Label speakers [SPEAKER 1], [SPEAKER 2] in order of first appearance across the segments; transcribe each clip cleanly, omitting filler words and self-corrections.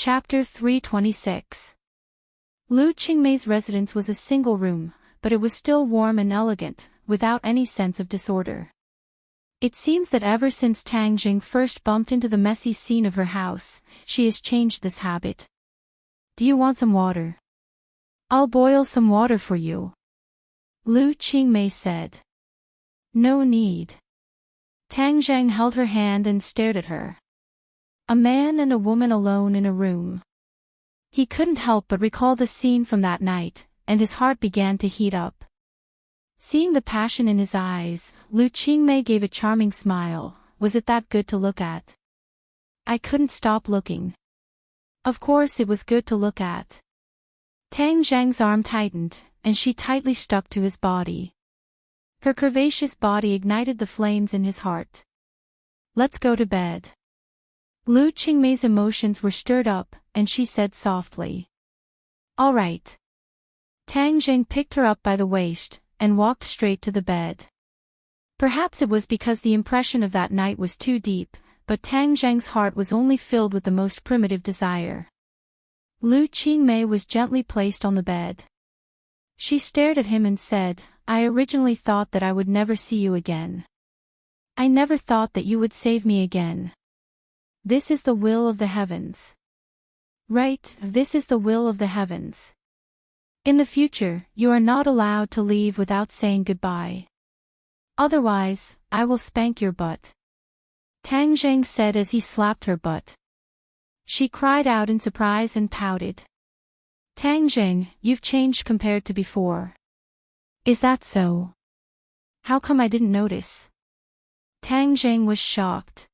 [SPEAKER 1] Chapter 326. Lu Qingmei's residence was a single room, but it was still warm and elegant, without any sense of disorder. It seems that ever since Tang Jing first bumped into the messy scene of her house, she has changed this habit. Do you want some water? I'll boil some water for you. Lu Qingmei said. No need. Tang Zhang held her hand and stared at her. A man and a woman alone in a room. He couldn't help but recall the scene from that night, and his heart began to heat up. Seeing the passion in his eyes, Lu Qingmei gave a charming smile. Was it that good to look at? I couldn't stop looking. Of course it was good to look at. Tang Zhang's arm tightened, and she tightly stuck to his body. Her curvaceous body ignited the flames in his heart. Let's go to bed. Lu Qingmei's emotions were stirred up, and she said softly. All right. Tang Zhang picked her up by the waist, and walked straight to the bed. Perhaps it was because the impression of that night was too deep, but Tang Zhang's heart was only filled with the most primitive desire. Lu Qingmei was gently placed on the bed. She stared at him and said, I originally thought that I would never see you again. I never thought that you would save me again. This is the will of the heavens. Right, this is the will of the heavens. In the future, you are not allowed to leave without saying goodbye. Otherwise, I will spank your butt. Tang Zhang said as he slapped her butt. She cried out in surprise and pouted. Tang Zhang, you've changed compared to before. Is that so? How come I didn't notice? Tang Zhang was shocked.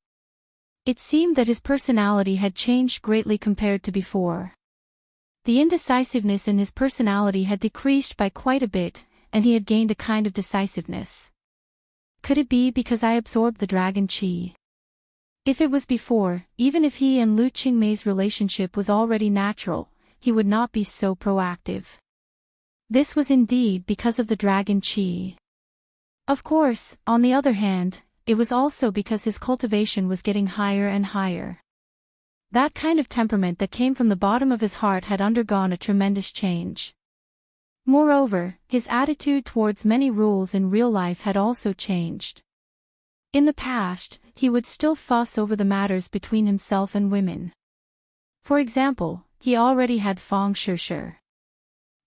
[SPEAKER 1] It seemed that his personality had changed greatly compared to before. The indecisiveness in his personality had decreased by quite a bit, and he had gained a kind of decisiveness. Could it be because I absorbed the dragon qi? If it was before, even if he and Lu Qingmei's relationship was already natural, he would not be so proactive. This was indeed because of the dragon qi. Of course, on the other hand, it was also because his cultivation was getting higher and higher. That kind of temperament that came from the bottom of his heart had undergone a tremendous change. Moreover, his attitude towards many rules in real life had also changed. In the past, he would still fuss over the matters between himself and women. For example, he already had Fang Shishir.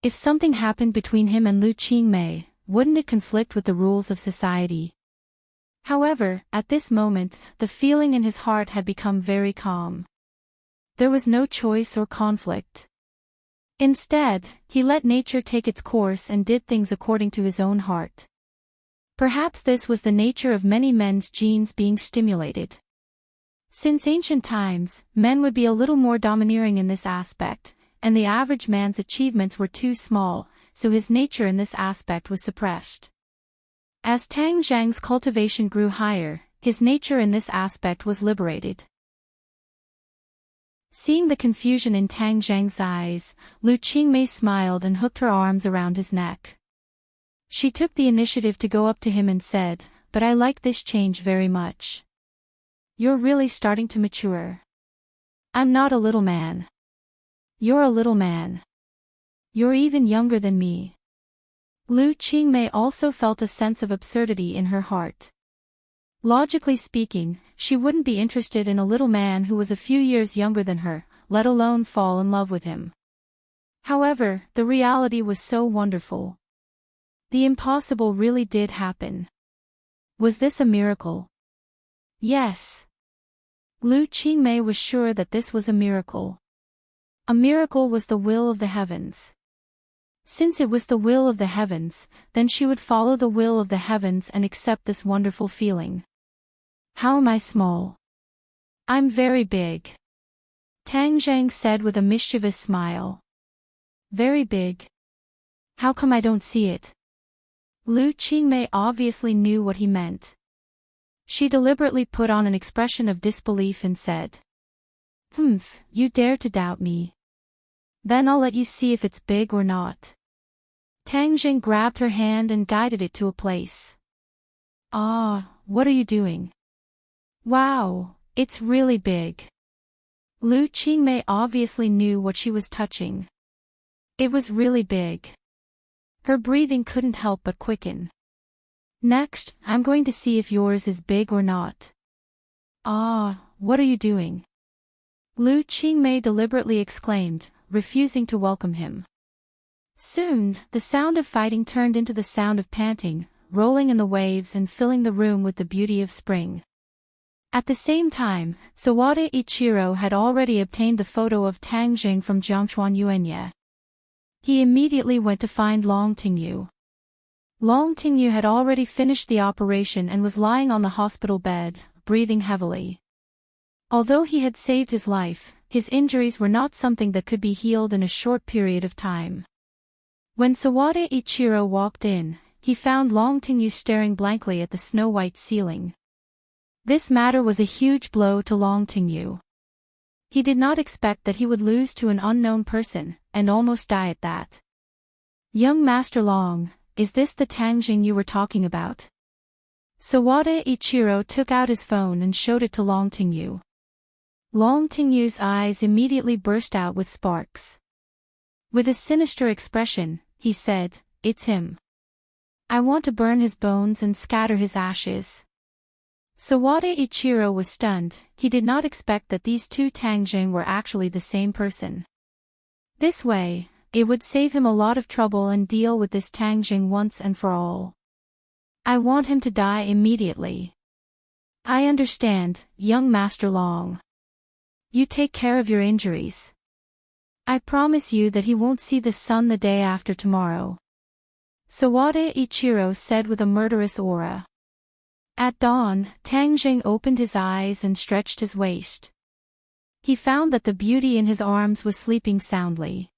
[SPEAKER 1] If something happened between him and Lu Qingmei, wouldn't it conflict with the rules of society? However, at this moment, the feeling in his heart had become very calm. There was no choice or conflict. Instead, he let nature take its course and did things according to his own heart. Perhaps this was the nature of many men's genes being stimulated. Since ancient times, men would be a little more domineering in this aspect, and the average man's achievements were too small, so his nature in this aspect was suppressed. As Tang Zhang's cultivation grew higher, his nature in this aspect was liberated. Seeing the confusion in Tang Zhang's eyes, Lu Qingmei smiled and hooked her arms around his neck. She took the initiative to go up to him and said, but I like this change very much. You're really starting to mature. I'm not a little man. You're a little man. You're even younger than me. Lu Qingmei also felt a sense of absurdity in her heart. Logically speaking, she wouldn't be interested in a little man who was a few years younger than her, let alone fall in love with him. However, the reality was so wonderful. The impossible really did happen. Was this a miracle? Yes. Lu Qingmei was sure that this was a miracle. A miracle was the will of the heavens. Since it was the will of the heavens, then she would follow the will of the heavens and accept this wonderful feeling. How am I small? I'm very big. Tang Zhang said with a mischievous smile. Very big? How come I don't see it? Lu Qingmei obviously knew what he meant. She deliberately put on an expression of disbelief and said, You dare to doubt me. Then I'll let you see if it's big or not. Tang Zhang grabbed her hand and guided it to a place. Ah, what are you doing? Wow, it's really big. Lu Qingmei obviously knew what she was touching. It was really big. Her breathing couldn't help but quicken. Next, I'm going to see if yours is big or not. Ah, what are you doing? Lu Qingmei deliberately exclaimed, refusing to welcome him. Soon, the sound of fighting turned into the sound of panting, rolling in the waves and filling the room with the beauty of spring. At the same time, Sawada Ichiro had already obtained the photo of Tang Jing from Jiangchuan Yuanye. He immediately went to find Long Tingyu. Long Tingyu had already finished the operation and was lying on the hospital bed, breathing heavily. Although he had saved his life, his injuries were not something that could be healed in a short period of time. When Sawada Ichiro walked in, he found Long Tingyu staring blankly at the snow-white ceiling. This matter was a huge blow to Long Tingyu. He did not expect that he would lose to an unknown person, and almost die at that. Young Master Long, is this the Tang Jing you were talking about? Sawada Ichiro took out his phone and showed it to Long Tingyu. Long Tingyu's eyes immediately burst out with sparks. With a sinister expression, he said, "It's him. I want to burn his bones and scatter his ashes." Sawada Ichiro was stunned. He did not expect that these two Tang Jing were actually the same person. This way, it would save him a lot of trouble and deal with this Tang Jing once and for all. I want him to die immediately. I understand, young Master Long. You take care of your injuries. I promise you that he won't see the sun the day after tomorrow. Sawada Ichiro said with a murderous aura. At dawn, Tang Jing opened his eyes and stretched his waist. He found that the beauty in his arms was sleeping soundly.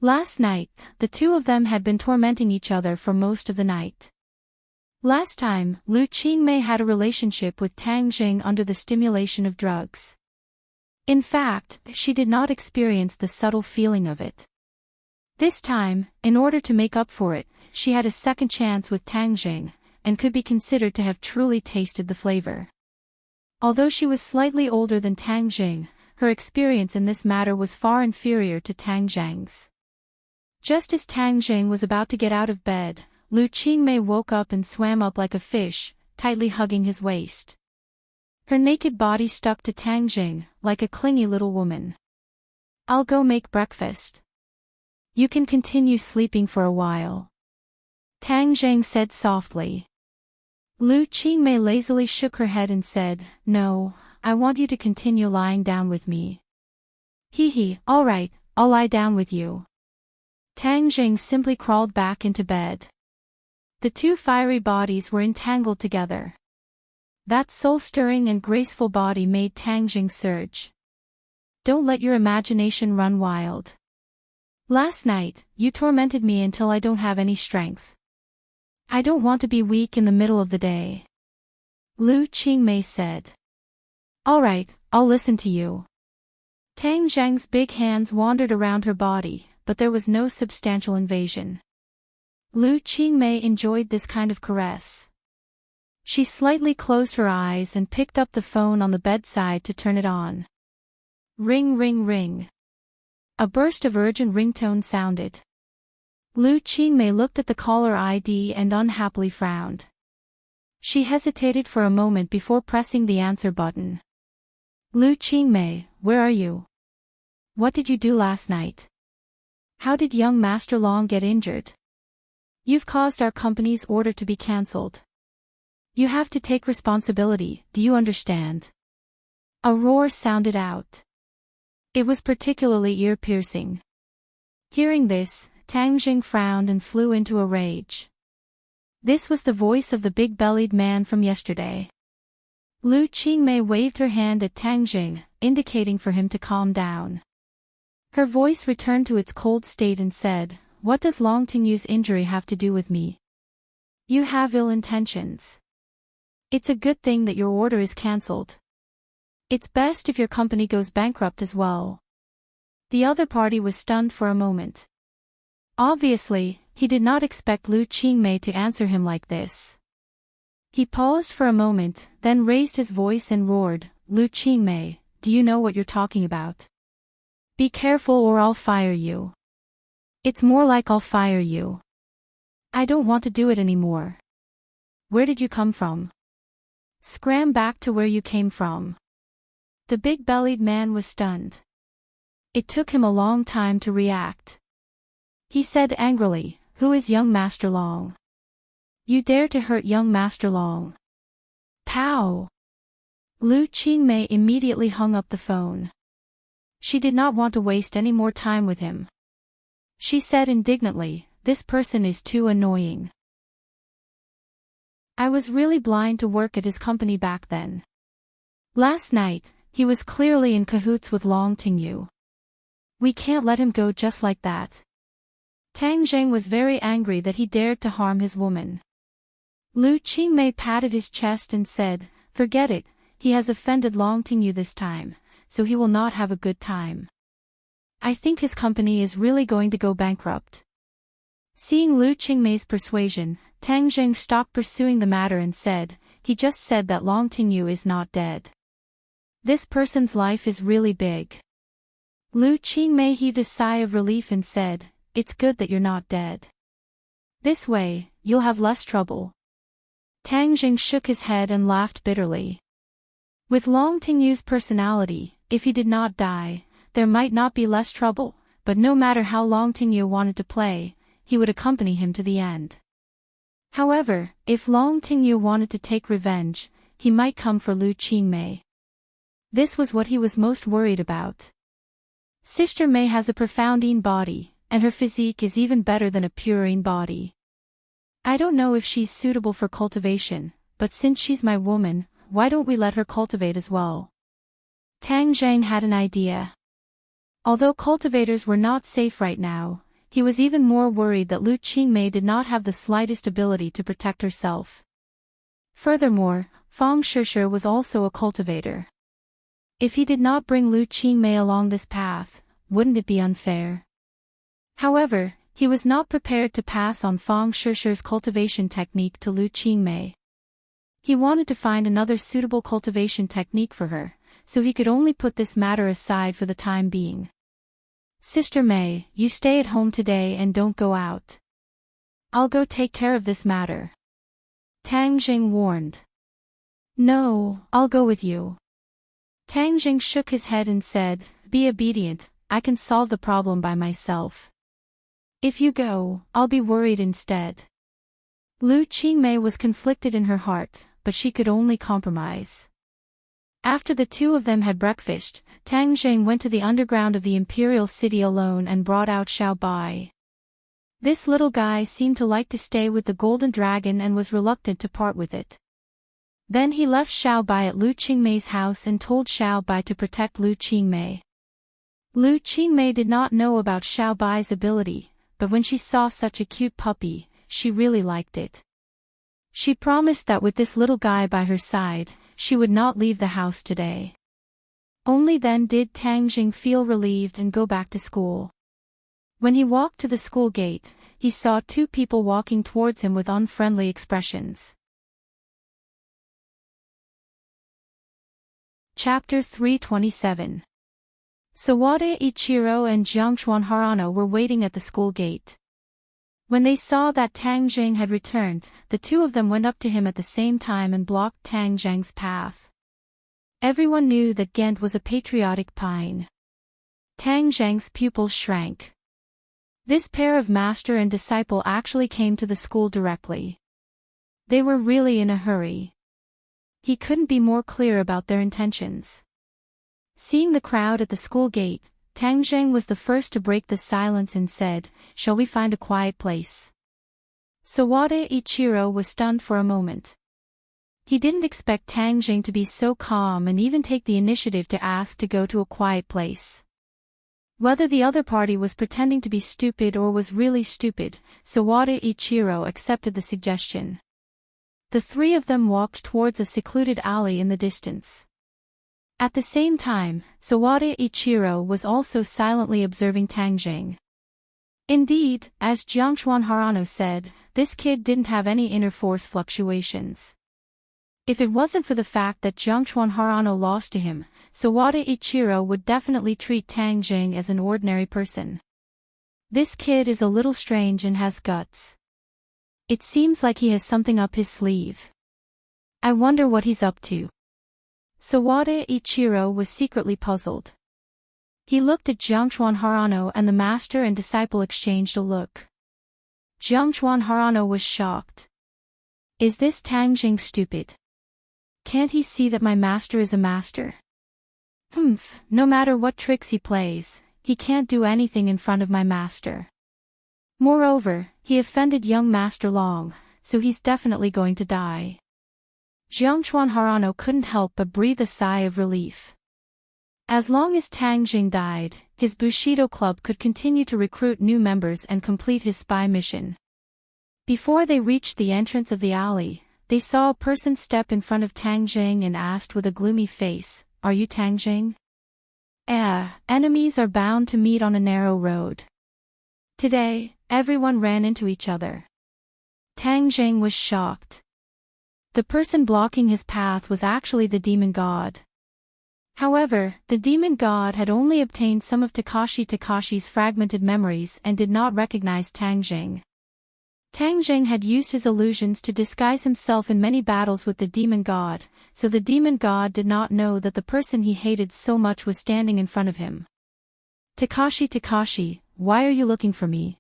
[SPEAKER 1] Last night, the two of them had been tormenting each other for most of the night. Last time, Lu Qingmei had a relationship with Tang Jing under the stimulation of drugs. In fact, she did not experience the subtle feeling of it. This time, in order to make up for it, she had a second chance with Tang Jing, and could be considered to have truly tasted the flavor. Although she was slightly older than Tang Jing, her experience in this matter was far inferior to Tang Jing's. Just as Tang Jing was about to get out of bed, Lu Qingmei woke up and swam up like a fish, tightly hugging his waist. Her naked body stuck to Tang Jing, like a clingy little woman. I'll go make breakfast. You can continue sleeping for a while. Tang Jing said softly. Lu Qingmei lazily shook her head and said, No, I want you to continue lying down with me. All right, I'll lie down with you. Tang Jing simply crawled back into bed. The two fiery bodies were entangled together. That soul-stirring and graceful body made Tang Jing surge. Don't let your imagination run wild. Last night, you tormented me until I don't have any strength. I don't want to be weak in the middle of the day. Lu Qingmei said. All right, I'll listen to you. Tang Jing's big hands wandered around her body, but there was no substantial invasion. Lu Qingmei enjoyed this kind of caress. She slightly closed her eyes and picked up the phone on the bedside to turn it on. Ring ring ring. A burst of urgent ringtone sounded. Lu Qingmei looked at the caller ID and unhappily frowned. She hesitated for a moment before pressing the answer button. Lu Qingmei, where are you? What did you do last night? How did young Master Long get injured? You've caused our company's order to be cancelled. You have to take responsibility, do you understand? A roar sounded out. It was particularly ear-piercing. Hearing this, Tang Jing frowned and flew into a rage. This was the voice of the big-bellied man from yesterday. Lu Qingmei waved her hand at Tang Jing, indicating for him to calm down. Her voice returned to its cold state and said, What does Long Tingyu's injury have to do with me? You have ill intentions. It's a good thing that your order is cancelled. It's best if your company goes bankrupt as well. The other party was stunned for a moment. Obviously, he did not expect Lu Qingmei to answer him like this. He paused for a moment, then raised his voice and roared, Lu Qingmei, do you know what you're talking about? Be careful or I'll fire you. It's more like I'll fire you. I don't want to do it anymore. Where did you come from? Scram back to where you came from. The big-bellied man was stunned. It took him a long time to react. He said angrily, "Who is young Master Long? You dare to hurt young Master Long?" Pow! Lu Qingmei immediately hung up the phone. She did not want to waste any more time with him. She said indignantly, "This person is too annoying. I was really blind to work at his company back then. Last night, he was clearly in cahoots with Long Tingyu. We can't let him go just like that." Tang Zheng was very angry that he dared to harm his woman. Lu Qingmei patted his chest and said, "Forget it, he has offended Long Tingyu this time, so he will not have a good time. I think his company is really going to go bankrupt." Seeing Lu Qingmei's persuasion, Tang Zheng stopped pursuing the matter and said, "He just said that Long Tingyu is not dead. This person's life is really big." Lu Qingmei heaved a sigh of relief and said, "It's good that you're not dead. This way, you'll have less trouble." Tang Zheng shook his head and laughed bitterly. With Long Tingyu's personality, if he did not die, there might not be less trouble, but no matter how Long Tingyu wanted to play, he would accompany him to the end. However, if Long Tingyu wanted to take revenge, he might come for Lu Qingmei. This was what he was most worried about. Sister Mei has a profoundine body, and her physique is even better than a purine body. I don't know if she's suitable for cultivation, but since she's my woman, why don't we let her cultivate as well? Tang Zheng had an idea. Although cultivators were not safe right now, he was even more worried that Lu Qingmei did not have the slightest ability to protect herself. Furthermore, Fang Shishir was also a cultivator. If he did not bring Lu Qingmei along this path, wouldn't it be unfair? However, he was not prepared to pass on Fang Shishir's cultivation technique to Lu Qingmei. He wanted to find another suitable cultivation technique for her, so he could only put this matter aside for the time being. "Sister Mei, you stay at home today and don't go out. I'll go take care of this matter," Tang Zheng warned. "No, I'll go with you." Tang Zheng shook his head and said, "Be obedient, I can solve the problem by myself. If you go, I'll be worried instead." Lu Qingmei was conflicted in her heart, but she could only compromise. After the two of them had breakfast, Tang Zheng went to the underground of the imperial city alone and brought out Xiao Bai. This little guy seemed to like to stay with the golden dragon and was reluctant to part with it. Then he left Xiao Bai at Lu Qingmei's house and told Xiao Bai to protect Lu Qingmei. Lu Qingmei did not know about Xiao Bai's ability, but when she saw such a cute puppy, she really liked it. She promised that with this little guy by her side, she would not leave the house today. Only then did Tang Zheng feel relieved and go back to school. When he walked to the school gate, he saw two people walking towards him with unfriendly expressions. Chapter 327. Sawada Ichiro and Jiangchuan Harano were waiting at the school gate. When they saw that Tang Zheng had returned, the two of them went up to him at the same time and blocked Tang Zheng's path. Everyone knew that Ghent was a patriotic pine. Tang Zheng's pupils shrank. This pair of master and disciple actually came to the school directly. They were really in a hurry. He couldn't be more clear about their intentions. Seeing the crowd at the school gate, Tang Zheng was the first to break the silence and said, "Shall we find a quiet place?" Sawada Ichiro was stunned for a moment. He didn't expect Tang Zheng to be so calm and even take the initiative to ask to go to a quiet place. Whether the other party was pretending to be stupid or was really stupid, Sawada Ichiro accepted the suggestion. The three of them walked towards a secluded alley in the distance. At the same time, Sawada Ichiro was also silently observing Tang Zheng. Indeed, as Jiangchuan Harano said, this kid didn't have any inner force fluctuations. If it wasn't for the fact that Jiangchuan Harano lost to him, Sawada Ichiro would definitely treat Tang Jing as an ordinary person. This kid is a little strange and has guts. It seems like he has something up his sleeve. I wonder what he's up to. Sawada Ichiro was secretly puzzled. He looked at Jiangchuan Harano and the master and disciple exchanged a look. Jiangchuan Harano was shocked. Is this Tang Jing stupid? Can't he see that my master is a master? No matter what tricks he plays, he can't do anything in front of my master. Moreover, he offended young Master Long, so he's definitely going to die. Jiangchuan Harano couldn't help but breathe a sigh of relief. As long as Tang Jing died, his Bushido club could continue to recruit new members and complete his spy mission. Before they reached the entrance of the alley, they saw a person step in front of Tang Jing and asked with a gloomy face, "Are you Tang Jing?" Enemies are bound to meet on a narrow road. Today, everyone ran into each other. Tang Jing was shocked. The person blocking his path was actually the demon god. However, the demon god had only obtained some of Takashi's fragmented memories and did not recognize Tang Jing. Tang Jing had used his illusions to disguise himself in many battles with the demon god, so the demon god did not know that the person he hated so much was standing in front of him. Takashi, why are you looking for me?"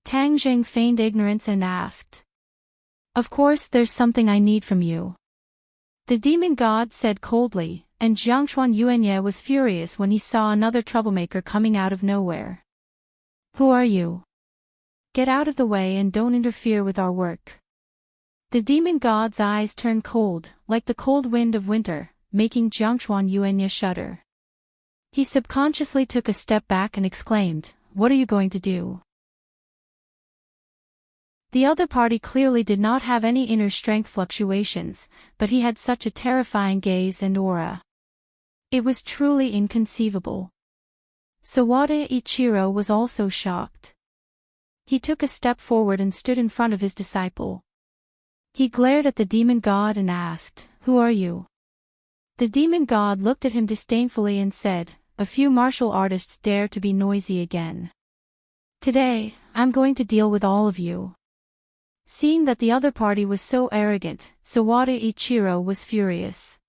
[SPEAKER 1] Tang Jing feigned ignorance and asked. "Of course there's something I need from you," the demon god said coldly, and Jiangchuan Yuanye was furious when he saw another troublemaker coming out of nowhere. "Who are you? Get out of the way and don't interfere with our work." The demon god's eyes turned cold, like the cold wind of winter, making Jiangchuan Yuanye shudder. He subconsciously took a step back and exclaimed, "What are you going to do?" The other party clearly did not have any inner strength fluctuations, but he had such a terrifying gaze and aura. It was truly inconceivable. Sawada Ichiro was also shocked. He took a step forward and stood in front of his disciple. He glared at the demon god and asked, "Who are you?" The demon god looked at him disdainfully and said, "A few martial artists dare to be noisy again. Today, I'm going to deal with all of you." Seeing that the other party was so arrogant, Sawada Ichiro was furious.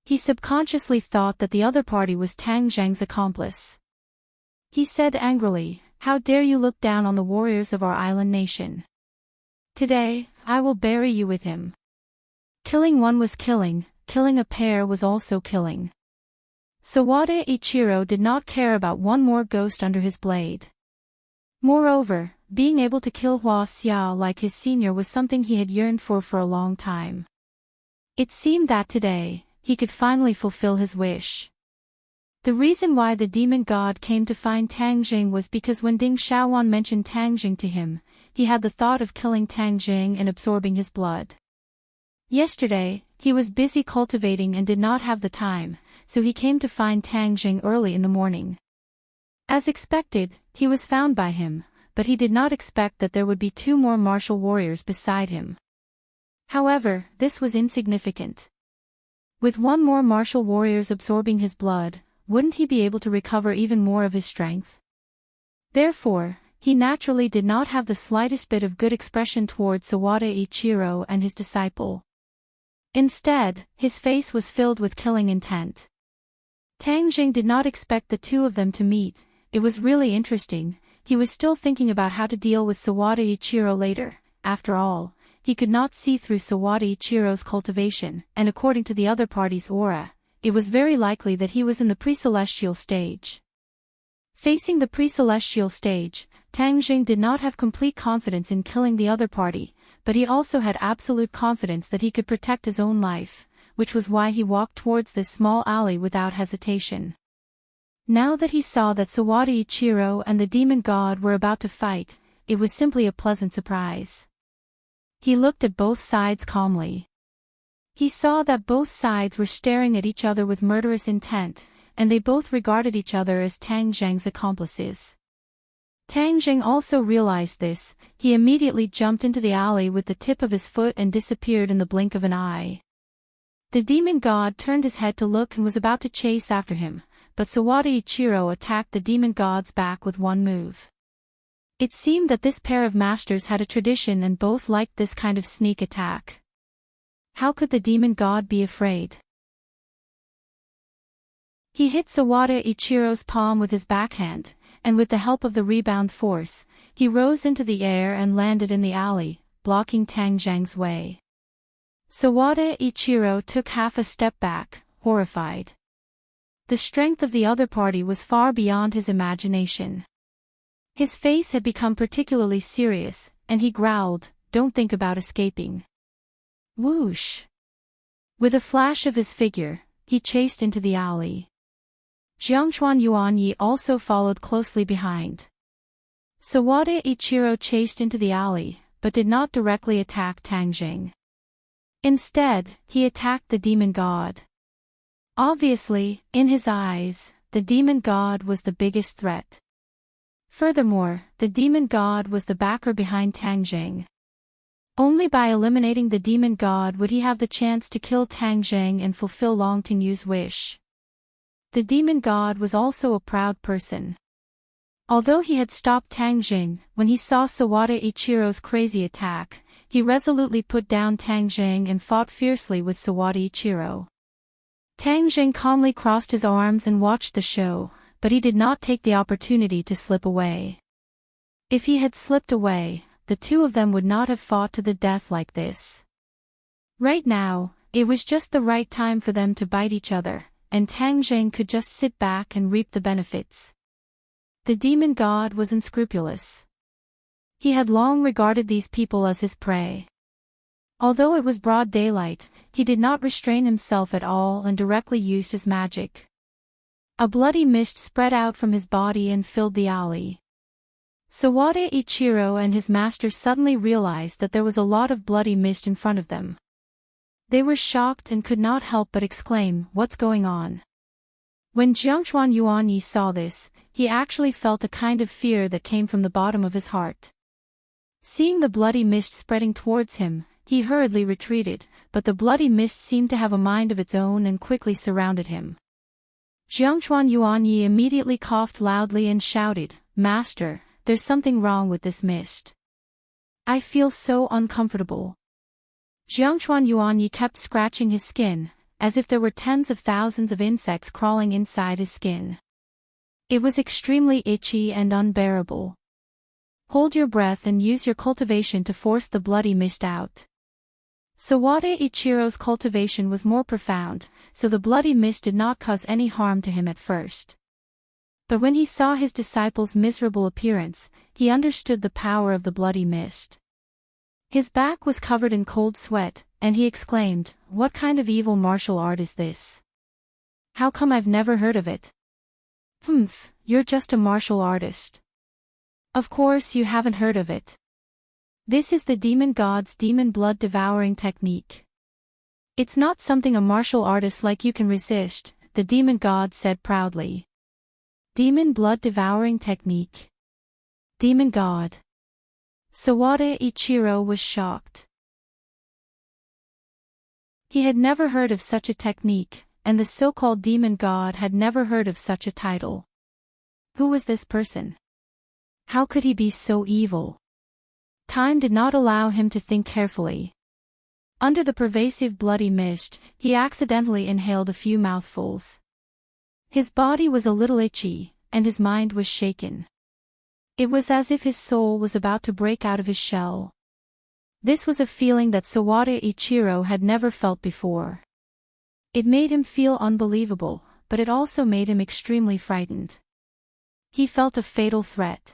[SPEAKER 1] He subconsciously thought that the other party was Tang Jing's accomplice. He said angrily, "How dare you look down on the warriors of our island nation? Today, I will bury you with him." Killing one was killing a pair was also killing. Sawada Ichiro did not care about one more ghost under his blade. Moreover, being able to kill Hua Xiao like his senior was something he had yearned for a long time. It seemed that today, he could finally fulfill his wish. The reason why the demon god came to find Tang Jing was because when Ding Xiaowan mentioned Tang Jing to him, he had the thought of killing Tang Jing and absorbing his blood. Yesterday, he was busy cultivating and did not have the time, so he came to find Tang Jing early in the morning. As expected, he was found by him, but he did not expect that there would be two more martial warriors beside him. However, this was insignificant. With one more martial warriors absorbing his blood, wouldn't he be able to recover even more of his strength? Therefore, he naturally did not have the slightest bit of good expression towards Sawada Ichiro and his disciple. Instead, his face was filled with killing intent. Tang Jing did not expect the two of them to meet. It was really interesting. He was still thinking about how to deal with Sawada Ichiro later. After all, he could not see through Sawada Ichiro's cultivation, and according to the other party's aura, it was very likely that he was in the pre-celestial stage. Facing the pre-celestial stage, Tang Jing did not have complete confidence in killing the other party, but he also had absolute confidence that he could protect his own life, which was why he walked towards this small alley without hesitation. Now that he saw that Sawada Ichiro and the demon god were about to fight, it was simply a pleasant surprise. He looked at both sides calmly. He saw that both sides were staring at each other with murderous intent, and they both regarded each other as Tang Jing's accomplices. Tang Jing also realized this. He immediately jumped into the alley with the tip of his foot and disappeared in the blink of an eye. The demon god turned his head to look and was about to chase after him, but Sawada Ichiro attacked the demon god's back with one move. It seemed that this pair of masters had a tradition and both liked this kind of sneak attack. How could the demon god be afraid? He hit Sawada Ichiro's palm with his backhand, and with the help of the rebound force, he rose into the air and landed in the alley, blocking Tang Zhang's way. Sawada Ichiro took half a step back, horrified. The strength of the other party was far beyond his imagination. His face had become particularly serious, and he growled, "Don't think about escaping." Whoosh! With a flash of his figure, he chased into the alley. Jiangchuan Yuanyi also followed closely behind. Sawada Ichiro chased into the alley, but did not directly attack Tang Zhang. Instead, he attacked the demon god. Obviously, in his eyes, the demon god was the biggest threat. Furthermore, the demon god was the backer behind Tang Zhang. Only by eliminating the demon god would he have the chance to kill Tang Zhang and fulfill Long Tingyu's wish. The demon god was also a proud person. Although he had stopped Tang Zhang, when he saw Sawada Ichiro's crazy attack, he resolutely put down Tang Zhang and fought fiercely with Sawada Ichiro. Tang Zhang calmly crossed his arms and watched the show, but he did not take the opportunity to slip away. If he had slipped away, the two of them would not have fought to the death like this. Right now, it was just the right time for them to bite each other, and Tang Zhang could just sit back and reap the benefits. The demon god was unscrupulous. He had long regarded these people as his prey. Although it was broad daylight, he did not restrain himself at all and directly used his magic. A bloody mist spread out from his body and filled the alley. Sawada Ichiro and his master suddenly realized that there was a lot of bloody mist in front of them. They were shocked and could not help but exclaim, "What's going on?" When Jiangchuan Yuanyi saw this, he actually felt a kind of fear that came from the bottom of his heart. Seeing the bloody mist spreading towards him, he hurriedly retreated, but the bloody mist seemed to have a mind of its own and quickly surrounded him. Jiangchuan Yuanyi immediately coughed loudly and shouted, "Master, there's something wrong with this mist. I feel so uncomfortable." Jiangchuan Yuanyi kept scratching his skin, as if there were tens of thousands of insects crawling inside his skin. It was extremely itchy and unbearable. Hold your breath and use your cultivation to force the bloody mist out. Sawada Ichiro's cultivation was more profound, so the bloody mist did not cause any harm to him at first. But when he saw his disciple's miserable appearance, he understood the power of the bloody mist. His back was covered in cold sweat, and he exclaimed, "What kind of evil martial art is this? How come I've never heard of it?" "Humph, you're just a martial artist. Of course you haven't heard of it. This is the demon god's demon blood devouring technique. It's not something a martial artist like you can resist," the demon god said proudly. Demon blood devouring technique. Demon god. Sawada Ichiro was shocked. He had never heard of such a technique, and the so-called demon god had never heard of such a title. Who was this person? How could he be so evil? Time did not allow him to think carefully. Under the pervasive bloody mist, he accidentally inhaled a few mouthfuls. His body was a little itchy, and his mind was shaken. It was as if his soul was about to break out of his shell. This was a feeling that Sawada Ichiro had never felt before. It made him feel unbelievable, but it also made him extremely frightened. He felt a fatal threat.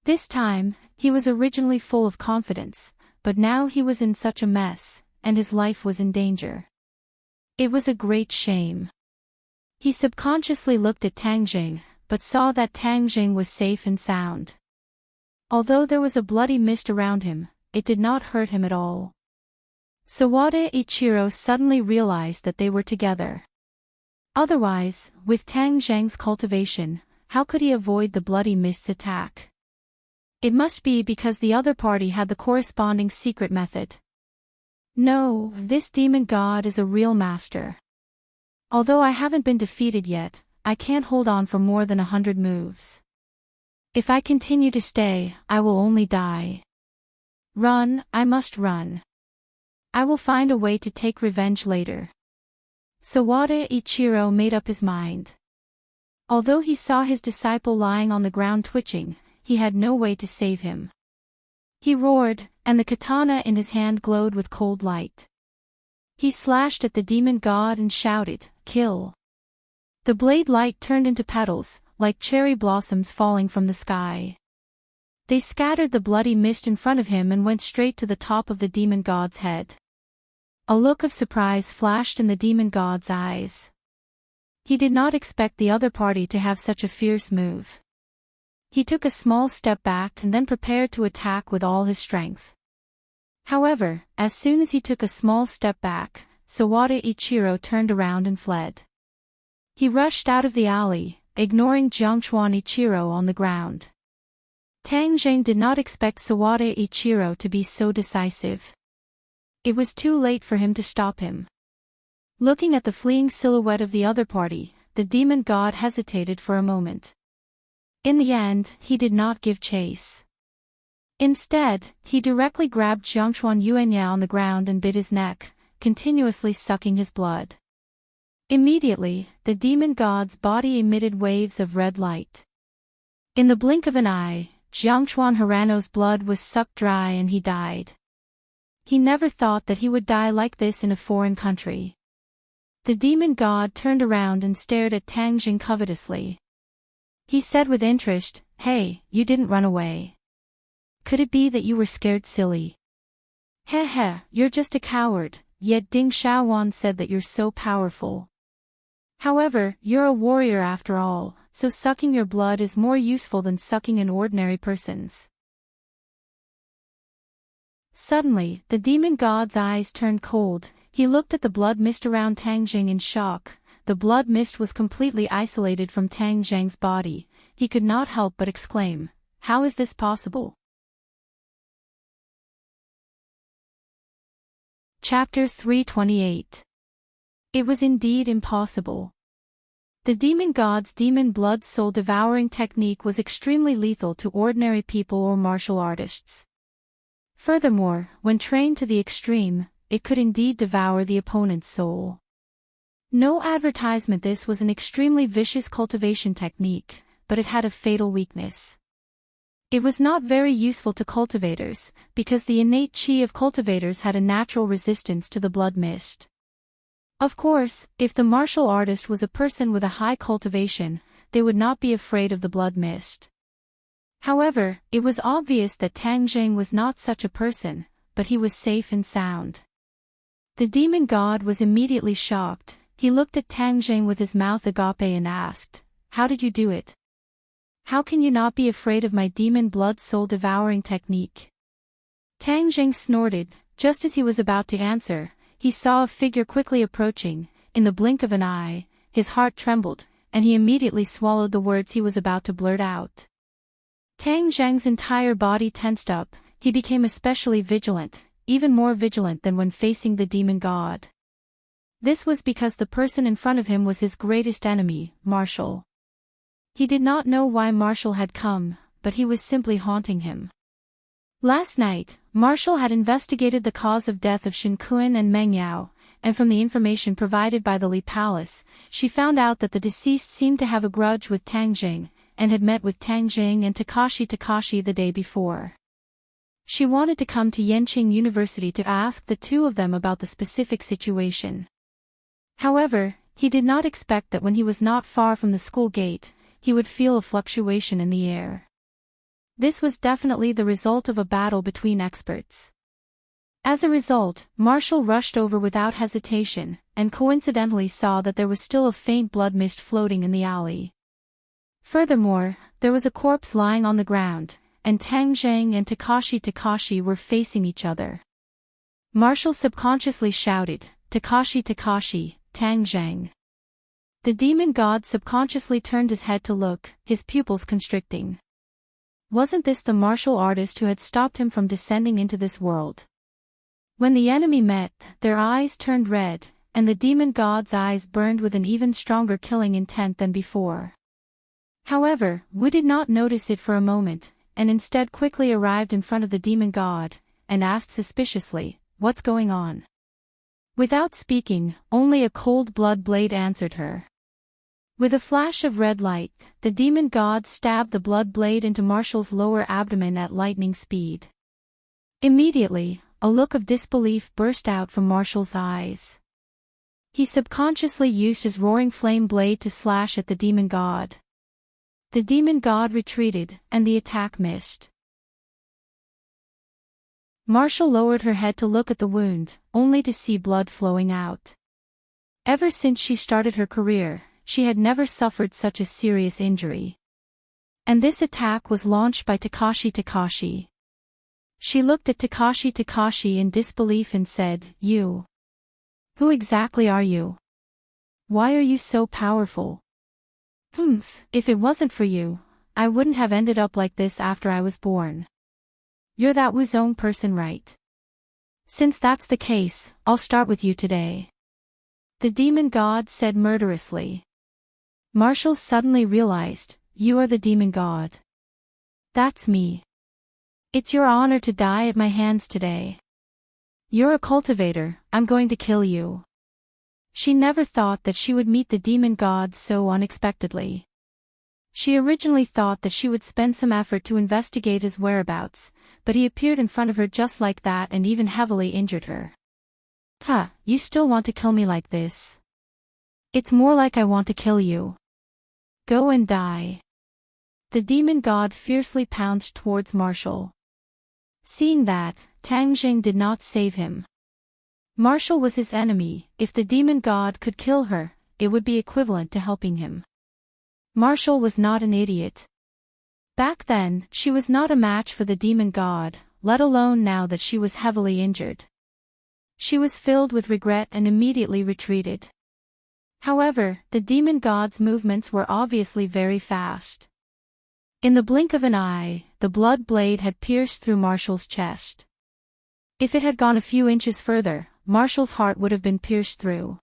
[SPEAKER 1] This time, he was originally full of confidence, but now he was in such a mess, and his life was in danger. It was a great shame. He subconsciously looked at Tang Zhang, but saw that Tang Zhang was safe and sound. Although there was a bloody mist around him, it did not hurt him at all. Sawada Ichiro suddenly realized that they were together. Otherwise, with Tang Zhang's cultivation, how could he avoid the bloody mist's attack? It must be because the other party had the corresponding secret method. No, this demon god is a real master. Although I haven't been defeated yet, I can't hold on for more than 100 moves. If I continue to stay, I will only die. Run, I must run. I will find a way to take revenge later. Sawada Ichiro made up his mind. Although he saw his disciple lying on the ground twitching, he had no way to save him. He roared, and the katana in his hand glowed with cold light. He slashed at the demon god and shouted, "Kill!" The blade light turned into petals, like cherry blossoms falling from the sky. They scattered the bloody mist in front of him and went straight to the top of the demon god's head. A look of surprise flashed in the demon god's eyes. He did not expect the other party to have such a fierce move. He took a small step back and then prepared to attack with all his strength. However, as soon as he took a small step back, Sawada Ichiro turned around and fled. He rushed out of the alley, ignoring Jiangchuan Ichiro on the ground. Tang Zheng did not expect Sawada Ichiro to be so decisive. It was too late for him to stop him. Looking at the fleeing silhouette of the other party, the demon god hesitated for a moment. In the end, he did not give chase. Instead, he directly grabbed Jiangchuan Yuanya on the ground and bit his neck, continuously sucking his blood. Immediately, the demon god's body emitted waves of red light. In the blink of an eye, Jiangchuan Hirano's blood was sucked dry and he died. He never thought that he would die like this in a foreign country. The demon god turned around and stared at Tang Jing covetously. He said with interest, "Hey, you didn't run away. Could it be that you were scared silly?" "Heh heh, you're just a coward," yet Ding Xiaowan said that you're so powerful. However, you're a warrior after all, so sucking your blood is more useful than sucking an ordinary person's. Suddenly, the demon god's eyes turned cold. He looked at the blood mist around Tang Jing in shock. The blood mist was completely isolated from Tang Zheng's body. He could not help but exclaim, "How is this possible?" Chapter 328. It was indeed impossible. The demon god's demon blood soul devouring technique was extremely lethal to ordinary people or martial artists. Furthermore, when trained to the extreme, it could indeed devour the opponent's soul. No advertisement, this was an extremely vicious cultivation technique, but it had a fatal weakness. It was not very useful to cultivators, because the innate chi of cultivators had a natural resistance to the blood mist. Of course, if the martial artist was a person with a high cultivation, they would not be afraid of the blood mist. However, it was obvious that Tang Zheng was not such a person, but he was safe and sound. The demon god was immediately shocked. He looked at Tang Zheng with his mouth agape and asked, "How did you do it? How can you not be afraid of my demon blood soul devouring technique?" Tang Zheng snorted. Just as he was about to answer, he saw a figure quickly approaching. In the blink of an eye, his heart trembled, and he immediately swallowed the words he was about to blurt out. Tang Zheng's entire body tensed up. He became especially vigilant, even more vigilant than when facing the demon god. This was because the person in front of him was his greatest enemy, Marshall. He did not know why Marshall had come, but he was simply haunting him. Last night, Marshall had investigated the cause of death of Shen Kun and Meng Yao, and from the information provided by the Li Palace, she found out that the deceased seemed to have a grudge with Tang Jing, and had met with Tang Jing and Takashi the day before. She wanted to come to Yenqing University to ask the two of them about the specific situation. However, he did not expect that when he was not far from the school gate, he would feel a fluctuation in the air. This was definitely the result of a battle between experts. As a result, Marshall rushed over without hesitation, and coincidentally saw that there was still a faint blood mist floating in the alley. Furthermore, there was a corpse lying on the ground, and Tang Zheng and Takashi were facing each other. Marshall subconsciously shouted, Takashi, Tang Zheng." The demon god subconsciously turned his head to look, his pupils constricting. Wasn't this the martial artist who had stopped him from descending into this world? When the enemy met, their eyes turned red, and the demon god's eyes burned with an even stronger killing intent than before. However, Wu did not notice it for a moment, and instead quickly arrived in front of the demon god, and asked suspiciously, "What's going on?" Without speaking, only a cold blood blade answered her. With a flash of red light, the demon god stabbed the blood blade into Marshall's lower abdomen at lightning speed. Immediately, a look of disbelief burst out from Marshall's eyes. He subconsciously used his roaring flame blade to slash at the demon god. The demon god retreated, and the attack missed. Marshall lowered her head to look at the wound, only to see blood flowing out. Ever since she started her career, she had never suffered such a serious injury. And this attack was launched by Takashi. She looked at Takashi in disbelief and said, "You? Who exactly are you? Why are you so powerful?" If it wasn't for you, I wouldn't have ended up like this after I was born. You're that Wuzong person, right? Since that's the case, I'll start with you today. The demon god said murderously. Marshall suddenly realized, "You are the demon god." "That's me. It's your honor to die at my hands today. You're a cultivator, I'm going to kill you." She never thought that she would meet the demon god so unexpectedly. She originally thought that she would spend some effort to investigate his whereabouts, but he appeared in front of her just like that and even heavily injured her. You still want to kill me like this? It's more like I want to kill you. Go and die." The demon god fiercely pounced towards Marshall. Seeing that, Tang Jing did not save him. Marshall was his enemy. If the demon god could kill her, it would be equivalent to helping him. Marshall was not an idiot. Back then, she was not a match for the demon god, let alone now that she was heavily injured. She was filled with regret and immediately retreated. However, the demon god's movements were obviously very fast. In the blink of an eye, the blood blade had pierced through Marshall's chest. If it had gone a few inches further, Marshall's heart would have been pierced through.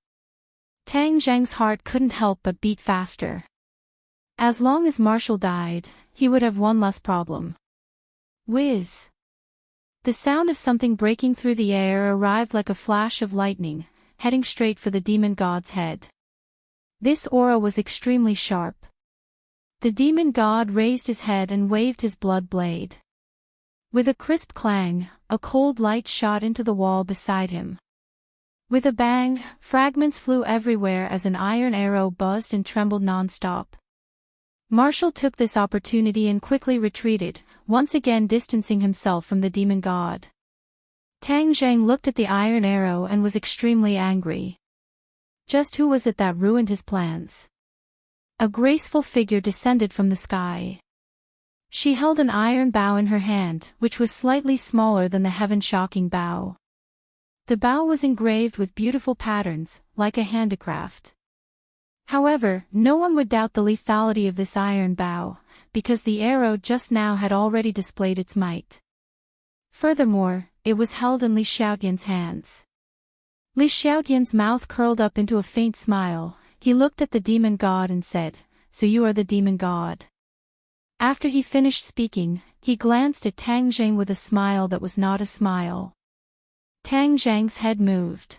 [SPEAKER 1] Tang Zheng's heart couldn't help but beat faster. As long as Marshall died, he would have one less problem. Whiz! The sound of something breaking through the air arrived like a flash of lightning, heading straight for the demon god's head. This aura was extremely sharp. The demon god raised his head and waved his blood blade. With a crisp clang, a cold light shot into the wall beside him. With a bang, fragments flew everywhere as an iron arrow buzzed and trembled non-stop. Marshall took this opportunity and quickly retreated, once again distancing himself from the demon god. Tang Zheng looked at the iron arrow and was extremely angry. Just who was it that ruined his plans? A graceful figure descended from the sky. She held an iron bow in her hand, which was slightly smaller than the heaven-shocking bow. The bow was engraved with beautiful patterns, like a handicraft. However, no one would doubt the lethality of this iron bow, because the arrow just now had already displayed its might. Furthermore, it was held in Li Xiaotian's hands. Li Xiaotian's mouth curled up into a faint smile. He looked at the demon god and said, "So you are the demon god." After he finished speaking, he glanced at Tang Zheng with a smile that was not a smile. Tang Zheng's head moved.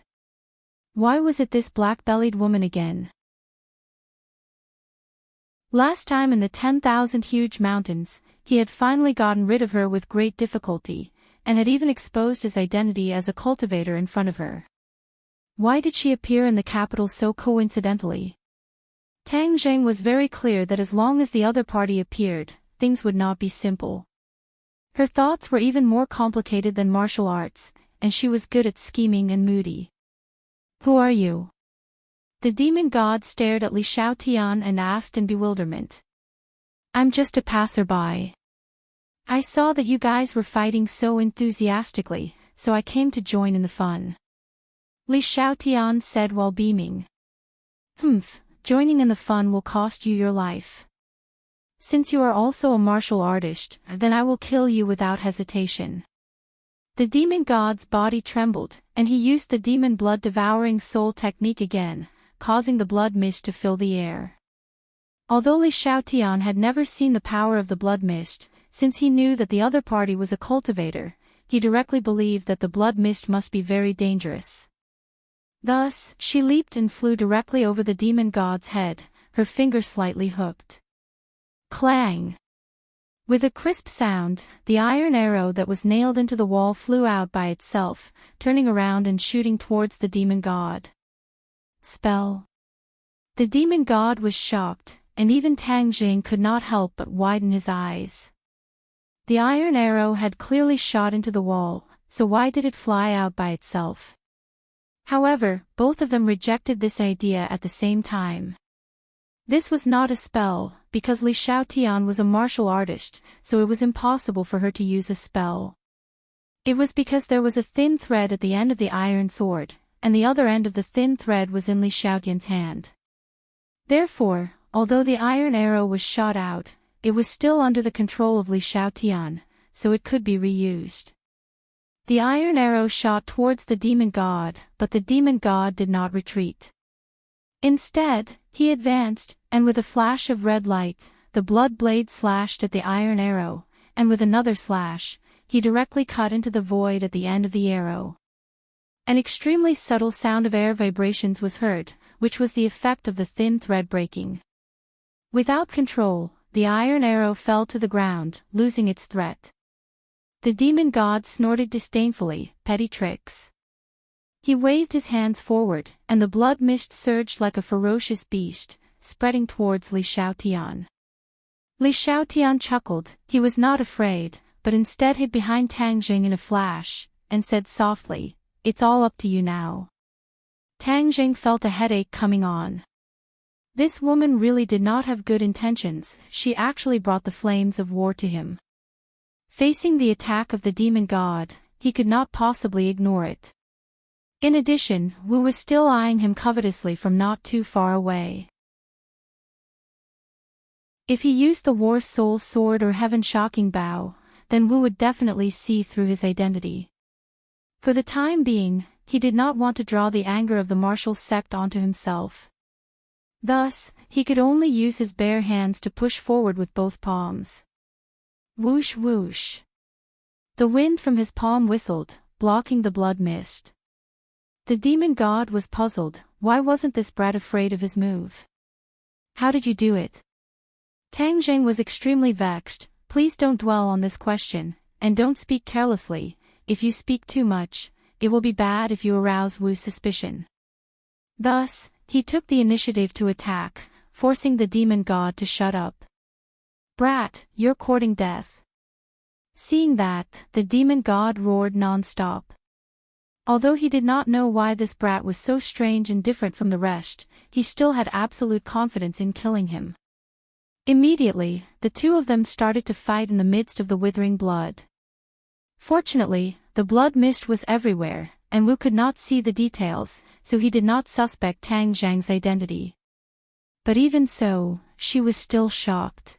[SPEAKER 1] Why was it this black-bellied woman again? Last time in the 10,000 huge mountains, he had finally gotten rid of her with great difficulty, and had even exposed his identity as a cultivator in front of her. Why did she appear in the capital so coincidentally? Tang Zheng was very clear that as long as the other party appeared, things would not be simple. Her thoughts were even more complicated than martial arts, and she was good at scheming and moody. Who are you? The demon god stared at Li Xiaotian and asked in bewilderment. I'm just a passerby. I saw that you guys were fighting so enthusiastically, so I came to join in the fun. Li Xiaotian said while beaming. Joining in the fun will cost you your life. Since you are also a martial artist, then I will kill you without hesitation. The demon god's body trembled, and he used the demon blood-devouring soul technique again, causing the blood mist to fill the air. Although Li Xiaotian had never seen the power of the blood mist, since he knew that the other party was a cultivator, he directly believed that the blood mist must be very dangerous. Thus, she leaped and flew directly over the demon god's head, her finger slightly hooked. Clang! With a crisp sound, the iron arrow that was nailed into the wall flew out by itself, turning around and shooting towards the demon god. Spell. The demon god was shocked, and even Tang Jing could not help but widen his eyes. The iron arrow had clearly shot into the wall, so why did it fly out by itself? However, both of them rejected this idea at the same time. This was not a spell, because Li Xiaotian was a martial artist, so it was impossible for her to use a spell. It was because there was a thin thread at the end of the iron sword, and the other end of the thin thread was in Li Xiaotian's hand. Therefore, although the iron arrow was shot out, it was still under the control of Li Xiaotian, so it could be reused. The iron arrow shot towards the demon god, but the demon god did not retreat. Instead, he advanced, and with a flash of red light, the blood blade slashed at the iron arrow, and with another slash, he directly cut into the void at the end of the arrow. An extremely subtle sound of air vibrations was heard, which was the effect of the thin thread breaking. Without control, the iron arrow fell to the ground, losing its threat. The demon god snorted disdainfully, petty tricks. He waved his hands forward, and the blood mist surged like a ferocious beast, spreading towards Li Xiaotian. Li Xiaotian chuckled. He was not afraid, but instead hid behind Tang Jing in a flash, and said softly, "It's all up to you now." Tang Jing felt a headache coming on. This woman really did not have good intentions, she actually brought the flames of war to him. Facing the attack of the demon god, he could not possibly ignore it. In addition, Wu was still eyeing him covetously from not too far away. If he used the war soul sword or heaven-shocking bow, then Wu would definitely see through his identity. For the time being, he did not want to draw the anger of the martial sect onto himself. Thus, he could only use his bare hands to push forward with both palms. Whoosh whoosh. The wind from his palm whistled, blocking the blood mist. The demon god was puzzled. Why wasn't this brat afraid of his move? How did you do it? Tang Jing was extremely vexed. Please don't dwell on this question, and don't speak carelessly. If you speak too much, it will be bad if you arouse Wu's suspicion. Thus, he took the initiative to attack, forcing the demon god to shut up. Brat, you're courting death. Seeing that, the demon god roared non-stop. Although he did not know why this brat was so strange and different from the rest, he still had absolute confidence in killing him. Immediately, the two of them started to fight in the midst of the withering blood. Fortunately, the blood mist was everywhere, and Wu could not see the details, so he did not suspect Tang Zhang's identity. But even so, she was still shocked.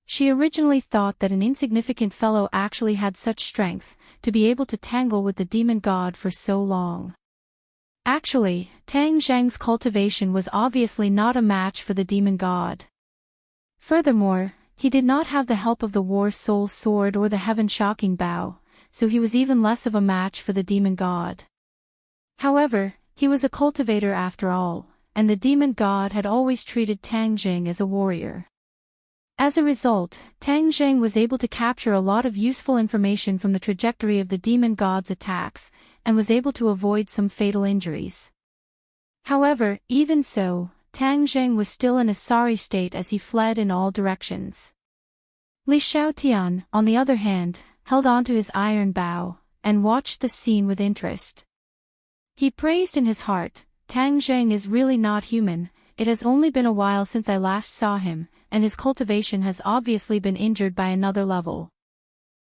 [SPEAKER 1] She originally thought that an insignificant fellow actually had such strength, to be able to tangle with the demon god for so long. Actually, Tang Zhang's cultivation was obviously not a match for the demon god. Furthermore, he did not have the help of the war soul sword or the heaven-shocking bow, so he was even less of a match for the demon god. However, he was a cultivator after all, and the demon god had always treated Tang Jing as a warrior. As a result, Tang Jing was able to capture a lot of useful information from the trajectory of the demon god's attacks, and was able to avoid some fatal injuries. However, even so, Tang Jing was still in a sorry state as he fled in all directions. Li Xiaotian, on the other hand, held on to his iron bow, and watched the scene with interest. He praised in his heart, Tang Jing is really not human. It has only been a while since I last saw him, and his cultivation has obviously been injured by another level.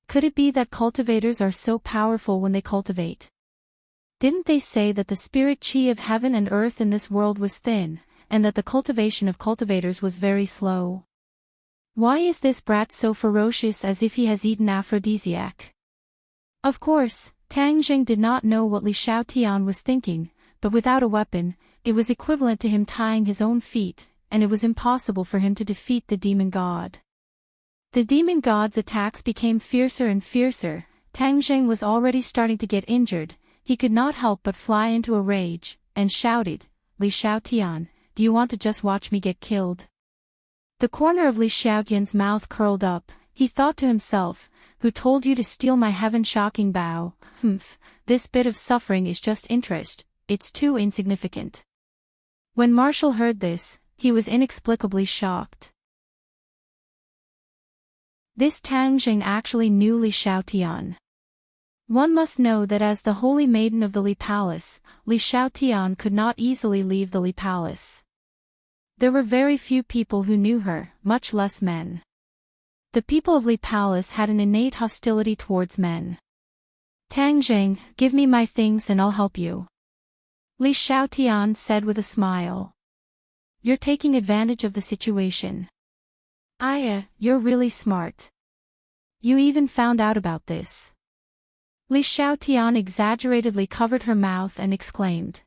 [SPEAKER 1] Could it be that cultivators are so powerful when they cultivate? Didn't they say that the spirit chi of heaven and earth in this world was thin, and that the cultivation of cultivators was very slow? Why is this brat so ferocious as if he has eaten aphrodisiac? Of course, Tang Jing did not know what Li Xiaotian was thinking, but without a weapon, it was equivalent to him tying his own feet, and it was impossible for him to defeat the demon god. The demon god's attacks became fiercer and fiercer. Tang Jing was already starting to get injured. He could not help but fly into a rage, and shouted, "Li Xiaotian, do you want to just watch me get killed?" The corner of Li Xiaotian's mouth curled up. He thought to himself, "Who told you to steal my heaven-shocking bow? Humph, this bit of suffering is just interest, it's too insignificant." When Marshall heard this, he was inexplicably shocked. This Tang Jing actually knew Li Xiaotian. One must know that as the holy maiden of the Li Palace, Li Xiaotian could not easily leave the Li Palace. There were very few people who knew her, much less men. The people of Li Palace had an innate hostility towards men. "Tang Jing, give me my things and I'll help you," Li Xiaotian said with a smile. "You're taking advantage of the situation. You're really smart. You even found out about this." Li Xiaotian exaggeratedly covered her mouth and exclaimed.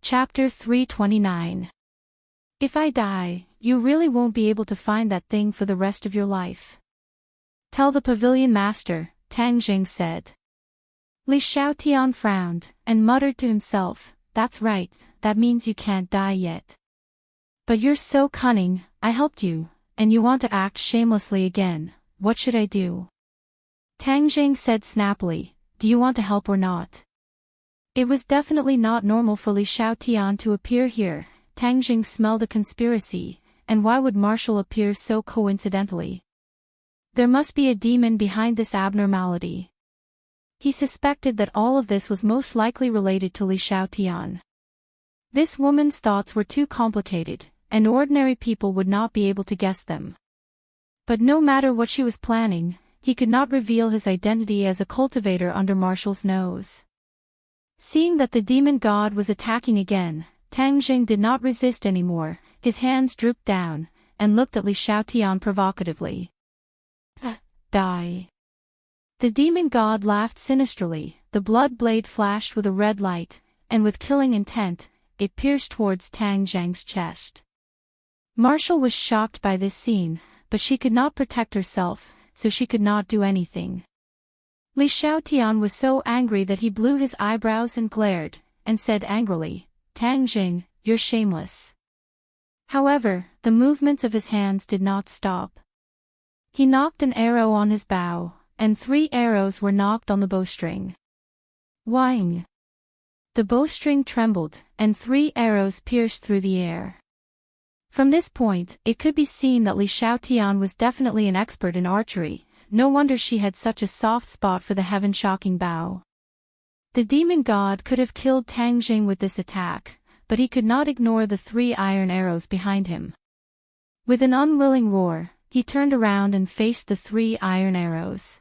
[SPEAKER 1] Chapter 329. If I die, you really won't be able to find that thing for the rest of your life. Tell the pavilion master, Tang Jing said. Li Xiaotian frowned, and muttered to himself, "That's right, that means you can't die yet. But you're so cunning, I helped you, and you want to act shamelessly again, what should I do?" Tang Jing said snappily, "Do you want to help or not?" It was definitely not normal for Li Xiaotian to appear here. Tang Jing smelled a conspiracy, and why would Marshall appear so coincidentally? There must be a demon behind this abnormality. He suspected that all of this was most likely related to Li Xiaotian. This woman's thoughts were too complicated, and ordinary people would not be able to guess them. But no matter what she was planning, he could not reveal his identity as a cultivator under Marshall's nose. Seeing that the demon god was attacking again, Tang Jing did not resist anymore. His hands drooped down, and looked at Li Xiaotian provocatively. Die. The demon god laughed sinisterly. The blood blade flashed with a red light, and with killing intent, it pierced towards Tang Jing's chest. Marshall was shocked by this scene, but she could not protect herself, so she could not do anything. Li Xiaotian was so angry that he blew his eyebrows and glared, and said angrily, "Tang Jing, you're shameless." However, the movements of his hands did not stop. He knocked an arrow on his bow, and 3 arrows were knocked on the bowstring. Whing! The bowstring trembled, and 3 arrows pierced through the air. From this point, it could be seen that Li Xiaotian was definitely an expert in archery. No wonder she had such a soft spot for the heaven-shocking bow. The demon god could have killed Tang Jing with this attack, but he could not ignore the 3 iron arrows behind him. With an unwilling roar, he turned around and faced the 3 iron arrows.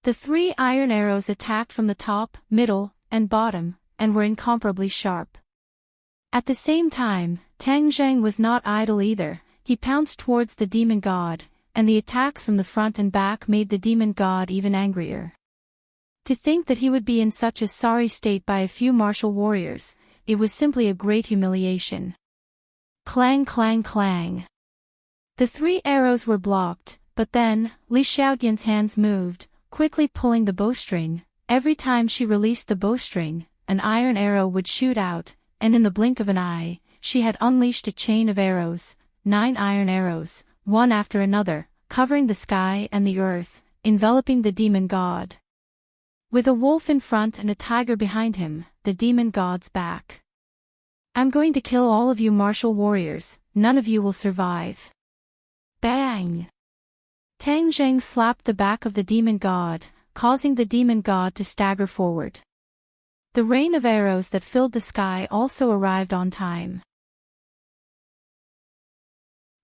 [SPEAKER 1] The 3 iron arrows attacked from the top, middle, and bottom, and were incomparably sharp. At the same time, Tang Jing was not idle either. He pounced towards the demon god, and the attacks from the front and back made the demon god even angrier. To think that he would be in such a sorry state by a few martial warriors, it was simply a great humiliation. Clang clang clang. The 3 arrows were blocked, but then, Li Xiaotian's hands moved, quickly pulling the bowstring. Every time she released the bowstring, an iron arrow would shoot out, and in the blink of an eye, she had unleashed a chain of arrows, 9 iron arrows, one after another, covering the sky and the earth, enveloping the demon god. With a wolf in front and a tiger behind him, the demon god's back. "I'm going to kill all of you martial warriors, none of you will survive." Bang! Tang Jing slapped the back of the demon god, causing the demon god to stagger forward. The rain of arrows that filled the sky also arrived on time.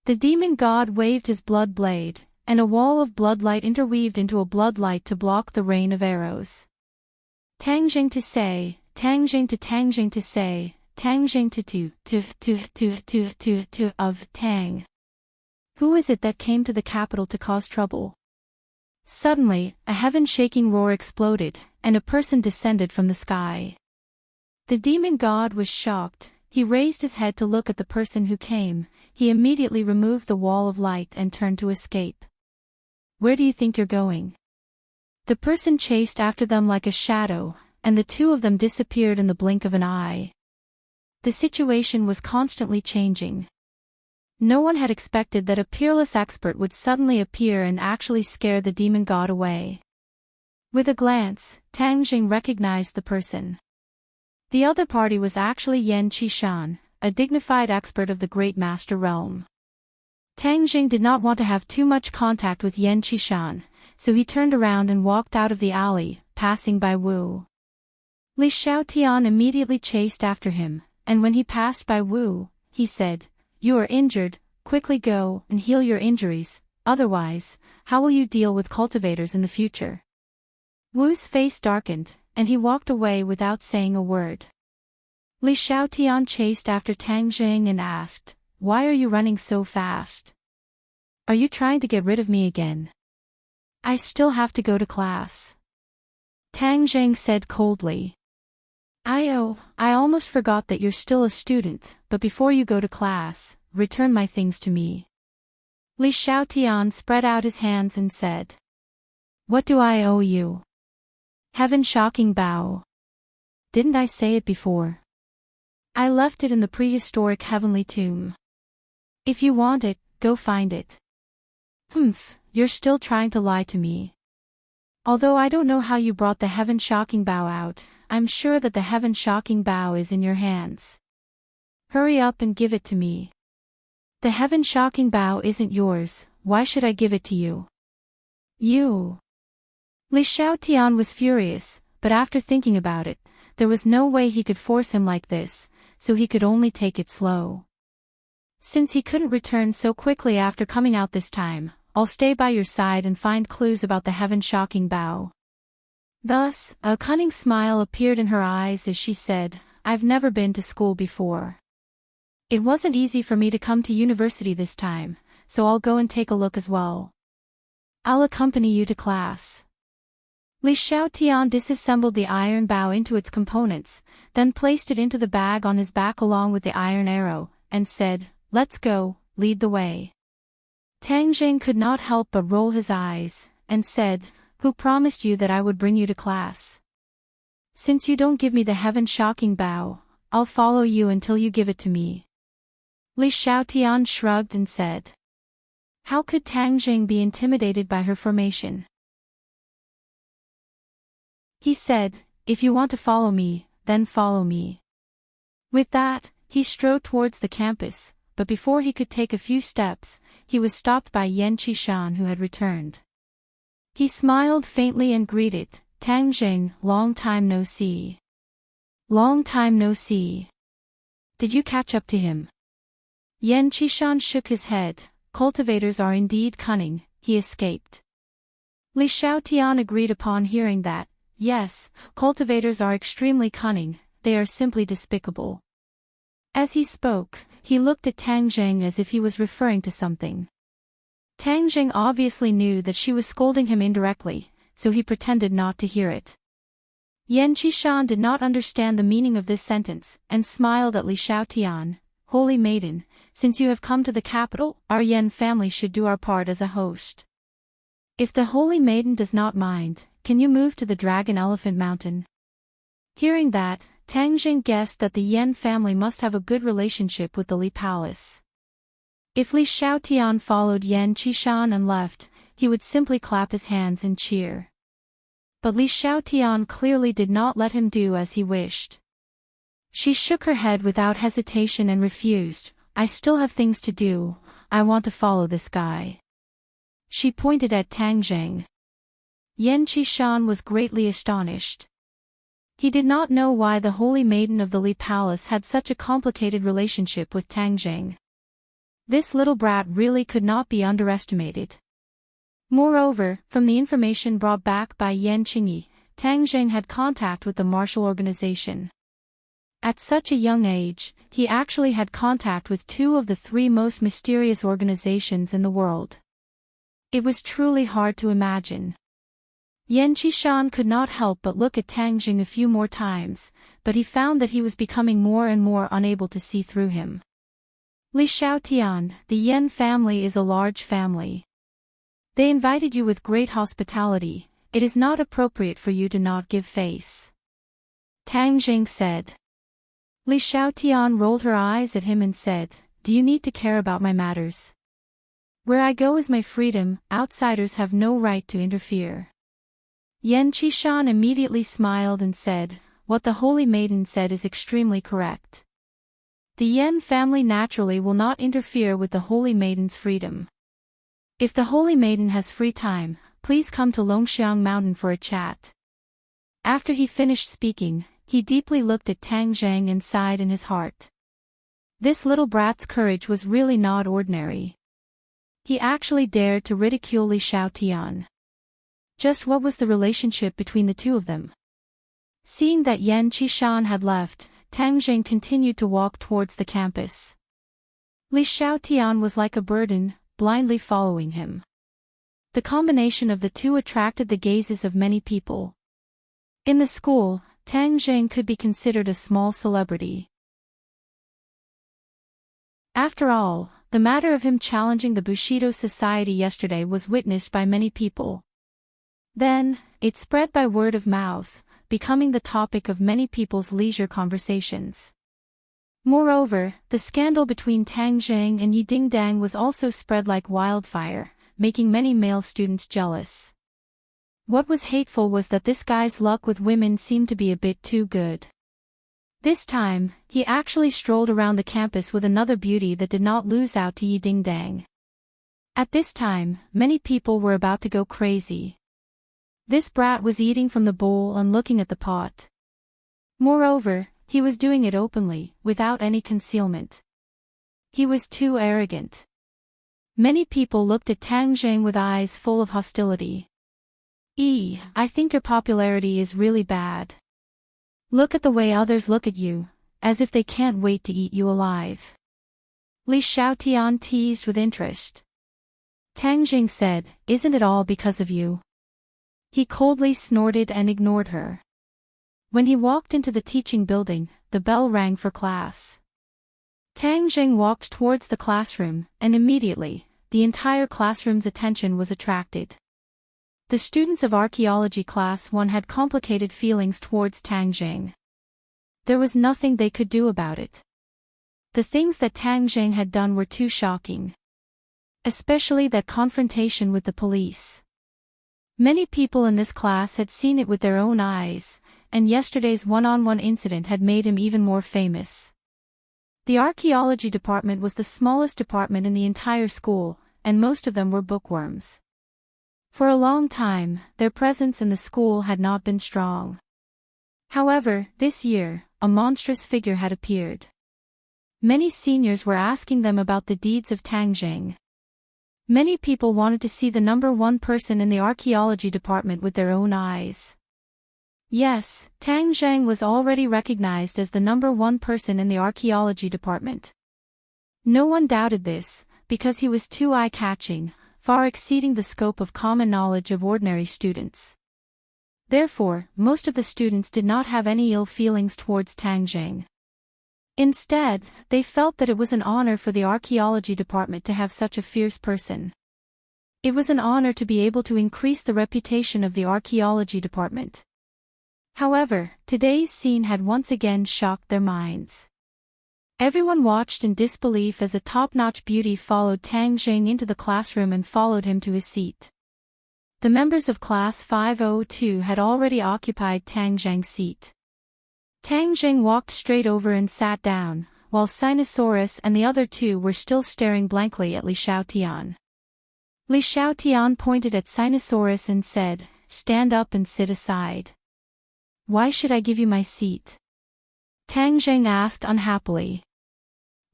[SPEAKER 1] The demon god waved his blood blade, and a wall of bloodlight interweaved into a bloodlight to block the rain of arrows. Tang Jing to say, Tang Jing to Tang Jing to say, Tang Jing to of Tang. Who is it that came to the capital to cause trouble? Suddenly, a heaven-shaking roar exploded, and a person descended from the sky. The demon god was shocked. He raised his head to look at the person who came. He immediately removed the wall of light and turned to escape. Where do you think you're going? The person chased after them like a shadow, and the two of them disappeared in the blink of an eye. The situation was constantly changing. No one had expected that a peerless expert would suddenly appear and actually scare the demon god away. With a glance, Tang Jing recognized the person. The other party was actually Yan Qishan, a dignified expert of the Great Master Realm. Tang Jing did not want to have too much contact with Yan Qishan, so he turned around and walked out of the alley, passing by Wu. Li Xiaotian immediately chased after him, and when he passed by Wu, he said, "You are injured, quickly go and heal your injuries, otherwise, how will you deal with cultivators in the future?" Wu's face darkened, and he walked away without saying a word. Li Xiaotian chased after Tang Jing and asked, "Why are you running so fast? Are you trying to get rid of me again?" "I still have to go to class," Tang Jing said coldly. I almost forgot that you're still a student, but before you go to class, return my things to me." Li Xiaotian spread out his hands and said, "What do I owe you?" Heaven shocking bow. Didn't I say it before? I left it in the prehistoric heavenly tomb. If you want it, go find it. Humph, you're still trying to lie to me. Although I don't know how you brought the heaven shocking bow out, I'm sure that the heaven shocking bow is in your hands. Hurry up and give it to me. The heaven shocking bow isn't yours, why should I give it to you? You. Li Xiaotian was furious, but after thinking about it, there was no way he could force him like this, so he could only take it slow. Since he couldn't return so quickly after coming out this time, I'll stay by your side and find clues about the heaven shocking bow. Thus, a cunning smile appeared in her eyes as she said, I've never been to school before. It wasn't easy for me to come to university this time, so I'll go and take a look as well. I'll accompany you to class. Li Xiaotian disassembled the iron bow into its components, then placed it into the bag on his back along with the iron arrow, and said, Let's go, lead the way. Tang Jing could not help but roll his eyes, and said, Who promised you that I would bring you to class? Since you don't give me the heaven shocking bow, I'll follow you until you give it to me. Li Xiaotian shrugged and said. How could Tang Jing be intimidated by her formation? He said, If you want to follow me, then follow me. With that, he strode towards the campus, but before he could take a few steps, he was stopped by Yan Qishan who had returned. He smiled faintly and greeted, Tang Jing, long time no see. Long time no see. Did you catch up to him? Yan Qishan shook his head, cultivators are indeed cunning, he escaped. Li Xiaotian agreed upon hearing that, yes, cultivators are extremely cunning, they are simply despicable. As he spoke, he looked at Tang Jing as if he was referring to something. Tang Jing obviously knew that she was scolding him indirectly, so he pretended not to hear it. Yan Qishan did not understand the meaning of this sentence, and smiled at Li Xiaotian, Holy Maiden, since you have come to the capital, our Yan family should do our part as a host. If the Holy Maiden does not mind, can you move to the Dragon Elephant Mountain? Hearing that, Tang Jing guessed that the Yan family must have a good relationship with the Li Palace. If Li Xiaotian followed Yan Qishan and left, he would simply clap his hands and cheer. But Li Xiaotian clearly did not let him do as he wished. She shook her head without hesitation and refused, I still have things to do, I want to follow this guy. She pointed at Tang Jing. Yan Qishan was greatly astonished. He did not know why the Holy Maiden of the Li Palace had such a complicated relationship with Tang Jing. This little brat really could not be underestimated. Moreover, from the information brought back by Yan Qingyi, Tang Jing had contact with the martial organization. At such a young age, he actually had contact with two of the three most mysterious organizations in the world. It was truly hard to imagine. Yan Qishan could not help but look at Tang Jing a few more times, but he found that he was becoming more and more unable to see through him. Li Xiaotian, the Yan family is a large family. They invited you with great hospitality. It is not appropriate for you to not give face. Tang Jing said. Li Xiaotian rolled her eyes at him and said, "Do you need to care about my matters? Where I go is my freedom, outsiders have no right to interfere." Yan Qishan immediately smiled and said, "What the Holy Maiden said is extremely correct. The Yan family naturally will not interfere with the Holy Maiden's freedom. If the Holy Maiden has free time, please come to Longxiang Mountain for a chat." After he finished speaking, he deeply looked at Tang Zhang and sighed in his heart. This little brat's courage was really not ordinary. He actually dared to ridicule Li Xiaotian. Just what was the relationship between the two of them? Seeing that Yan Qishan had left, Tang Zhang continued to walk towards the campus. Li Xiaotian was like a burden, blindly following him. The combination of the two attracted the gazes of many people. In the school, Tang Zhang could be considered a small celebrity. After all, the matter of him challenging the Bushido Society yesterday was witnessed by many people. Then, it spread by word of mouth, becoming the topic of many people's leisure conversations. Moreover, the scandal between Tang Zhang and Yi Dingdang was also spread like wildfire, making many male students jealous. What was hateful was that this guy's luck with women seemed to be a bit too good. This time, he actually strolled around the campus with another beauty that did not lose out to Yi Dingdang. At this time, many people were about to go crazy. This brat was eating from the bowl and looking at the pot. Moreover, he was doing it openly, without any concealment. He was too arrogant. Many people looked at Tang Zhang with eyes full of hostility. I think your popularity is really bad. Look at the way others look at you, as if they can't wait to eat you alive. Li Xiaotian teased with interest. Tang Jing said, "Isn't it all because of you?" He coldly snorted and ignored her. When he walked into the teaching building, the bell rang for class. Tang Jing walked towards the classroom, and immediately, the entire classroom's attention was attracted. The students of Archaeology Class 1 had complicated feelings towards Tang Jing. There was nothing they could do about it. The things that Tang Jing had done were too shocking. Especially that confrontation with the police. Many people in this class had seen it with their own eyes, and yesterday's one-on-one incident had made him even more famous. The archaeology department was the smallest department in the entire school, and most of them were bookworms. For a long time, their presence in the school had not been strong. However, this year, a monstrous figure had appeared. Many seniors were asking them about the deeds of Tang Jing. Many people wanted to see the number one person in the archaeology department with their own eyes. Yes, Tang Zhang was already recognized as the number one person in the archaeology department. No one doubted this, because he was too eye-catching, far exceeding the scope of common knowledge of ordinary students. Therefore, most of the students did not have any ill feelings towards Tang Zhang. Instead, they felt that it was an honor for the archaeology department to have such a fierce person. It was an honor to be able to increase the reputation of the archaeology department. However, today's scene had once again shocked their minds. Everyone watched in disbelief as a top-notch beauty followed Tang Jing into the classroom and followed him to his seat. The members of Class 502 had already occupied Tang Zhang's seat. Tang Jing walked straight over and sat down, while Sinosaurus and the other two were still staring blankly at Li Xiaotian. Li Xiaotian pointed at Sinosaurus and said, "Stand up and sit aside." "Why should I give you my seat?" Tang Jing asked unhappily.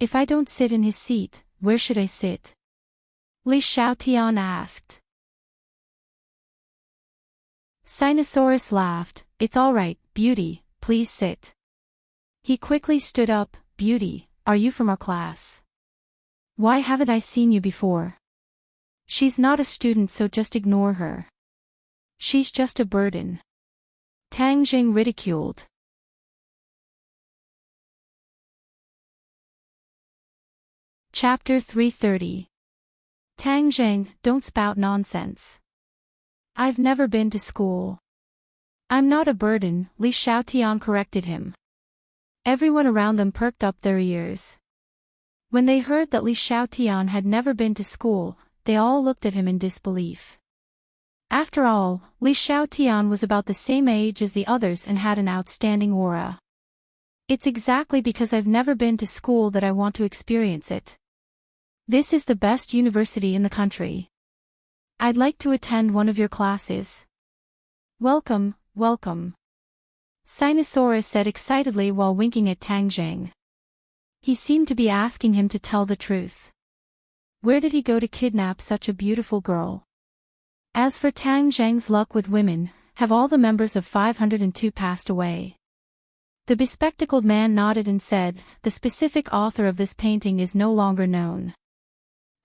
[SPEAKER 1] "If I don't sit in his seat, where should I sit?" Li Xiaotian asked. Sinosaurus laughed, "It's all right, beauty, please sit." He quickly stood up, "Beauty, are you from our class? Why haven't I seen you before? She's not a student, so just ignore her. She's just a burden." Tang Jing ridiculed. Chapter 330. Tang Jing, don't spout nonsense. I've never been to school. I'm not a burden, Li Xiaotian corrected him. Everyone around them perked up their ears. When they heard that Li Xiaotian had never been to school, they all looked at him in disbelief. After all, Li Xiaotian was about the same age as the others and had an outstanding aura. It's exactly because I've never been to school that I want to experience it. This is the best university in the country. I'd like to attend one of your classes. Welcome, welcome. Sinosaurus said excitedly while winking at Tang Jing. He seemed to be asking him to tell the truth. Where did he go to kidnap such a beautiful girl? As for Tang Jing's luck with women, have all the members of 502 passed away? The bespectacled man nodded and said, the specific author of this painting is no longer known.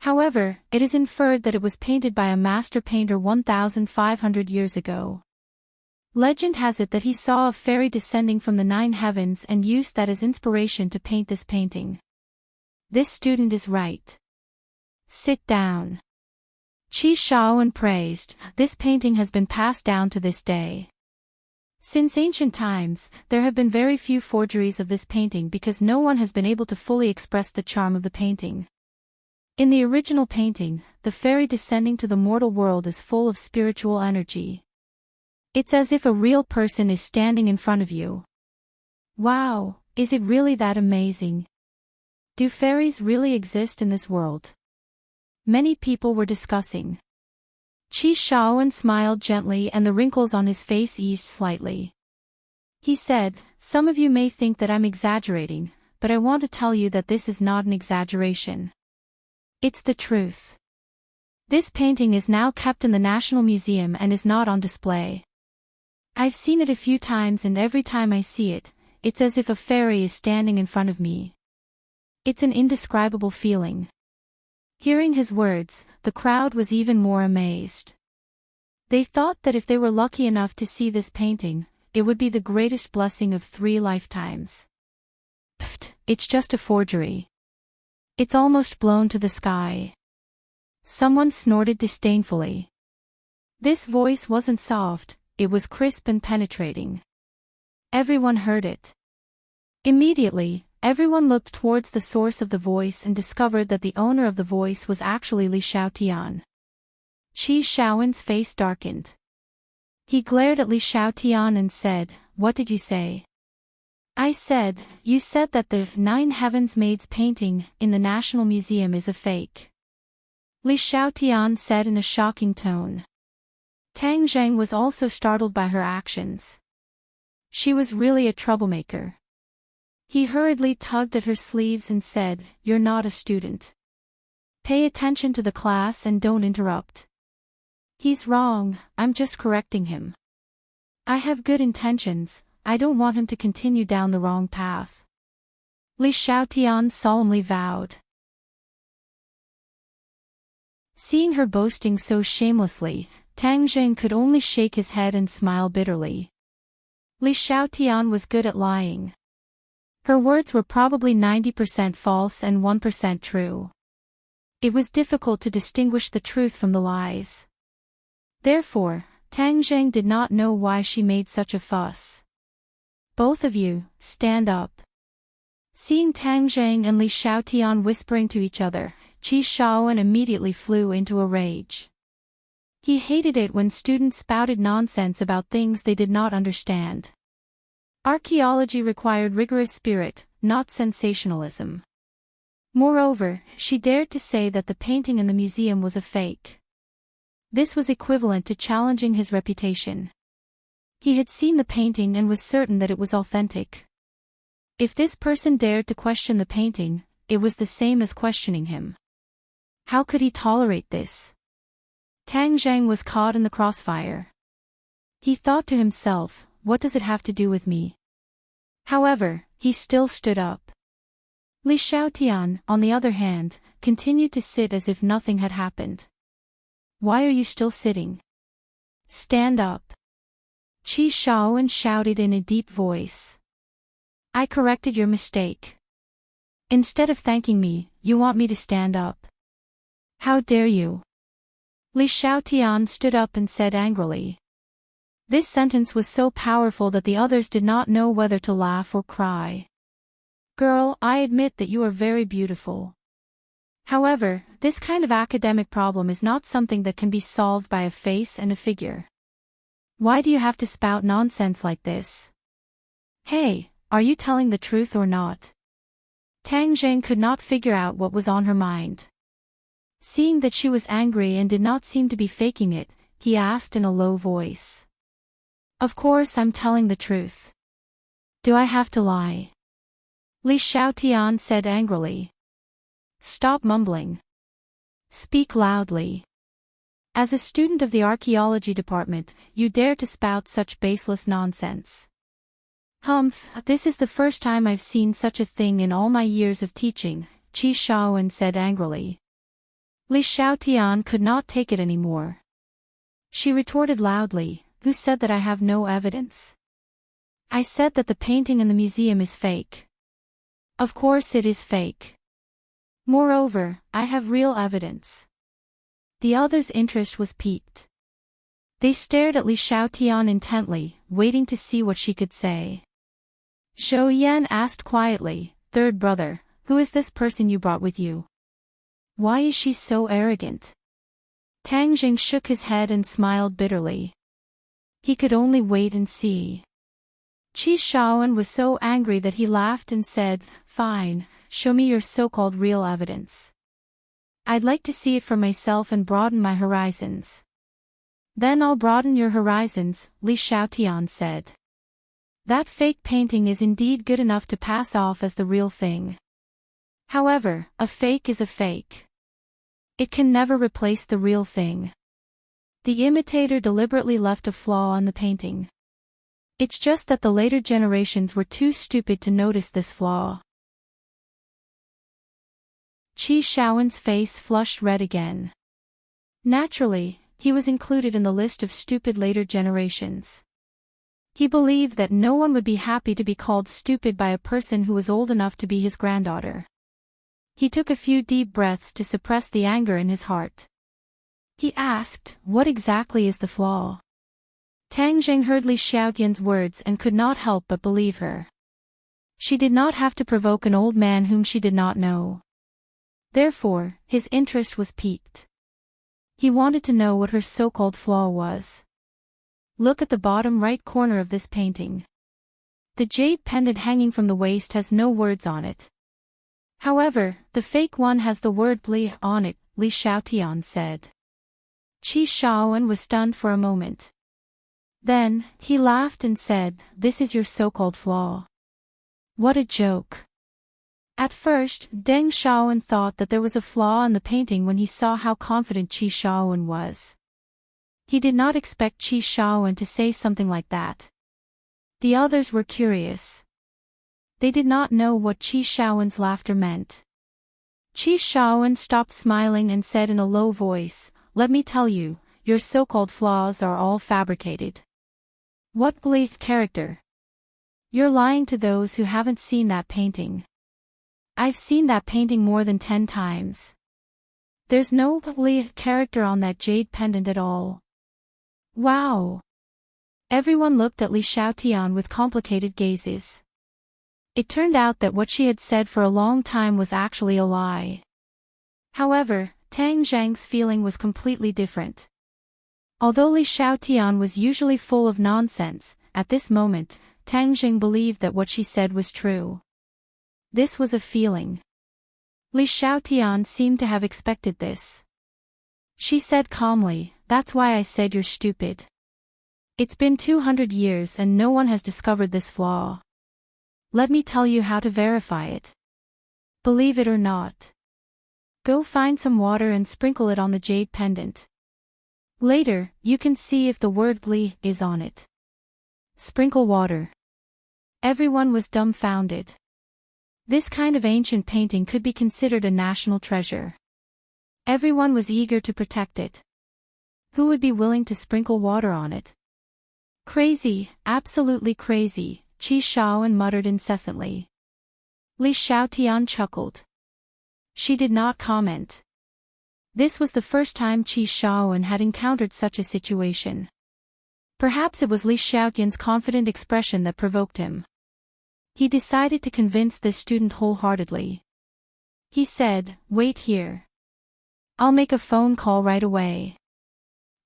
[SPEAKER 1] However, it is inferred that it was painted by a master painter 1,500 years ago. Legend has it that he saw a fairy descending from the 9 heavens and used that as inspiration to paint this painting. This student is right. Sit down. Qi Shaoan praised, this painting has been passed down to this day. Since ancient times, there have been very few forgeries of this painting because no one has been able to fully express the charm of the painting. In the original painting, the fairy descending to the mortal world is full of spiritual energy. It's as if a real person is standing in front of you. Wow, is it really that amazing? Do fairies really exist in this world? Many people were discussing. Qi Shaoan smiled gently and the wrinkles on his face eased slightly. He said, some of you may think that I'm exaggerating, but I want to tell you that this is not an exaggeration. It's the truth. This painting is now kept in the National Museum and is not on display. I've seen it a few times and every time I see it, it's as if a fairy is standing in front of me. It's an indescribable feeling. Hearing his words, the crowd was even more amazed. They thought that if they were lucky enough to see this painting, it would be the greatest blessing of 3 lifetimes. Pfft, it's just a forgery. It's almost blown to the sky. Someone snorted disdainfully. This voice wasn't soft, it was crisp and penetrating. Everyone heard it. Immediately, everyone looked towards the source of the voice and discovered that the owner of the voice was actually Li Xiaotian. Qi Shaoan's face darkened. He glared at Li Xiaotian and said, what did you say? I said, you said that the 9 Heavens Maids painting in the National Museum is a fake. Li Xiaotian said in a shocking tone. Tang Jing was also startled by her actions. She was really a troublemaker. He hurriedly tugged at her sleeves and said, you're not a student. Pay attention to the class and don't interrupt. He's wrong, I'm just correcting him. I have good intentions, I don't want him to continue down the wrong path. Li Xiaotian solemnly vowed. Seeing her boasting so shamelessly, Tang Jing could only shake his head and smile bitterly. Li Xiaotian was good at lying. Her words were probably 90% false and 1% true. It was difficult to distinguish the truth from the lies. Therefore, Tang Jing did not know why she made such a fuss. Both of you, stand up. Seeing Tang Jing and Li Xiaotian whispering to each other, Qi Shaoan immediately flew into a rage. He hated it when students spouted nonsense about things they did not understand. Archaeology required rigorous spirit, not sensationalism. Moreover, she dared to say that the painting in the museum was a fake. This was equivalent to challenging his reputation. He had seen the painting and was certain that it was authentic. If this person dared to question the painting, it was the same as questioning him. How could he tolerate this? Tang Jing was caught in the crossfire. He thought to himself, what does it have to do with me? However, he still stood up. Li Xiaotian, on the other hand, continued to sit as if nothing had happened. Why are you still sitting? Stand up. Qi Shaoan shouted in a deep voice. I corrected your mistake. Instead of thanking me, you want me to stand up. How dare you? Li Xiaotian stood up and said angrily. This sentence was so powerful that the others did not know whether to laugh or cry. Girl, I admit that you are very beautiful. However, this kind of academic problem is not something that can be solved by a face and a figure. Why do you have to spout nonsense like this? Hey, are you telling the truth or not? Tang Zheng could not figure out what was on her mind. Seeing that she was angry and did not seem to be faking it, he asked in a low voice. Of course I'm telling the truth. Do I have to lie? Li Xiaotian said angrily. Stop mumbling. Speak loudly. As a student of the archaeology department, you dare to spout such baseless nonsense. Humph, this is the first time I've seen such a thing in all my years of teaching, Qi Shaoan said angrily. Li Xiaotian could not take it anymore. She retorted loudly, Who said that I have no evidence? I said that the painting in the museum is fake. Of course it is fake. Moreover, I have real evidence. The others' interest was piqued. They stared at Li Xiaotian intently, waiting to see what she could say. Zhou Yan asked quietly, Third brother, who is this person you brought with you? Why is she so arrogant? Tang Jing shook his head and smiled bitterly. He could only wait and see. Qi Shaoan was so angry that he laughed and said, Fine, show me your so-called real evidence. I'd like to see it for myself and broaden my horizons. Then I'll broaden your horizons, Li Xiaotian said. That fake painting is indeed good enough to pass off as the real thing. However, a fake is a fake. It can never replace the real thing. The imitator deliberately left a flaw on the painting. It's just that the later generations were too stupid to notice this flaw. Qi Shaoan's face flushed red again. Naturally, he was included in the list of stupid later generations. He believed that no one would be happy to be called stupid by a person who was old enough to be his granddaughter. He took a few deep breaths to suppress the anger in his heart. He asked, What exactly is the flaw? Tang Zheng heard Li Xiaotian's words and could not help but believe her. She did not have to provoke an old man whom she did not know. Therefore, his interest was piqued. He wanted to know what her so-called flaw was. Look at the bottom right corner of this painting. The jade pendant hanging from the waist has no words on it. However, the fake one has the word Li on it, Li Xiaotian said. Qi Shaoan was stunned for a moment. Then, he laughed and said, This is your so-called flaw. What a joke. At first, Deng Shaoan thought that there was a flaw in the painting when he saw how confident Qi Shaoan was. He did not expect Qi Shaoan to say something like that. The others were curious. They did not know what Qi Shaoan's laughter meant. Qi Shaoan stopped smiling and said in a low voice, Let me tell you, your so-called flaws are all fabricated. What belief character? You're lying to those who haven't seen that painting. I've seen that painting more than 10 times. There's no belief character on that jade pendant at all. Wow! Everyone looked at Li Xiaotian with complicated gazes. It turned out that what she had said for a long time was actually a lie. However, Tang Zheng's feeling was completely different. Although Li Xiaotian was usually full of nonsense, at this moment, Tang Zheng believed that what she said was true. This was a feeling. Li Xiaotian seemed to have expected this. She said calmly, That's why I said you're stupid. It's been 200 years and no one has discovered this flaw. Let me tell you how to verify it. Believe it or not. Go find some water and sprinkle it on the jade pendant. Later, you can see if the word Li is on it. Sprinkle water. Everyone was dumbfounded. This kind of ancient painting could be considered a national treasure. Everyone was eager to protect it. Who would be willing to sprinkle water on it? Crazy, absolutely crazy, Qi Shaoan muttered incessantly. Li Xiaotian chuckled. She did not comment. This was the first time Qi Shaoan had encountered such a situation. Perhaps it was Li Xiaotian's confident expression that provoked him. He decided to convince this student wholeheartedly. He said, "Wait here. I'll make a phone call right away.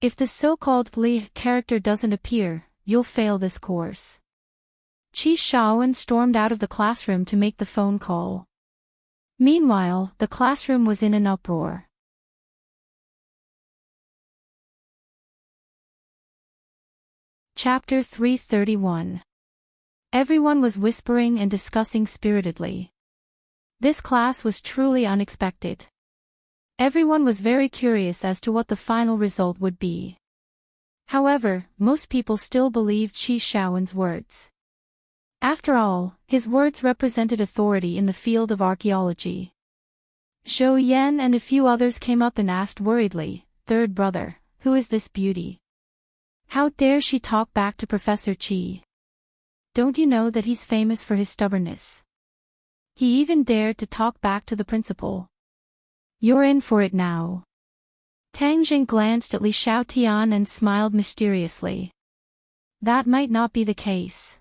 [SPEAKER 1] If the so-called Li character doesn't appear, you'll fail this course." Qi Shaoan stormed out of the classroom to make the phone call. Meanwhile, the classroom was in an uproar. Chapter 331. Everyone was whispering and discussing spiritedly. This class was truly unexpected. Everyone was very curious as to what the final result would be. However, most people still believed Qi Shaoan's words. After all, his words represented authority in the field of archaeology. Zhou Yan and a few others came up and asked worriedly, "Third brother, who is this beauty? How dare she talk back to Professor Qi? Don't you know that he's famous for his stubbornness? He even dared to talk back to the principal. You're in for it now." Tang Jing glanced at Li Xiaotian and smiled mysteriously. That might not be the case.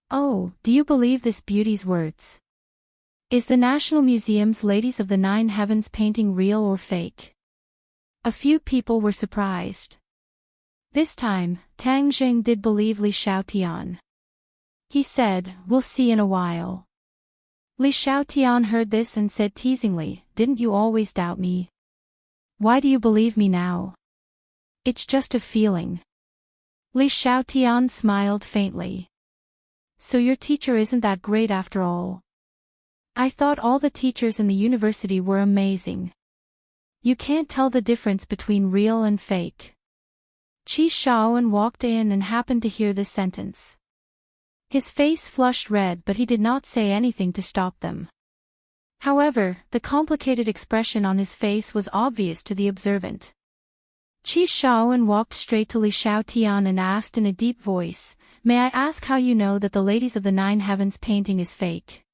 [SPEAKER 1] Oh, do you believe this beauty's words? Is the National Museum's Ladies of the Nine Heavens painting real or fake? A few people were surprised. This time, Tang Jing did believe Li Xiaotian. He said, "We'll see in a while." Li Xiaotian heard this and said teasingly, "Didn't you always doubt me? Why do you believe me now?" "It's just a feeling." Li Xiaotian smiled faintly. "So your teacher isn't that great after all? I thought all the teachers in the university were amazing. You can't tell the difference between real and fake." Qi Shaoan walked in and happened to hear this sentence. His face flushed red, but he did not say anything to stop them. However, the complicated expression on his face was obvious to the observant. Qi Shaoan walked straight to Li Xiaotian and asked in a deep voice, "May I ask how you know that the Ladies of the Nine Heavens painting is fake?"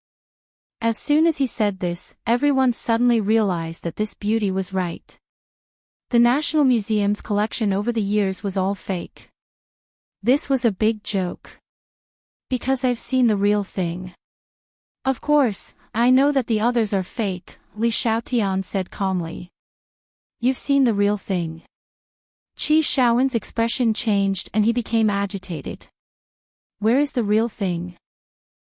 [SPEAKER 1] As soon as he said this, everyone suddenly realized that this beauty was right. The National Museum's collection over the years was all fake. This was a big joke. "Because I've seen the real thing." "Of course, I know that the others are fake," Li Xiaotian said calmly. "You've seen the real thing." Qi Shaoan's expression changed and he became agitated. "Where is the real thing?"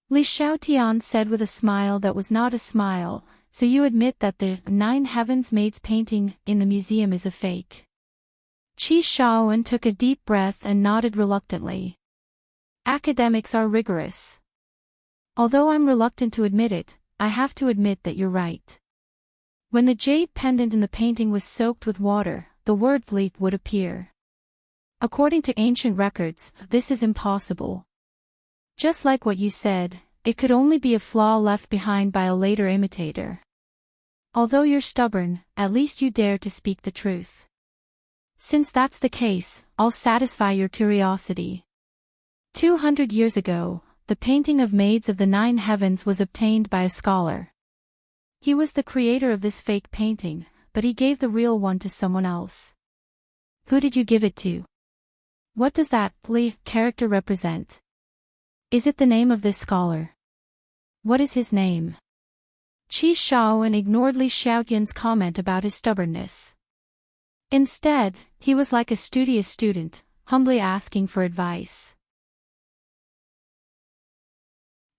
[SPEAKER 1] Li Xiaotian said with a smile that was not a smile, "So you admit that the Nine Heavens Maids painting in the museum is a fake?" Qi Shaoan took a deep breath and nodded reluctantly. "Academics are rigorous. Although I'm reluctant to admit it, I have to admit that you're right. When the jade pendant in the painting was soaked with water, the word Li would appear. According to ancient records, this is impossible. Just like what you said, it could only be a flaw left behind by a later imitator. Although you're stubborn, at least you dare to speak the truth. Since that's the case, I'll satisfy your curiosity. 200 years ago, the painting of Maids of the Nine Heavens was obtained by a scholar. He was the creator of this fake painting, but he gave the real one to someone else. Who did you give it to? What does that Li character represent? Is it the name of this scholar? What is his name?" Qi Shaoan ignored Li Xiaotian's comment about his stubbornness. Instead, he was like a studious student, humbly asking for advice.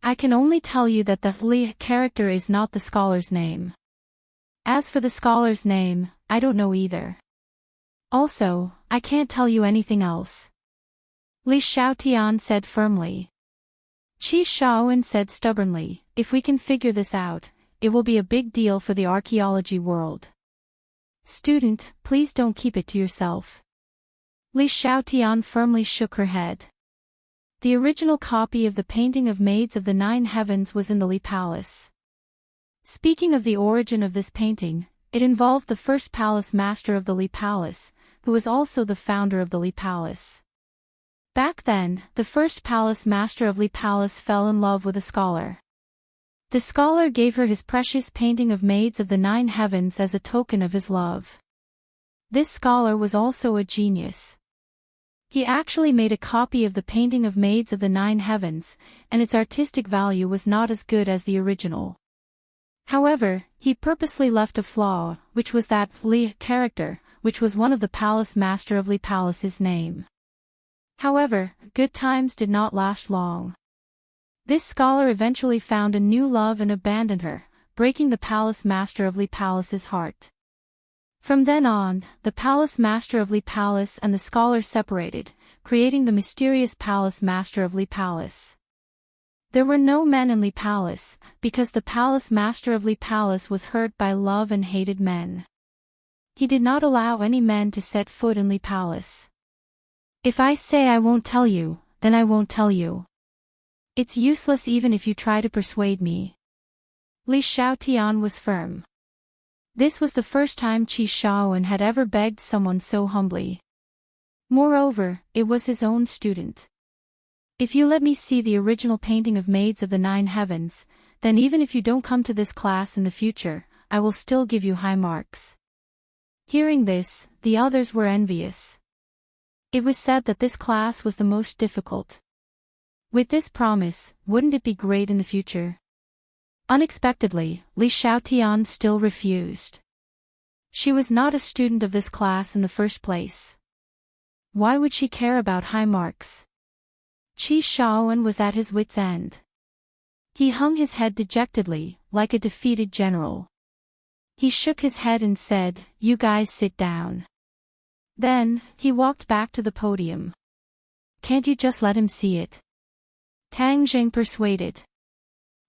[SPEAKER 1] "I can only tell you that the Li character is not the scholar's name. As for the scholar's name, I don't know either. Also, I can't tell you anything else," Li Xiaotian said firmly. Qi Shaoan said stubbornly, "If we can figure this out, it will be a big deal for the archaeology world. Student, please don't keep it to yourself." Li Xiaotian firmly shook her head. The original copy of the painting of Maids of the Nine Heavens was in the Li Palace. Speaking of the origin of this painting, it involved the first palace master of the Li Palace, who was also the founder of the Li Palace. Back then, the first palace master of Li Palace fell in love with a scholar. The scholar gave her his precious painting of Maids of the Nine Heavens as a token of his love. This scholar was also a genius. He actually made a copy of the painting of Maids of the Nine Heavens, and its artistic value was not as good as the original. However, he purposely left a flaw, which was that Li character, which was one of the palace master of Li Palace's name. However, good times did not last long. This scholar eventually found a new love and abandoned her, breaking the palace master of Li Palace's heart. From then on, the palace master of Li Palace and the scholar separated, creating the mysterious palace master of Li Palace. There were no men in Li Palace, because the palace master of Li Palace was hurt by love and hated men. He did not allow any men to set foot in Li Palace. If I say I won't tell you, then I won't tell you. It's useless even if you try to persuade me. Li Xiaotian was firm. This was the first time Qi Shaoan had ever begged someone so humbly. Moreover, it was his own student. If you let me see the original painting of Maids of the Nine Heavens, then even if you don't come to this class in the future, I will still give you high marks. Hearing this, the others were envious. It was said that this class was the most difficult. With this promise, wouldn't it be great in the future? Unexpectedly, Li Xiaotian still refused. She was not a student of this class in the first place. Why would she care about high marks? Qi Shaoan was at his wit's end. He hung his head dejectedly, like a defeated general. He shook his head and said, "You guys sit down." Then, he walked back to the podium. "Can't you just let him see it?" Tang Jing persuaded.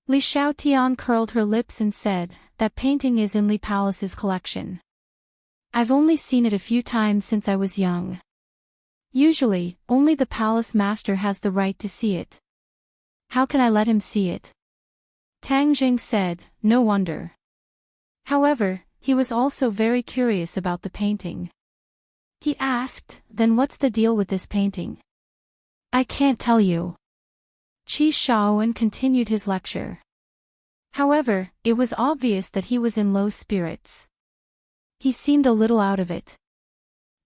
[SPEAKER 1] Li Xiaotian curled her lips and said, "That painting is in Li Palace's collection. I've only seen it a few times since I was young. Usually, only the palace master has the right to see it. How can I let him see it?" Tang Jing said, "No wonder." However, he was also very curious about the painting. He asked, "Then what's the deal with this painting?" "I can't tell you." Qi Shaoan continued his lecture. However, it was obvious that he was in low spirits. He seemed a little out of it.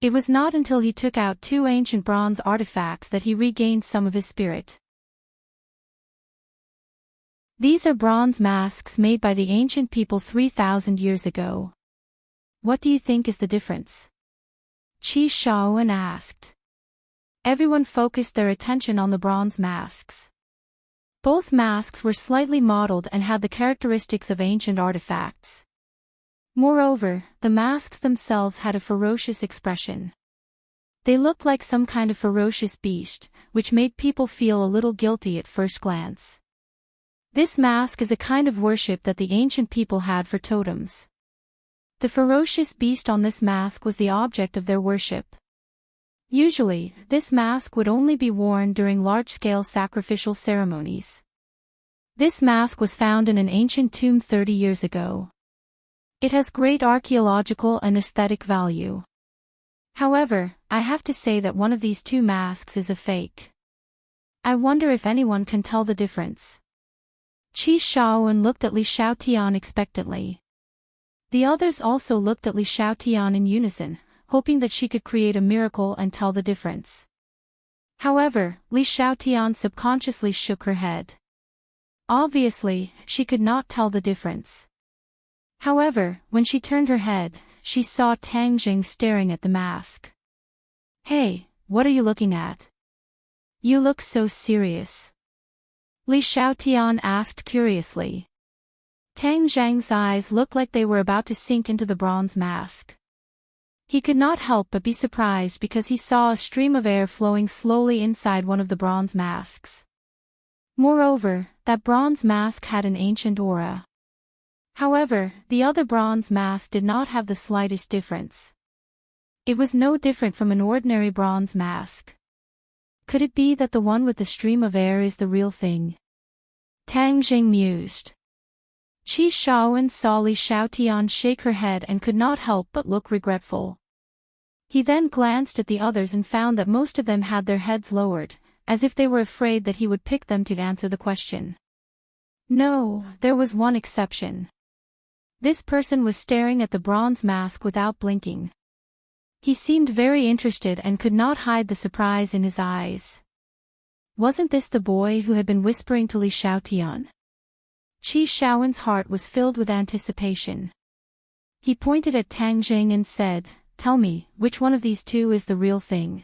[SPEAKER 1] It was not until he took out 2 ancient bronze artifacts that he regained some of his spirit. These are bronze masks made by the ancient people 3,000 years ago. What do you think is the difference? Qi Shaoan asked. Everyone focused their attention on the bronze masks. Both masks were slightly modeled and had the characteristics of ancient artifacts. Moreover, the masks themselves had a ferocious expression. They looked like some kind of ferocious beast, which made people feel a little guilty at first glance. This mask is a kind of worship that the ancient people had for totems. The ferocious beast on this mask was the object of their worship. Usually, this mask would only be worn during large-scale sacrificial ceremonies. This mask was found in an ancient tomb 30 years ago. It has great archaeological and aesthetic value. However, I have to say that one of these 2 masks is a fake. I wonder if anyone can tell the difference. Qi Shaoan looked at Li Xiaotian expectantly. The others also looked at Li Xiaotian in unison, hoping that she could create a miracle and tell the difference. However, Li Xiaotian subconsciously shook her head. Obviously, she could not tell the difference. However, when she turned her head, she saw Tang Jing staring at the mask. "Hey, what are you looking at? You look so serious." Li Xiaotian asked curiously. Tang Jing's eyes looked like they were about to sink into the bronze mask. He could not help but be surprised because he saw a stream of air flowing slowly inside one of the bronze masks. Moreover, that bronze mask had an ancient aura. However, the other bronze mask did not have the slightest difference. It was no different from an ordinary bronze mask. Could it be that the one with the stream of air is the real thing? Tang Jing mused. Qi Shaowen saw Li Xiaotian shake her head and could not help but look regretful. He then glanced at the others and found that most of them had their heads lowered, as if they were afraid that he would pick them to answer the question. No, there was one exception. This person was staring at the bronze mask without blinking. He seemed very interested and could not hide the surprise in his eyes. Wasn't this the boy who had been whispering to Li Xiaotian? Qi Shaowen's heart was filled with anticipation. He pointed at Tang Jing and said, "Tell me, which one of these two is the real thing?"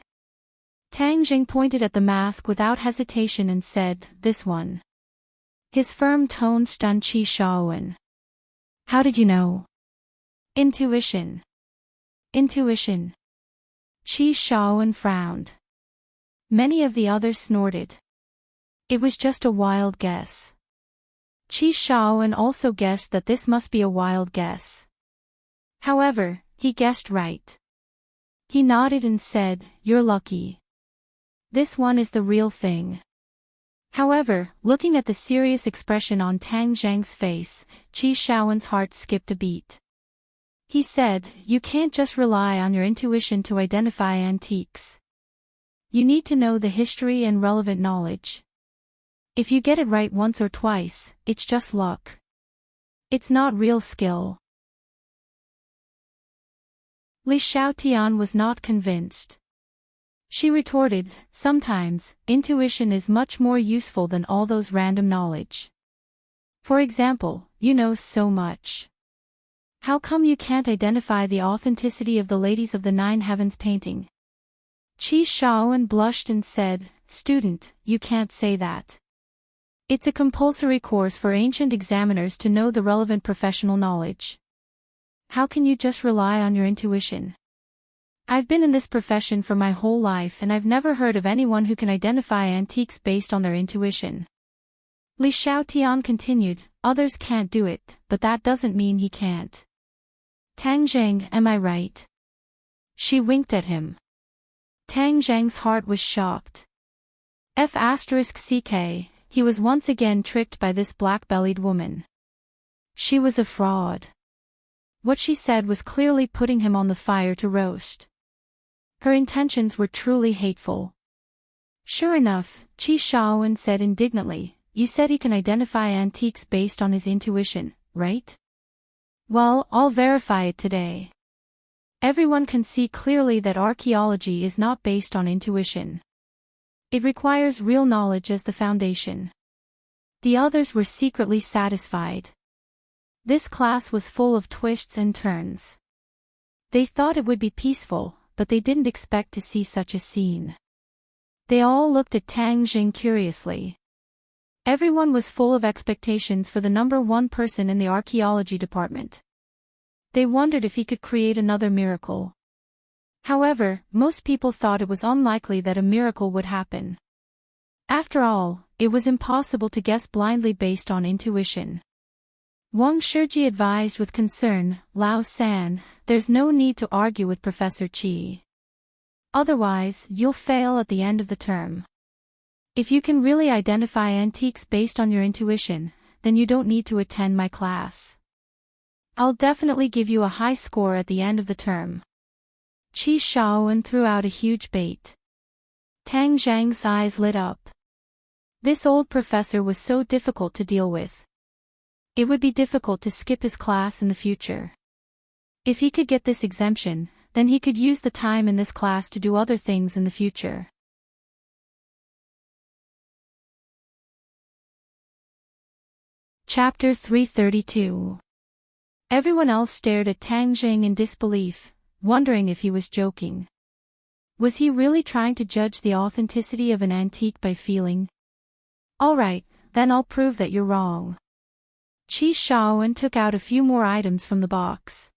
[SPEAKER 1] Tang Jing pointed at the mask without hesitation and said, "This one." His firm tone stunned Qi Shaowen. "How did you know?" "Intuition." "Intuition." Qi Shaowen frowned. Many of the others snorted. It was just a wild guess. Qi Shaowen also guessed that this must be a wild guess. However, he guessed right. He nodded and said, "You're lucky. This one is the real thing." However, looking at the serious expression on Tang Zhang's face, Qi Shaowen's heart skipped a beat. He said, "You can't just rely on your intuition to identify antiques. You need to know the history and relevant knowledge. If you get it right once or twice, it's just luck. It's not real skill." Li Xiaotian was not convinced. She retorted, "Sometimes, intuition is much more useful than all those random knowledge. For example, you know so much. How come you can't identify the authenticity of the Ladies of the Nine Heavens painting?" Qi Shaowen blushed and said, "Student, you can't say that. It's a compulsory course for ancient examiners to know the relevant professional knowledge. How can you just rely on your intuition? I've been in this profession for my whole life and I've never heard of anyone who can identify antiques based on their intuition." Li Xiaotian continued, "Others can't do it, but that doesn't mean he can't. Tang Zhang, am I right?" She winked at him. Tang Zhang's heart was shocked. *CK, he was once again tricked by this black-bellied woman. She was a fraud. What she said was clearly putting him on the fire to roast. Her intentions were truly hateful. Sure enough, Qi Shaowen said indignantly, "You said he can identify antiques based on his intuition, right? Well, I'll verify it today. Everyone can see clearly that archaeology is not based on intuition. It requires real knowledge as the foundation." The others were secretly satisfied. This class was full of twists and turns. They thought it would be peaceful, but they didn't expect to see such a scene. They all looked at Tang Jing curiously. Everyone was full of expectations for the number one person in the archaeology department. They wondered if he could create another miracle. However, most people thought it was unlikely that a miracle would happen. After all, it was impossible to guess blindly based on intuition. Wang Shiji advised with concern, "Lao San, there's no need to argue with Professor Qi. Otherwise, you'll fail at the end of the term. If you can really identify antiques based on your intuition, then you don't need to attend my class. I'll definitely give you a high score at the end of the term." Qi Shaowen threw out a huge bait. Tang Zhang's eyes lit up. This old professor was so difficult to deal with. It would be difficult to skip his class in the future. If he could get this exemption, then he could use the time in this class to do other things in the future. Chapter 332. Everyone else stared at Tang Jing in disbelief, wondering if he was joking. Was he really trying to judge the authenticity of an antique by feeling? Alright, then I'll prove that you're wrong. Qi Shaowen took out a few more items from the box.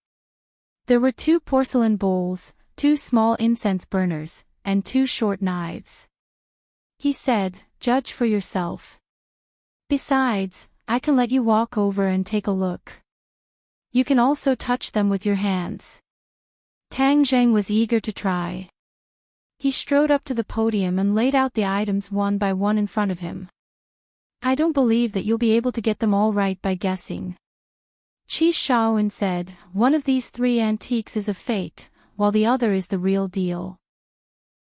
[SPEAKER 1] There were 2 porcelain bowls, 2 small incense burners, and 2 short knives. He said, "Judge for yourself. Besides, I can let you walk over and take a look. You can also touch them with your hands." Tang Zhang was eager to try. He strode up to the podium and laid out the items one by one in front of him. I don't believe that you'll be able to get them all right by guessing. Qi Shaowen said, one of these three antiques is a fake, while the other is the real deal.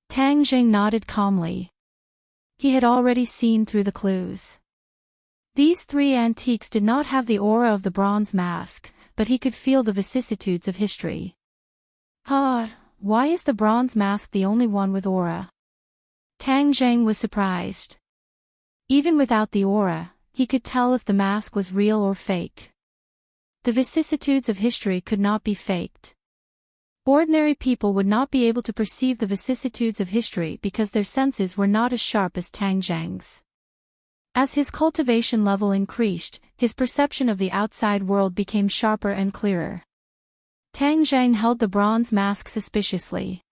[SPEAKER 1] Tang Jing nodded calmly. He had already seen through the clues. These three antiques did not have the aura of the bronze mask, but he could feel the vicissitudes of history. Why is the bronze mask the only one with aura? Tang Zheng was surprised. Even without the aura, he could tell if the mask was real or fake. The vicissitudes of history could not be faked. Ordinary people would not be able to perceive the vicissitudes of history because their senses were not as sharp as Tang Zheng's. As his cultivation level increased, his perception of the outside world became sharper and clearer. Tang Zheng held the bronze mask suspiciously.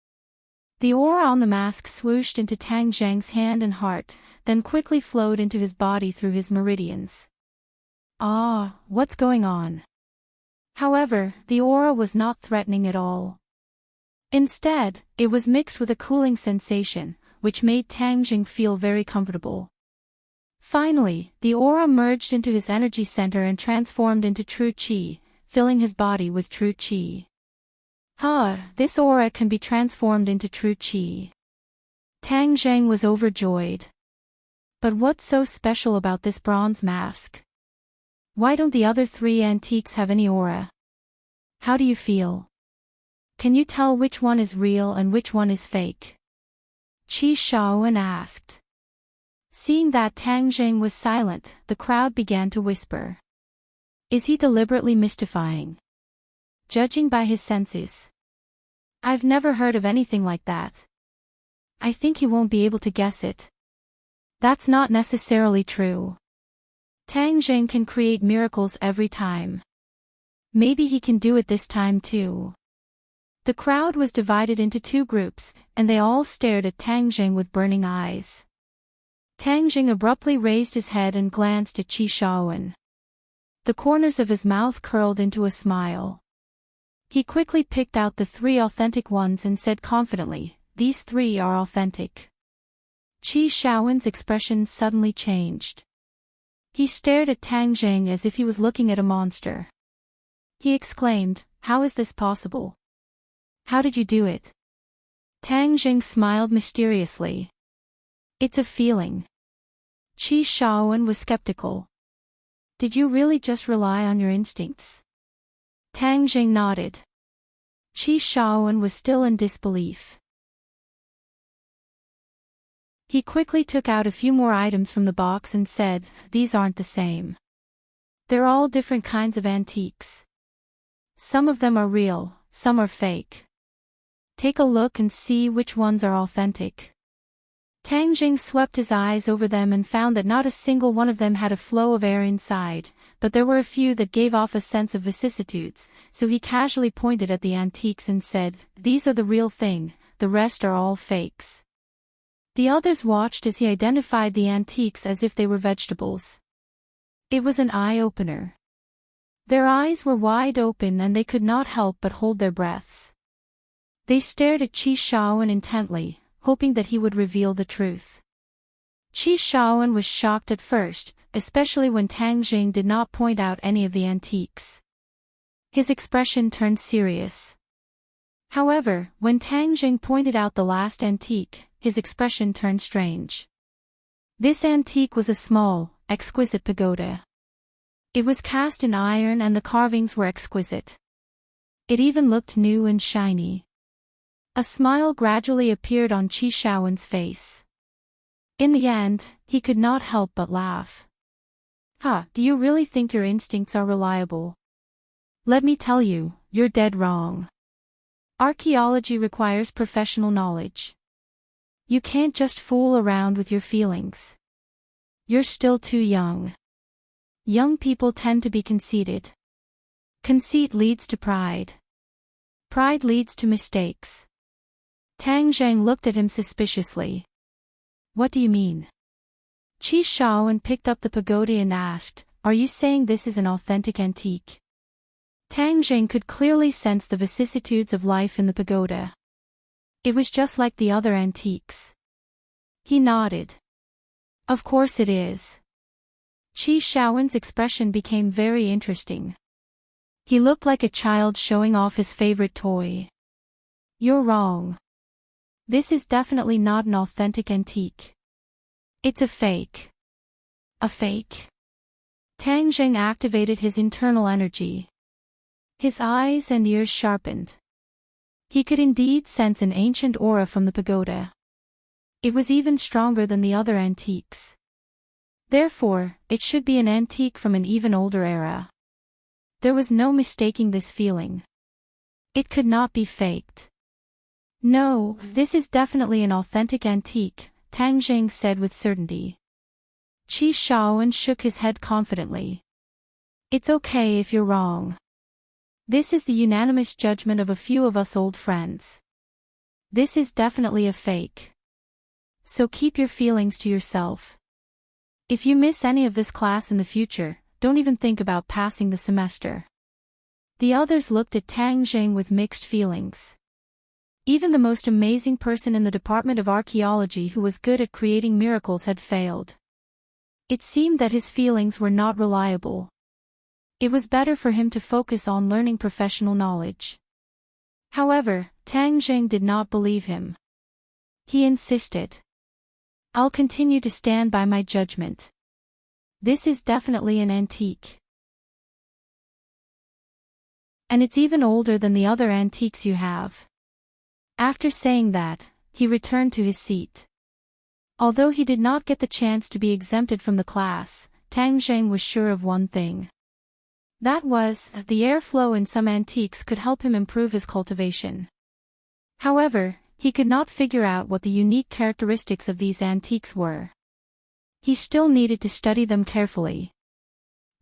[SPEAKER 1] The aura on the mask swooshed into Tang Zheng's hand and heart, then quickly flowed into his body through his meridians. What's going on? However, the aura was not threatening at all. Instead, it was mixed with a cooling sensation, which made Tang Zheng feel very comfortable. Finally, the aura merged into his energy center and transformed into true qi, filling his body with true qi. This aura can be transformed into true qi. Tang Zheng was overjoyed. But what's so special about this bronze mask? Why don't the other three antiques have any aura? How do you feel? Can you tell which one is real and which one is fake? Qi Shaowen asked. Seeing that Tang Zheng was silent, the crowd began to whisper. Is he deliberately mystifying? Judging by his senses. I've never heard of anything like that. I think he won't be able to guess it. That's not necessarily true. Tang Zheng can create miracles every time. Maybe he can do it this time too. The crowd was divided into two groups, and they all stared at Tang Zheng with burning eyes. Tang Zheng abruptly raised his head and glanced at Qi Shaowen. The corners of his mouth curled into a smile. He quickly picked out the three authentic ones and said confidently, "These three are authentic." Qi Shaowen's expression suddenly changed. He stared at Tang Zheng as if he was looking at a monster. He exclaimed, "How is this possible? How did you do it?" Tang Zheng smiled mysteriously. "It's a feeling." Qi Shaowen was skeptical. "Did you really just rely on your instincts?" Tang Zheng nodded. Qi Shaowen was still in disbelief. He quickly took out a few more items from the box and said, "These aren't the same. They're all different kinds of antiques. Some of them are real, some are fake. Take a look and see which ones are authentic." Tang Zheng swept his eyes over them and found that not a single one of them had a flow of air inside, but there were a few that gave off a sense of vicissitudes, so he casually pointed at the antiques and said, "These are the real thing, the rest are all fakes." The others watched as he identified the antiques as if they were vegetables. It was an eye-opener. Their eyes were wide open and they could not help but hold their breaths. They stared at Qi Shaowen intently, hoping that he would reveal the truth. Qi Shaowen was shocked at first, especially when Tang Zheng did not point out any of the antiques. His expression turned serious. However, when Tang Zheng pointed out the last antique, his expression turned strange. This antique was a small, exquisite pagoda. It was cast in iron and the carvings were exquisite. It even looked new and shiny. A smile gradually appeared on Qi Shaowen's face. In the end, he could not help but laugh. Do you really think your instincts are reliable? Let me tell you, you're dead wrong. Archaeology requires professional knowledge. You can't just fool around with your feelings. You're still too young. Young people tend to be conceited. Conceit leads to pride. Pride leads to mistakes. Tang Zheng looked at him suspiciously. What do you mean? Qi Shaowen picked up the pagoda and asked, "Are you saying this is an authentic antique?" Tang Zheng could clearly sense the vicissitudes of life in the pagoda. It was just like the other antiques. He nodded. Of course it is. Qi Shaowen's expression became very interesting. He looked like a child showing off his favorite toy. You're wrong. This is definitely not an authentic antique. It's a fake. A fake? Tang Zheng activated his internal energy. His eyes and ears sharpened. He could indeed sense an ancient aura from the pagoda. It was even stronger than the other antiques. Therefore, it should be an antique from an even older era. There was no mistaking this feeling. It could not be faked. No, this is definitely an authentic antique, Tang Zheng said with certainty. Qi Shaowen shook his head confidently. It's okay if you're wrong. This is the unanimous judgment of a few of us old friends. This is definitely a fake. So keep your feelings to yourself. If you miss any of this class in the future, don't even think about passing the semester. The others looked at Tang Zheng with mixed feelings. Even the most amazing person in the Department of Archaeology who was good at creating miracles had failed. It seemed that his feelings were not reliable. It was better for him to focus on learning professional knowledge. However, Tang Zheng did not believe him. He insisted. I'll continue to stand by my judgment. This is definitely an antique. And it's even older than the other antiques you have. After saying that, he returned to his seat. Although he did not get the chance to be exempted from the class, Tang Zheng was sure of one thing. That was, the airflow in some antiques could help him improve his cultivation. However, he could not figure out what the unique characteristics of these antiques were. He still needed to study them carefully.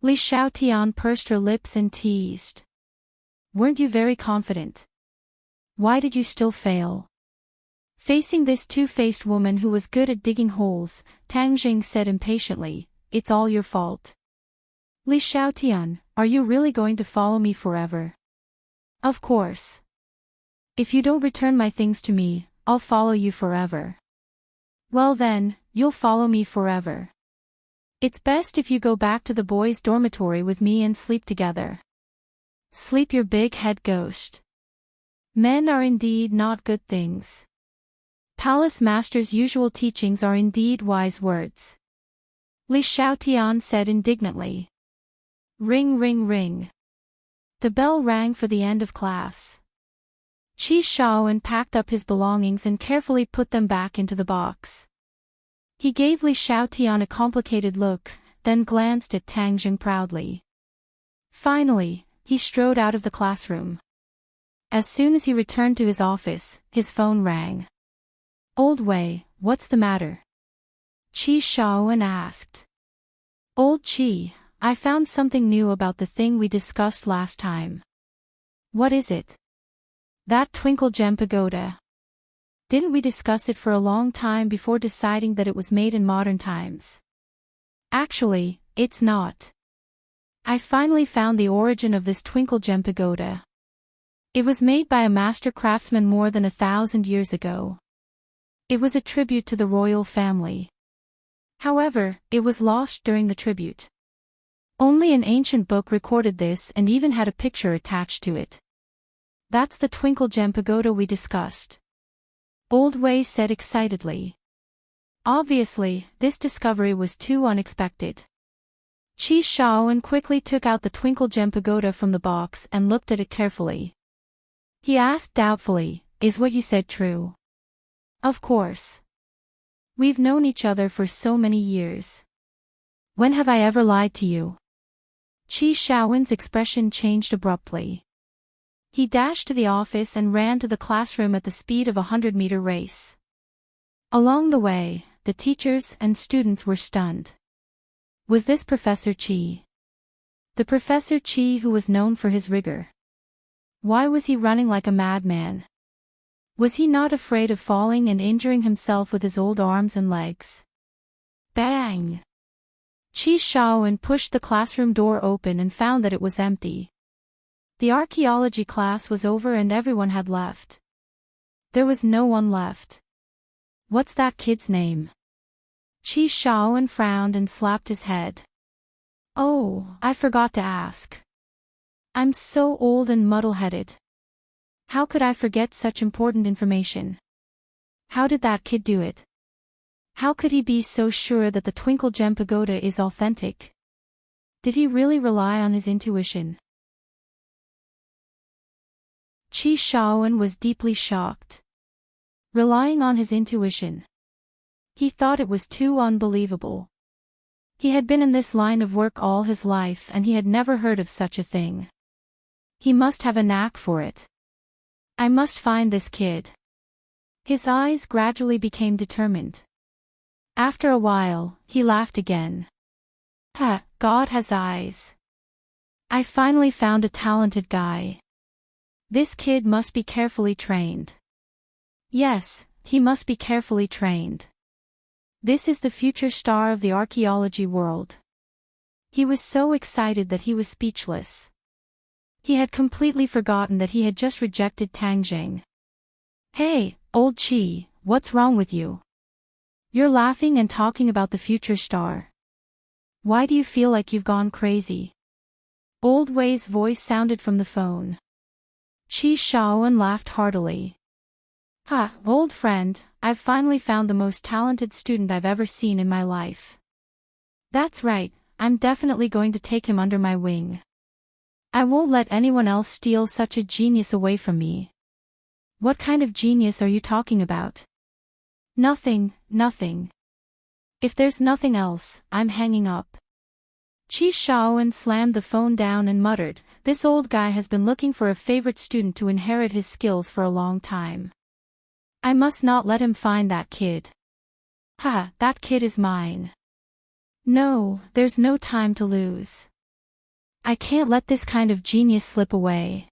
[SPEAKER 1] Li Xiaotian pursed her lips and teased. Weren't you very confident? Why did you still fail? Facing this two-faced woman who was good at digging holes, Tang Zheng said impatiently, It's all your fault. Li Xiaotian, are you really going to follow me forever? Of course. If you don't return my things to me, I'll follow you forever. Well then, you'll follow me forever. It's best if you go back to the boys' dormitory with me and sleep together. Sleep your big head ghost. Men are indeed not good things. Palace Master's usual teachings are indeed wise words. Li Xiaotian said indignantly. Ring ring ring. The bell rang for the end of class. Qi Shaowen packed up his belongings and carefully put them back into the box. He gave Li Xiaotian a complicated look, then glanced at Tang Zheng proudly. Finally, he strode out of the classroom. As soon as he returned to his office, his phone rang. Old Wei, what's the matter? Qi Shaowen asked. Old Qi, I found something new about the thing we discussed last time. What is it? That twinkle gem pagoda. Didn't we discuss it for a long time before deciding that it was made in modern times? Actually, it's not. I finally found the origin of this twinkle gem pagoda. It was made by a master craftsman more than 1,000 years ago. It was a tribute to the royal family. However, it was lost during the tribute. Only an ancient book recorded this and even had a picture attached to it. That's the twinkle gem pagoda we discussed. Old Wei said excitedly. Obviously, this discovery was too unexpected. Qi Shaowen quickly took out the twinkle gem pagoda from the box and looked at it carefully. He asked doubtfully, Is what you said true? Of course. We've known each other for so many years. When have I ever lied to you? Qi Shaowen's expression changed abruptly. He dashed to the office and ran to the classroom at the speed of a 100-meter race. Along the way, the teachers and students were stunned. Was this Professor Qi? The Professor Qi who was known for his rigor. Why was he running like a madman? Was he not afraid of falling and injuring himself with his old arms and legs? Bang! Qi Shaowen pushed the classroom door open and found that it was empty. The archaeology class was over and everyone had left. There was no one left. What's that kid's name? Qi Shaoan frowned and slapped his head. Oh, I forgot to ask. I'm so old and muddle-headed. How could I forget such important information? How did that kid do it? How could he be so sure that the Twinkle Gem Pagoda is authentic? Did he really rely on his intuition? Qi Shaoan was deeply shocked. Relying on his intuition. He thought it was too unbelievable. He had been in this line of work all his life and he had never heard of such a thing. He must have a knack for it. I must find this kid. His eyes gradually became determined. After a while, he laughed again. Ha, God has eyes. I finally found a talented guy. This kid must be carefully trained. Yes, he must be carefully trained. This is the future star of the archaeology world. He was so excited that he was speechless. He had completely forgotten that he had just rejected Tang Zheng. Hey, old Qi, what's wrong with you? You're laughing and talking about the future star. Why do you feel like you've gone crazy? Old Wei's voice sounded from the phone. Qi Shaoan laughed heartily. Ha, old friend, I've finally found the most talented student I've ever seen in my life. That's right, I'm definitely going to take him under my wing. I won't let anyone else steal such a genius away from me. What kind of genius are you talking about? Nothing, nothing. If there's nothing else, I'm hanging up. Qi Shaoan slammed the phone down and muttered, this old guy has been looking for a favorite student to inherit his skills for a long time. I must not let him find that kid. Ha, that kid is mine. No, there's no time to lose. I can't let this kind of genius slip away.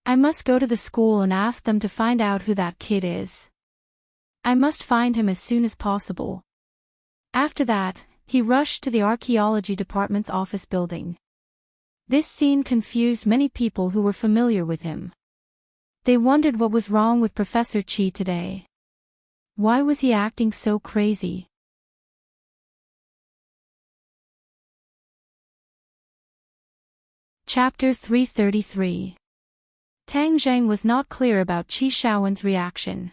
[SPEAKER 1] I must go to the school and ask them to find out who that kid is. I must find him as soon as possible. After that, he rushed to the archaeology department's office building. This scene confused many people who were familiar with him. They wondered what was wrong with Professor Qi today. Why was he acting so crazy? Chapter 333. Tang Zheng was not clear about Qi Shaoan's reaction.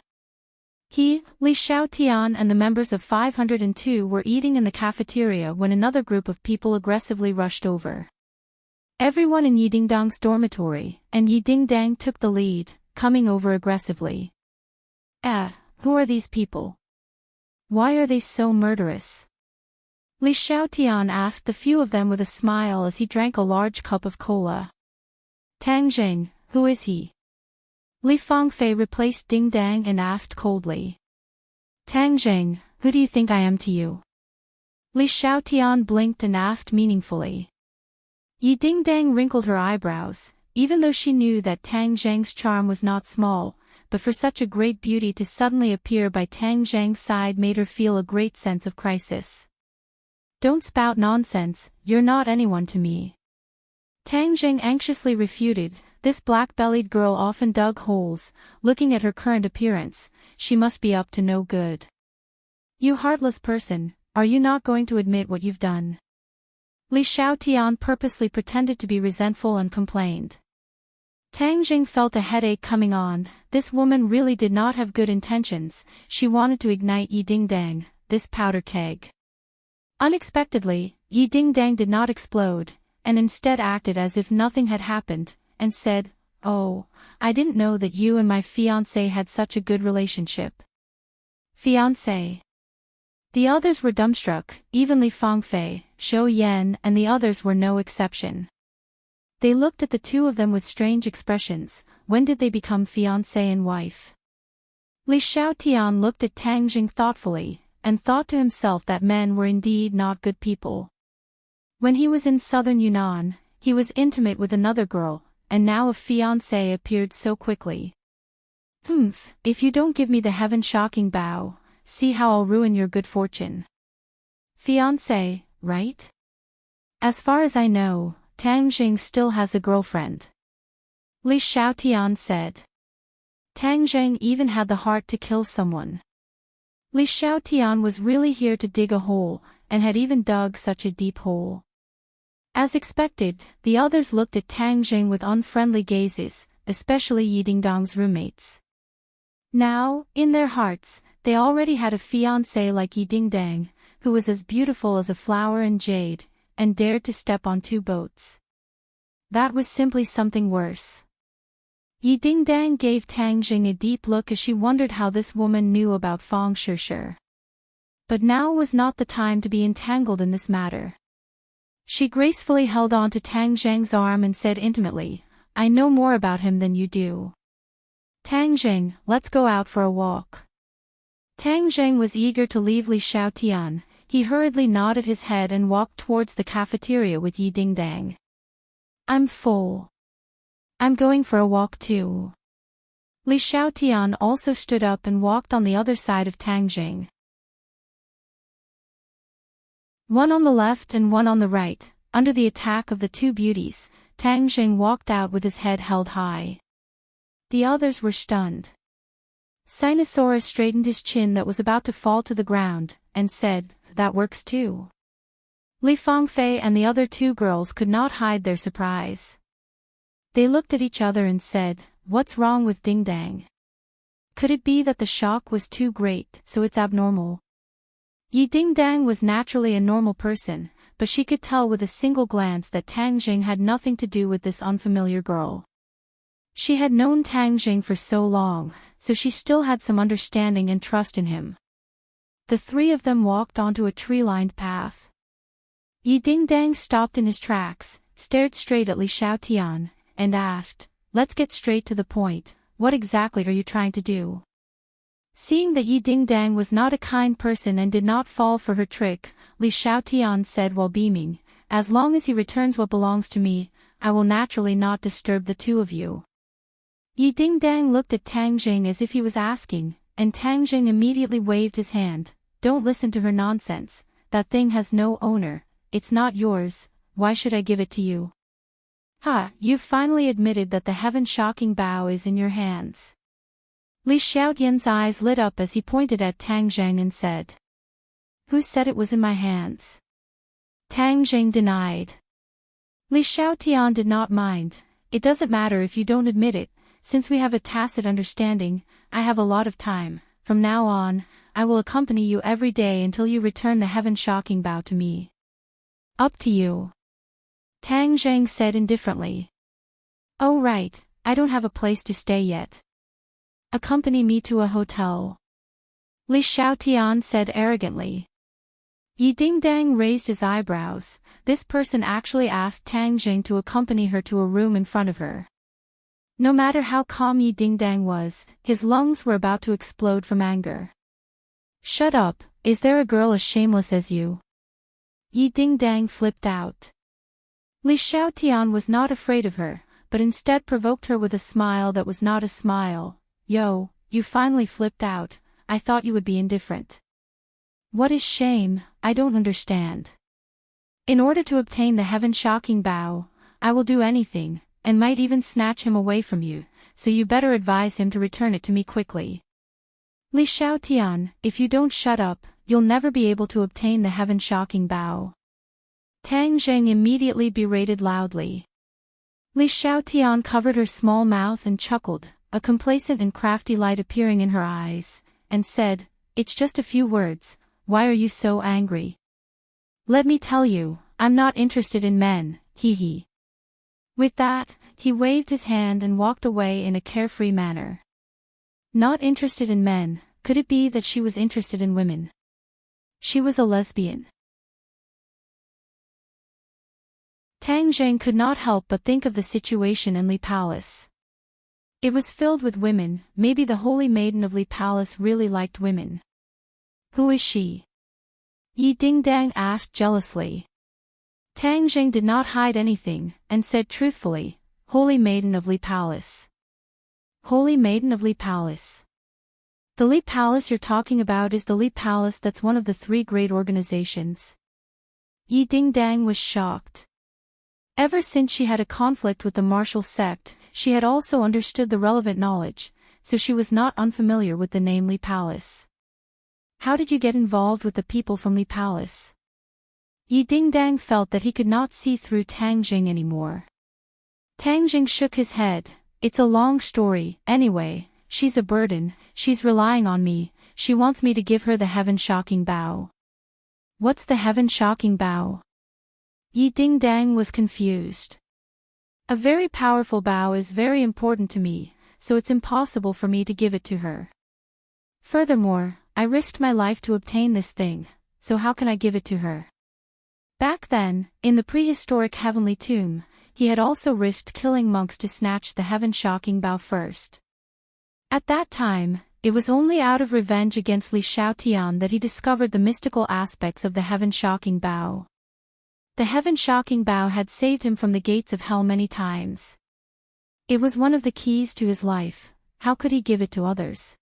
[SPEAKER 1] He, Li Xiaotian and the members of 502 were eating in the cafeteria when another group of people aggressively rushed over. Everyone in Yi Dingdang's dormitory, and Yi Dingdang took the lead, coming over aggressively. Who are these people? Why are they so murderous? Li Xiaotian asked a few of them with a smile as he drank a large cup of cola. Tang Zheng, who is he? Li Fangfei replaced Dingdang and asked coldly. Tang Zheng, who do you think I am to you? Li Xiaotian blinked and asked meaningfully. Yi Dingdang wrinkled her eyebrows, even though she knew that Tang Zheng's charm was not small, but for such a great beauty to suddenly appear by Tang Zheng's side made her feel a great sense of crisis. Don't spout nonsense, you're not anyone to me. Tang Zheng anxiously refuted, this black-bellied girl often dug holes, looking at her current appearance, she must be up to no good. You heartless person, are you not going to admit what you've done? Li Xiaotian purposely pretended to be resentful and complained. Tang Zheng felt a headache coming on, this woman really did not have good intentions, she wanted to ignite Yi Dingdang, this powder keg. Unexpectedly, Yi Dingdang did not explode, and instead acted as if nothing had happened, and said, Oh, I didn't know that you and my fiancé had such a good relationship. Fiancé? The others were dumbstruck, even Li Fangfei, Zhou Yan and the others were no exception. They looked at the two of them with strange expressions, when did they become fiancé and wife? Li Xiaotian looked at Tang Zheng thoughtfully, and thought to himself that men were indeed not good people. When he was in southern Yunnan, he was intimate with another girl, and now a fiancé appeared so quickly. If you don't give me the heaven-shocking bow, see how I'll ruin your good fortune. Fiancé, right? As far as I know, Tang Zheng still has a girlfriend. Li Xiaotian said. Tang Zheng even had the heart to kill someone. Li Xiaotian was really here to dig a hole, and had even dug such a deep hole. As expected, the others looked at Tang Zheng with unfriendly gazes, especially Yi Dingdong's roommates. Now, in their hearts, they already had a fiancé like Yi Dingdang, who was as beautiful as a flower in jade, and dared to step on 2 boats. That was simply something worse. Yi Dingdang gave Tang Zheng a deep look as she wondered how this woman knew about Feng Shishir. But now was not the time to be entangled in this matter. She gracefully held on to Tang Zheng's arm and said intimately, "I know more about him than you do. Tang Zheng, let's go out for a walk." Tang Zheng was eager to leave Li Xiaotian. He hurriedly nodded his head and walked towards the cafeteria with Yi Dingdang. "I'm full. I'm going for a walk too." Li Xiaotian also stood up and walked on the other side of Tang Zheng. One on the left and one on the right, under the attack of the 2 beauties, Tang Zheng walked out with his head held high. The others were stunned. Sinosaurus straightened his chin that was about to fall to the ground, and said, "That works too." Li Fangfei and the other 2 girls could not hide their surprise. They looked at each other and said, "What's wrong with Dingdang? Could it be that the shock was too great, so it's abnormal?" Yi Dingdang was naturally a normal person, but she could tell with a single glance that Tang Zheng had nothing to do with this unfamiliar girl. She had known Tang Zheng for so long, so she still had some understanding and trust in him. The 3 of them walked onto a tree-lined path. Yi Dingdang stopped in his tracks, stared straight at Li Xiaotian, and asked, "Let's get straight to the point, what exactly are you trying to do?" Seeing that Yi Dingdang was not a kind person and did not fall for her trick, Li Xiaotian said while beaming, "As long as he returns what belongs to me, I will naturally not disturb the 2 of you." Yi Dingdang looked at Tang Zheng as if he was asking, and Tang Zheng immediately waved his hand, "Don't listen to her nonsense, that thing has no owner, it's not yours, why should I give it to you?" "Ha, you've finally admitted that the heaven-shocking bow is in your hands." Li Xiaotian's eyes lit up as he pointed at Tang Zheng and said, "Who said it was in my hands?" Tang Zheng denied. Li Xiaotian did not mind, "It doesn't matter if you don't admit it, since we have a tacit understanding, I have a lot of time, from now on, I will accompany you every day until you return the heaven-shocking bow to me." "Up to you," Tang Zheng said indifferently. "Oh right, I don't have a place to stay yet. Accompany me to a hotel," Li Xiaotian said arrogantly. Yi Dingdang raised his eyebrows. This person actually asked Tang Zheng to accompany her to a room in front of her. No matter how calm Yi Dingdang was, his lungs were about to explode from anger. "Shut up, is there a girl as shameless as you?" Yi Dingdang flipped out. Li Xiaotian was not afraid of her, but instead provoked her with a smile that was not a smile. "Yo, you finally flipped out, I thought you would be indifferent." "What is shame? I don't understand." "In order to obtain the heaven-shocking bow, I will do anything, and might even snatch him away from you, so you better advise him to return it to me quickly." "Li Xiaotian, if you don't shut up, you'll never be able to obtain the heaven-shocking bow." Tang Zheng immediately berated loudly. Li Xiaotian covered her small mouth and chuckled, a complacent and crafty light appearing in her eyes, and said, "It's just a few words, why are you so angry? Let me tell you, I'm not interested in men, hee hee." With that, he waved his hand and walked away in a carefree manner. Not interested in men, could it be that she was interested in women? She was a lesbian. Tang Zheng could not help but think of the situation in Li Palace. It was filled with women, maybe the holy maiden of Li Palace really liked women. "Who is she?" Yi Dingdang asked jealously. Tang Zheng did not hide anything, and said truthfully, "Holy maiden of Li Palace." "Holy maiden of Li Palace." "The Li Palace you're talking about is the Li Palace that's one of the 3 great organizations." Yi Dingdang was shocked. Ever since she had a conflict with the martial sect, she had also understood the relevant knowledge, so she was not unfamiliar with the name Li Palace. How did you get involved with the people from Li Palace? Yi Dingdang felt that he could not see through Tang Jing anymore. Tang Jing shook his head. It's a long story, anyway, she's a burden, she's relying on me, she wants me to give her the heaven-shocking bow. What's the heaven-shocking bow? Yi Dingdang was confused. A very powerful bow is very important to me, so it's impossible for me to give it to her. Furthermore, I risked my life to obtain this thing, so how can I give it to her? Back then, in the prehistoric heavenly tomb, he had also risked killing monks to snatch the heaven-shocking bow first. At that time, it was only out of revenge against Li Xiaotian that he discovered the mystical aspects of the heaven-shocking bow. The heaven-shocking bow had saved him from the gates of hell many times. It was one of the keys to his life. How could he give it to others?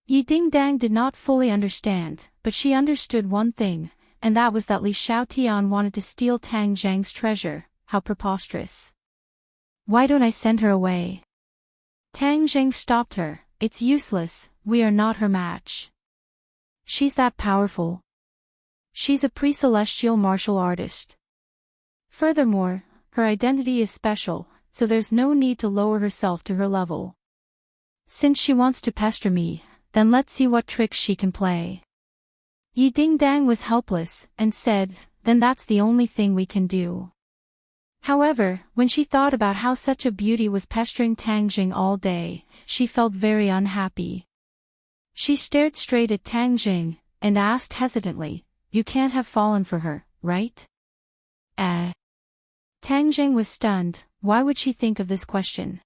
[SPEAKER 1] Yi Dingdang did not fully understand, but she understood one thing, and that was that Li Xiaotian wanted to steal Tang Zhang's treasure. How preposterous. Why don't I send her away? Tang Zhang stopped her. It's useless, we are not her match. She's that powerful. She's a pre-celestial martial artist. Furthermore, her identity is special, so there's no need to lower herself to her level. Since she wants to pester me, then let's see what tricks she can play. Yi Dingdang was helpless, and said, then that's the only thing we can do. However, when she thought about how such a beauty was pestering Tang Jing all day, she felt very unhappy. She stared straight at Tang Jing, and asked hesitantly, you can't have fallen for her, right? Tang Jing was stunned. Why would she think of this question?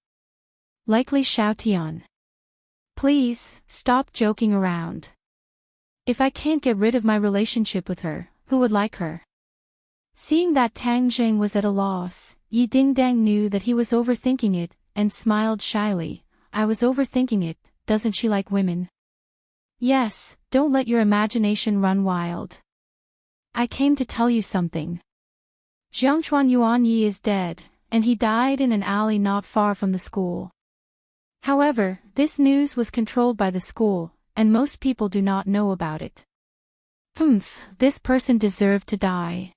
[SPEAKER 1] Likely Xiaotian. Please, stop joking around. If I can't get rid of my relationship with her, who would like her? Seeing that Tang Jing was at a loss, Yi Dingdang knew that he was overthinking it, and smiled shyly. I was overthinking it, doesn't she like women? Yes, don't let your imagination run wild. I came to tell you something. Jiangchuan Yuan Yi is dead, and he died in an alley not far from the school. However, this news was controlled by the school, and most people do not know about it. This person deserved to die.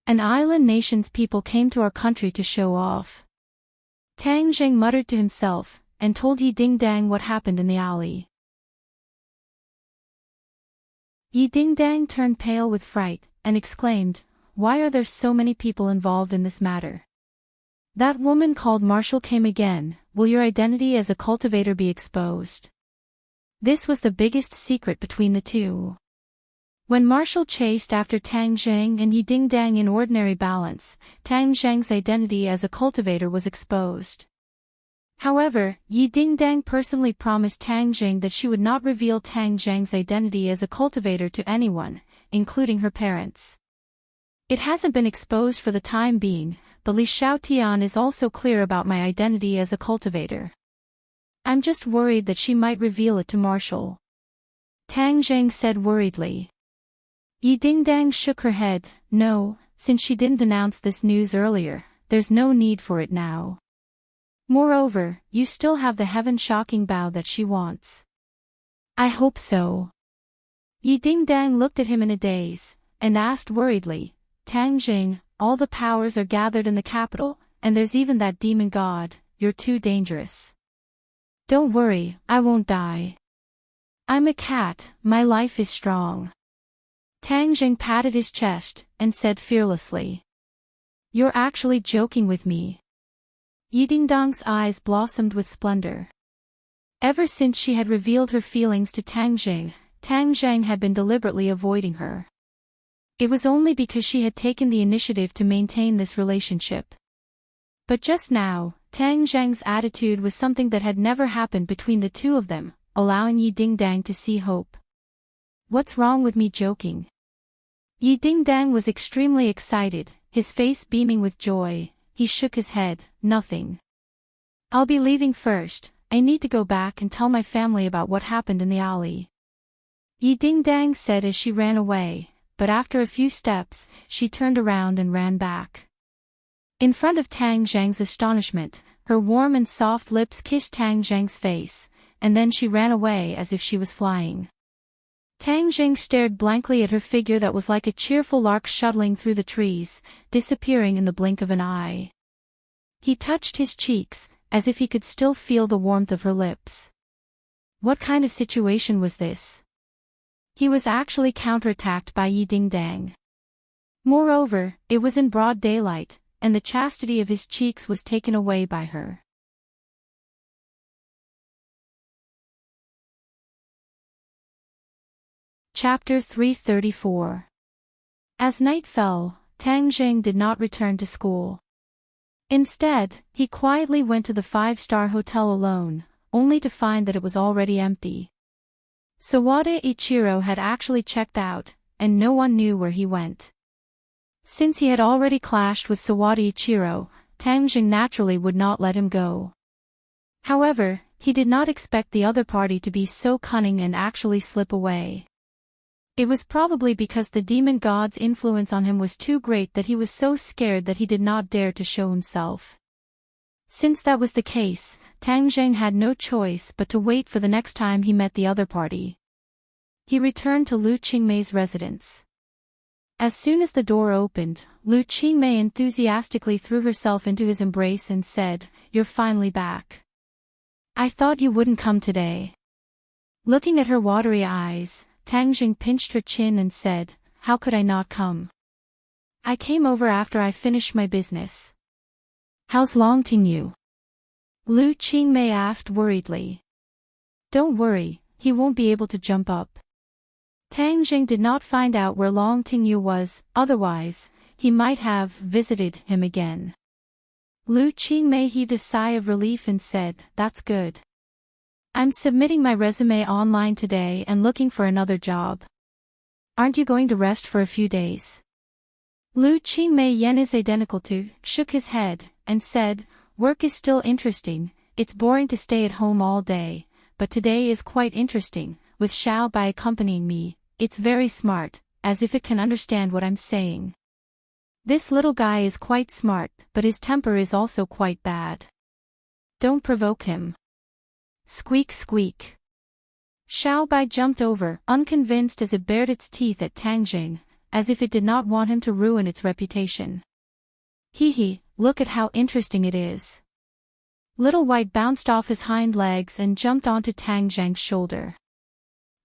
[SPEAKER 1] An island nation's people came to our country to show off. Tang Jing muttered to himself, and told Yi Dingdang what happened in the alley. Yi Dingdang turned pale with fright, and exclaimed, why are there so many people involved in this matter? That woman called Marshall came again. Will your identity as a cultivator be exposed? This was the biggest secret between the two. When Marshall chased after Tang Zhang and Yi Dingdang in ordinary balance, Tang Zhang's identity as a cultivator was exposed. However, Yi Dingdang personally promised Tang Jing that she would not reveal Tang Zhang's identity as a cultivator to anyone, including her parents. It hasn't been exposed for the time being, but Li Xiaotian is also clear about my identity as a cultivator. I'm just worried that she might reveal it to Marshall. Tang Zhang said worriedly. Yi Dingdang shook her head. No, since she didn't announce this news earlier, there's no need for it now. Moreover, you still have the heaven-shocking bow that she wants. I hope so. Yi Dingdang looked at him in a daze, and asked worriedly, Tang Jing, all the powers are gathered in the capital, and there's even that demon god. You're too dangerous. Don't worry, I won't die. I'm a cat, my life is strong. Tang Jing patted his chest, and said fearlessly. You're actually joking with me. Yi Dingdang's eyes blossomed with splendor. Ever since she had revealed her feelings to Tang Zhang had been deliberately avoiding her. It was only because she had taken the initiative to maintain this relationship. But just now, Tang Zhang's attitude was something that had never happened between the two of them, allowing Yi Dingdang to see hope. What's wrong with me joking? Yi Dingdang was extremely excited, his face beaming with joy. He shook his head. Nothing. I'll be leaving first. I need to go back and tell my family about what happened in the alley. Yi Dingdang said as she ran away, but after a few steps, she turned around and ran back. In front of Tang Zhang's astonishment, her warm and soft lips kissed Tang Zheng's face, and then she ran away as if she was flying. Tang Zheng stared blankly at her figure that was like a cheerful lark shuttling through the trees, disappearing in the blink of an eye. He touched his cheeks, as if he could still feel the warmth of her lips. What kind of situation was this? He was actually counterattacked by Yi Dingdang. Moreover, it was in broad daylight, and the chastity of his cheeks was taken away by her. Chapter 334. As night fell, Tang Zheng did not return to school. Instead, he quietly went to the five-star hotel alone, only to find that it was already empty. Sawada Ichiro had actually checked out, and no one knew where he went. Since he had already clashed with Sawada Ichiro, Tang Zheng naturally would not let him go. However, he did not expect the other party to be so cunning and actually slip away. It was probably because the demon god's influence on him was too great that he was so scared that he did not dare to show himself. Since that was the case, Tang Zheng had no choice but to wait for the next time he met the other party. He returned to Lu Qingmei's residence. As soon as the door opened, Lu Qingmei enthusiastically threw herself into his embrace and said, "You're finally back. I thought you wouldn't come today." Looking at her watery eyes, Tang Zheng pinched her chin and said, "How could I not come? I came over after I finished my business." "How's Longtingyu?" Lu Qingmei asked worriedly. "Don't worry, he won't be able to jump up." Tang Zheng did not find out where Longtingyu was, otherwise, he might have visited him again. Lu Qingmei heaved a sigh of relief and said, "That's good. I'm submitting my resume online today and looking for another job. Aren't you going to rest for a few days?" Lu Qingmei Yen is identical to, shook his head, and said, "Work is still interesting, it's boring to stay at home all day, but today is quite interesting, with Xiao Bai accompanying me, it's very smart, as if it can understand what I'm saying. This little guy is quite smart, but his temper is also quite bad. Don't provoke him." Squeak squeak. Xiao Bai jumped over, unconvinced as it bared its teeth at Tang Zheng, as if it did not want him to ruin its reputation. "Hee, look at how interesting it is." Little White bounced off his hind legs and jumped onto Tang Zheng's shoulder.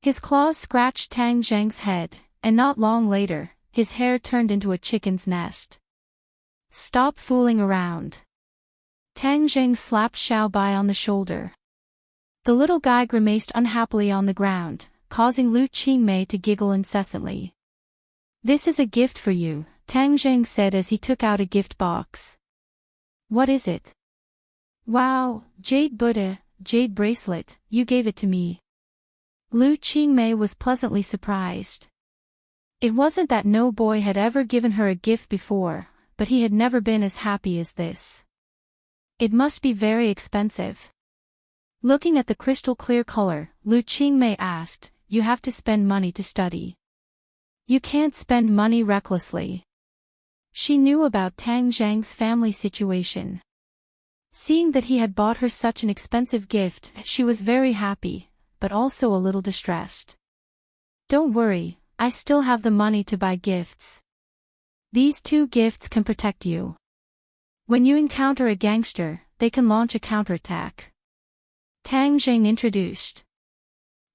[SPEAKER 1] His claws scratched Tang Zheng's head, and not long later, his hair turned into a chicken's nest. "Stop fooling around." Tang Zheng slapped Xiao Bai on the shoulder. The little guy grimaced unhappily on the ground, causing Lu Qingmei to giggle incessantly. "This is a gift for you," Tang Zheng said as he took out a gift box. "What is it?" "Wow, jade Buddha, jade bracelet, you gave it to me." Lu Qingmei was pleasantly surprised. It wasn't that no boy had ever given her a gift before, but he had never been as happy as this. "It must be very expensive." Looking at the crystal-clear color, Lu Qingmei asked, "You have to spend money to study. You can't spend money recklessly." She knew about Tang Zheng's family situation. Seeing that he had bought her such an expensive gift, she was very happy, but also a little distressed. "Don't worry, I still have the money to buy gifts. These 2 gifts can protect you. When you encounter a gangster, they can launch a counterattack." Tang Zheng introduced.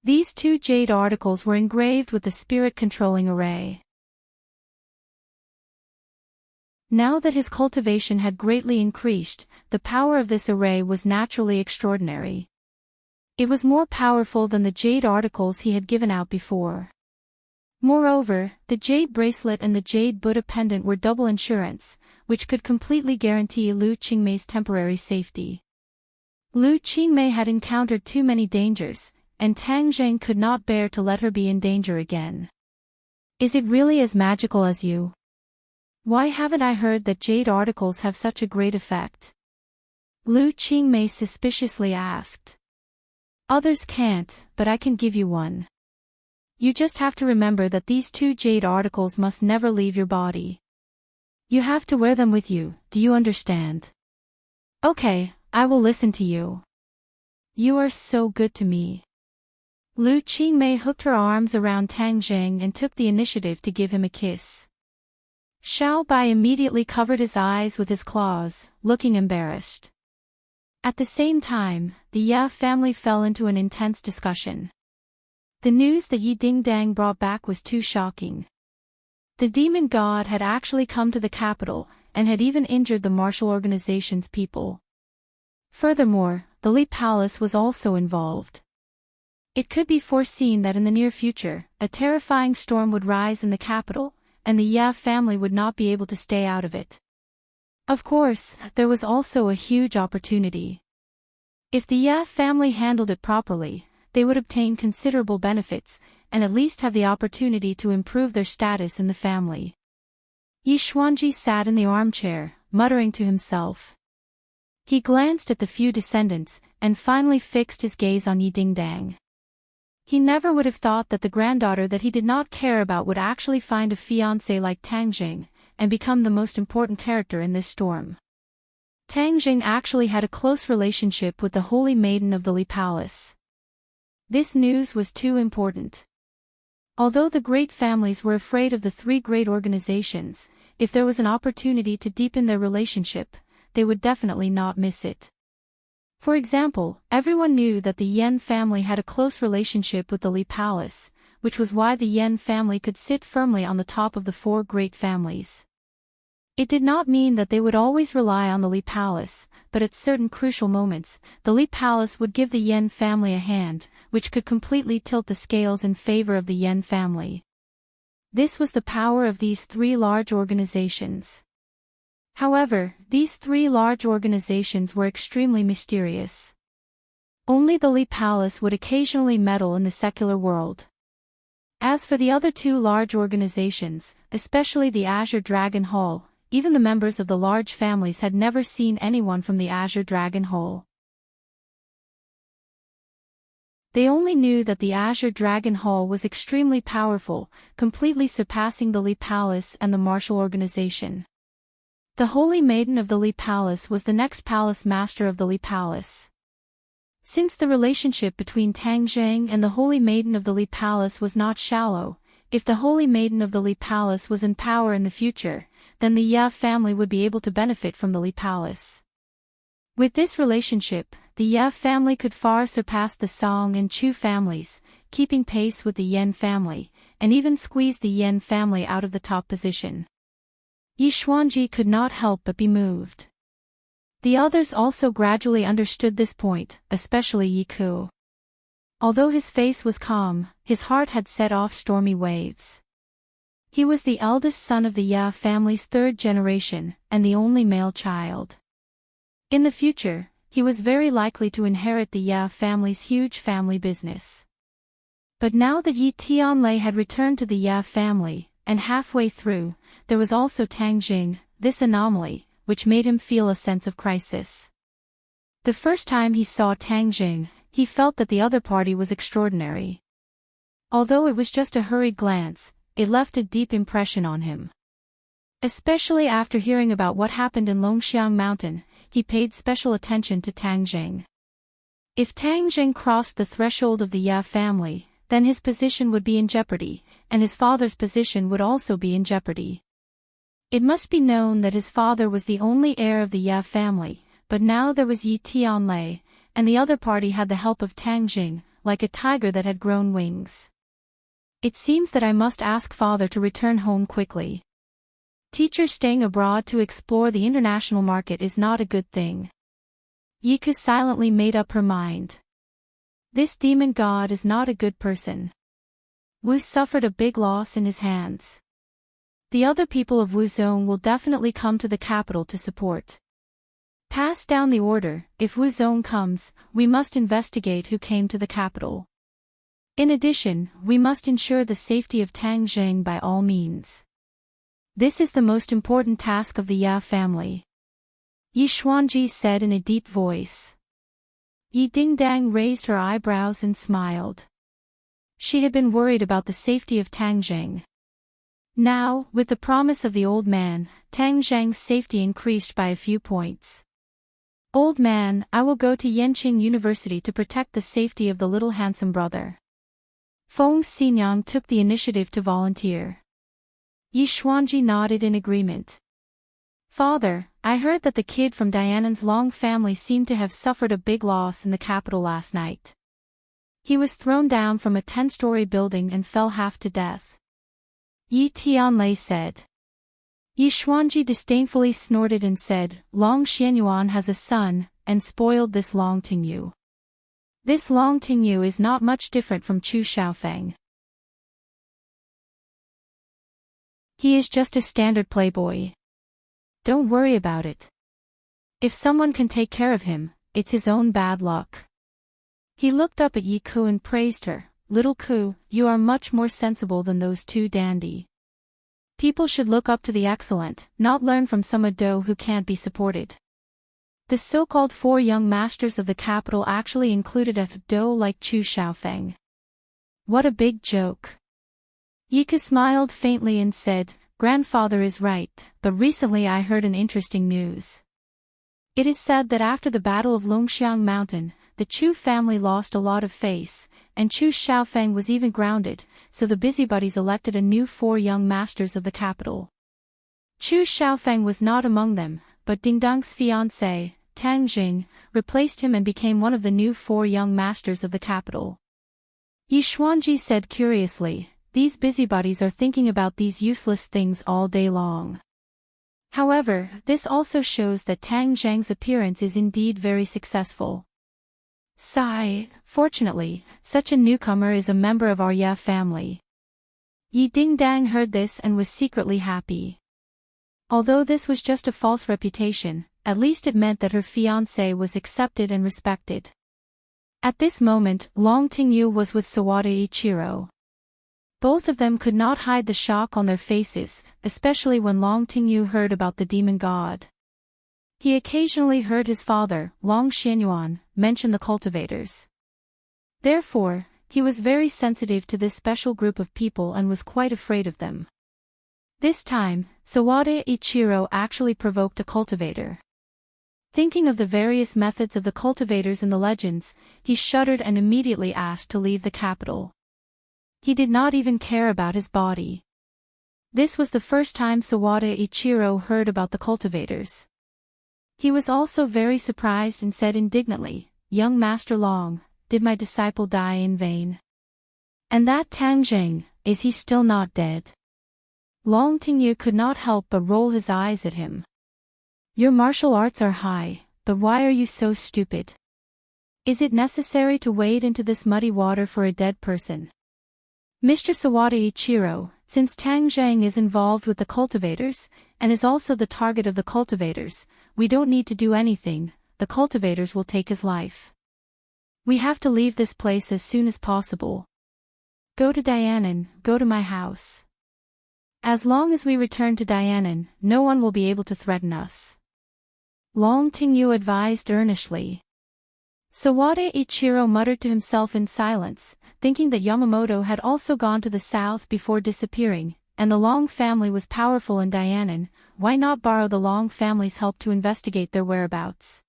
[SPEAKER 1] These 2 jade articles were engraved with the spirit-controlling array. Now that his cultivation had greatly increased, the power of this array was naturally extraordinary. It was more powerful than the jade articles he had given out before. Moreover, the jade bracelet and the jade Buddha pendant were double insurance, which could completely guarantee Lu Qingmei's temporary safety. Lu Qingmei had encountered too many dangers, and Tang Zheng could not bear to let her be in danger again. "Is it really as magical as you? Why haven't I heard that jade articles have such a great effect?" Lu Qingmei suspiciously asked. "Others can't, but I can give you one. You just have to remember that these 2 jade articles must never leave your body. You have to wear them with you, do you understand?" "Okay, I will listen to you. You are so good to me. Lu Qingmei hooked her arms around Tang Zheng and took the initiative to give him a kiss. Xiao Bai immediately covered his eyes with his claws, looking embarrassed. At the same time, the Ya family fell into an intense discussion. The news that Yi Dingdang brought back was too shocking. The demon god had actually come to the capital, and had even injured the martial organization's people. Furthermore, the Li Palace was also involved. It could be foreseen that in the near future, a terrifying storm would rise in the capital, and the Ya family would not be able to stay out of it. Of course, there was also a huge opportunity. If the Ya family handled it properly, they would obtain considerable benefits, and at least have the opportunity to improve their status in the family. Yi Xuanji sat in the armchair, muttering to himself. He glanced at the few descendants, and finally fixed his gaze on Yi Dingdang. He never would have thought that the granddaughter that he did not care about would actually find a fiancé like Tang Jing, and become the most important character in this storm. Tang Jing actually had a close relationship with the Holy Maiden of the Li Palace. This news was too important. Although the great families were afraid of the three great organizations, if there was an opportunity to deepen their relationship, they would definitely not miss it. For example, everyone knew that the Yen family had a close relationship with the Li Palace, which was why the Yen family could sit firmly on the top of the four great families. It did not mean that they would always rely on the Li Palace, but at certain crucial moments, the Li Palace would give the Yen family a hand, which could completely tilt the scales in favor of the Yen family. This was the power of these three large organizations. However, these three large organizations were extremely mysterious. Only the Li Palace would occasionally meddle in the secular world. As for the other two large organizations, especially the Azure Dragon Hall, even the members of the large families had never seen anyone from the Azure Dragon Hall. They only knew that the Azure Dragon Hall was extremely powerful, completely surpassing the Li Palace and the martial organization. The Holy Maiden of the Li Palace was the next palace master of the Li Palace. Since the relationship between Tang Zheng and the Holy Maiden of the Li Palace was not shallow, if the Holy Maiden of the Li Palace was in power in the future, then the Ya family would be able to benefit from the Li Palace. With this relationship, the Ya family could far surpass the Song and Chu families, keeping pace with the Yen family, and even squeeze the Yen family out of the top position. Yi Xuanji could not help but be moved. The others also gradually understood this point, especially Yi Ku. Although his face was calm, his heart had set off stormy waves. He was the eldest son of the Ya family's third generation, and the only male child. In the future, he was very likely to inherit the Ya family's huge family business. But now that Yi Tianlei had returned to the Ya family, and halfway through, there was also Tang Jing, this anomaly, which made him feel a sense of crisis. The first time he saw Tang Jing, he felt that the other party was extraordinary. Although it was just a hurried glance, it left a deep impression on him. Especially after hearing about what happened in Longxiang Mountain, he paid special attention to Tang Jing. If Tang Jing crossed the threshold of the Ya family, then his position would be in jeopardy, and his father's position would also be in jeopardy. It must be known that his father was the only heir of the Ya family, but now there was Yi Tianlei, and the other party had the help of Tang Jing, like a tiger that had grown wings. It seems that I must ask father to return home quickly. Teacher staying abroad to explore the international market is not a good thing. Yi Ku silently made up her mind. This demon god is not a good person. Wu suffered a big loss in his hands. The other people of Wu Zone will definitely come to the capital to support. Pass down the order. If Wu Zone comes, we must investigate who came to the capital. In addition, we must ensure the safety of Tang Zheng by all means. This is the most important task of the Ya family. Yi Xuanji said in a deep voice. Yi Dingdang raised her eyebrows and smiled. She had been worried about the safety of Tang Zheng. Now, with the promise of the old man, Tang Zheng's safety increased by a few points. Old man, I will go to Yenqing University to protect the safety of the little handsome brother. Feng Xinyang took the initiative to volunteer. Yi Xuanji nodded in agreement. Father, I heard that the kid from Dianan's long family seemed to have suffered a big loss in the capital last night. He was thrown down from a 10-story building and fell half to death. Yi Tianlei said. Yi Xuanji disdainfully snorted and said, Long Xianyuan has a son, and spoiled this Long Tingyu. This Long Tingyu is not much different from Chu Xiaofeng. He is just a standard playboy. Don't worry about it. If someone can take care of him, it's his own bad luck. He looked up at Yi Ku and praised her. Little Ku, you are much more sensible than those two dandy. People should look up to the excellent, not learn from some ado who can't be supported. The so-called 4 young masters of the capital actually included a ado like Chu Xiaofeng. What a big joke. Yiku smiled faintly and said, Grandfather is right, but recently I heard an interesting news. It is said that after the Battle of Longxiang Mountain, the Chu family lost a lot of face, and Chu Xiaofeng was even grounded, so the busybodies elected a new 4 young masters of the capital. Chu Xiaofeng was not among them, but Dingdong's fiancé, Tang Jing, replaced him and became one of the new 4 young masters of the capital. Yi Xuanji said curiously, these busybodies are thinking about these useless things all day long. However, this also shows that Tang Zhang's appearance is indeed very successful. Sigh, fortunately, such a newcomer is a member of our Ye family. Yi Dingdang heard this and was secretly happy. Although this was just a false reputation, at least it meant that her fiancé was accepted and respected. At this moment, Long Tingyu was with Sawada Ichiro. Both of them could not hide the shock on their faces, especially when Long Tingyu heard about the demon god. He occasionally heard his father, Long Xianyuan, mention the cultivators. Therefore, he was very sensitive to this special group of people and was quite afraid of them. This time, Sawada Ichiro actually provoked a cultivator. Thinking of the various methods of the cultivators in the legends, he shuddered and immediately asked to leave the capital. He did not even care about his body. This was the first time Sawada Ichiro heard about the cultivators. He was also very surprised and said indignantly, Young Master Long, did my disciple die in vain? And that Tang Jing, is he still not dead? Long Tingyu could not help but roll his eyes at him. Your martial arts are high, but why are you so stupid? Is it necessary to wade into this muddy water for a dead person? Mr. Sawada Ichiro, since Tang Zhang is involved with the cultivators, and is also the target of the cultivators, we don't need to do anything, the cultivators will take his life. We have to leave this place as soon as possible. Go to Dianan, go to my house. As long as we return to Dianan, no one will be able to threaten us. Long Tingyu advised earnestly. Sawada Ichiro muttered to himself in silence, thinking that Yamamoto had also gone to the south before disappearing, and the Long family was powerful in Dianan, why not borrow the Long family's help to investigate their whereabouts?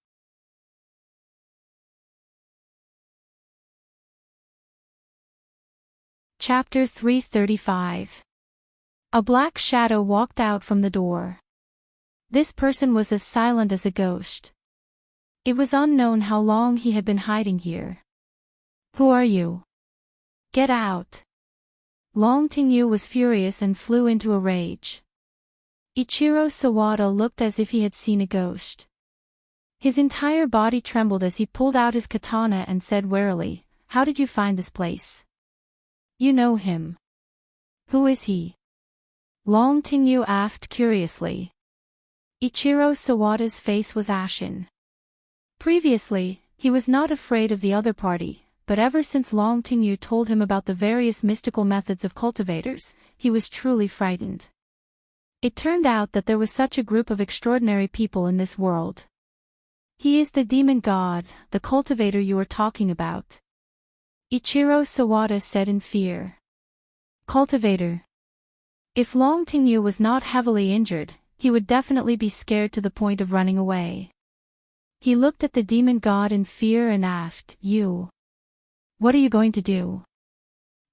[SPEAKER 1] Chapter 335. A black shadow walked out from the door. This person was as silent as a ghost. It was unknown how long he had been hiding here. Who are you? Get out. Long Tingyu was furious and flew into a rage. Ichiro Sawada looked as if he had seen a ghost. His entire body trembled as he pulled out his katana and said warily, How did you find this place? You know him. Who is he? Long Tingyu asked curiously. Ichiro Sawada's face was ashen. Previously, he was not afraid of the other party, but ever since Long Tingyu told him about the various mystical methods of cultivators, he was truly frightened. It turned out that there was such a group of extraordinary people in this world. He is the demon god, the cultivator you are talking about. Ichiro Sawada said in fear. Cultivator. If Long Tingyu was not heavily injured, he would definitely be scared to the point of running away. He looked at the demon god in fear and asked, "You? What are you going to do?"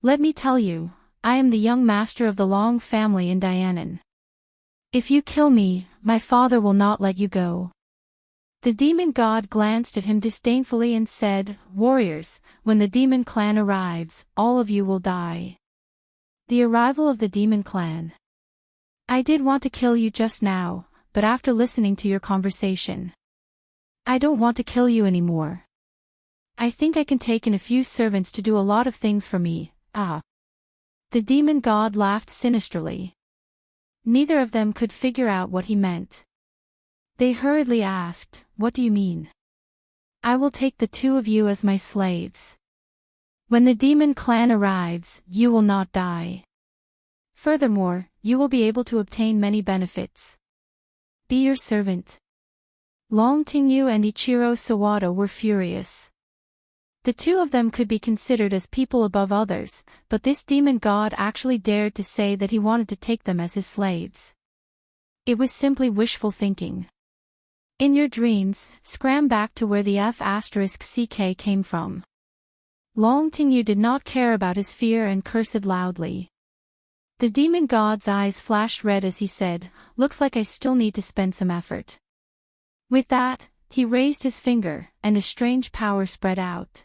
[SPEAKER 1] "Let me tell you, I am the young master of the Long family in Dianan. If you kill me, my father will not let you go." The demon god glanced at him disdainfully and said, "Warriors, when the demon clan arrives, all of you will die." The arrival of the demon clan. "I did want to kill you just now, but after listening to your conversation, I don't want to kill you anymore. I think I can take in a few servants to do a lot of things for me." The demon god laughed sinisterly. Neither of them could figure out what he meant. They hurriedly asked, "What do you mean?" "I will take the two of you as my slaves. When the demon clan arrives, you will not die. Furthermore, you will be able to obtain many benefits. Be your servant." Long Tingyu and Ichiro Sawada were furious. The two of them could be considered as people above others, but this demon god actually dared to say that he wanted to take them as his slaves. It was simply wishful thinking. In your dreams, scram back to where the F*ck came from. Long Tingyu did not care about his fear and cursed loudly. The demon god's eyes flashed red as he said, "Looks like I still need to spend some effort." With that, he raised his finger, and a strange power spread out.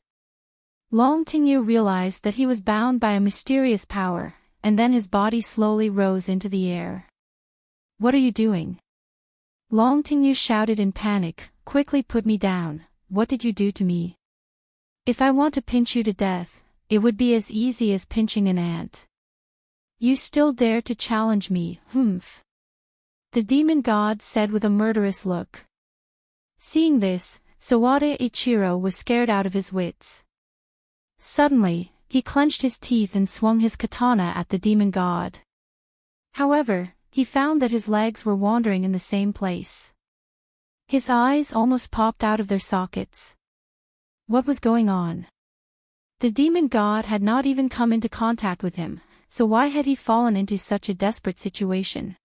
[SPEAKER 1] Long Tingyu realized that he was bound by a mysterious power, and then his body slowly rose into the air. "What are you doing?" Long Tingyu shouted in panic, "Quickly put me down, what did you do to me? If I want to pinch you to death, it would be as easy as pinching an ant. You still dare to challenge me, humph?" The demon god said with a murderous look. Seeing this, Sawada Ichiro was scared out of his wits. Suddenly, he clenched his teeth and swung his katana at the demon god. However, he found that his legs were wandering in the same place. His eyes almost popped out of their sockets. What was going on? The demon god had not even come into contact with him, so why had he fallen into such a desperate situation?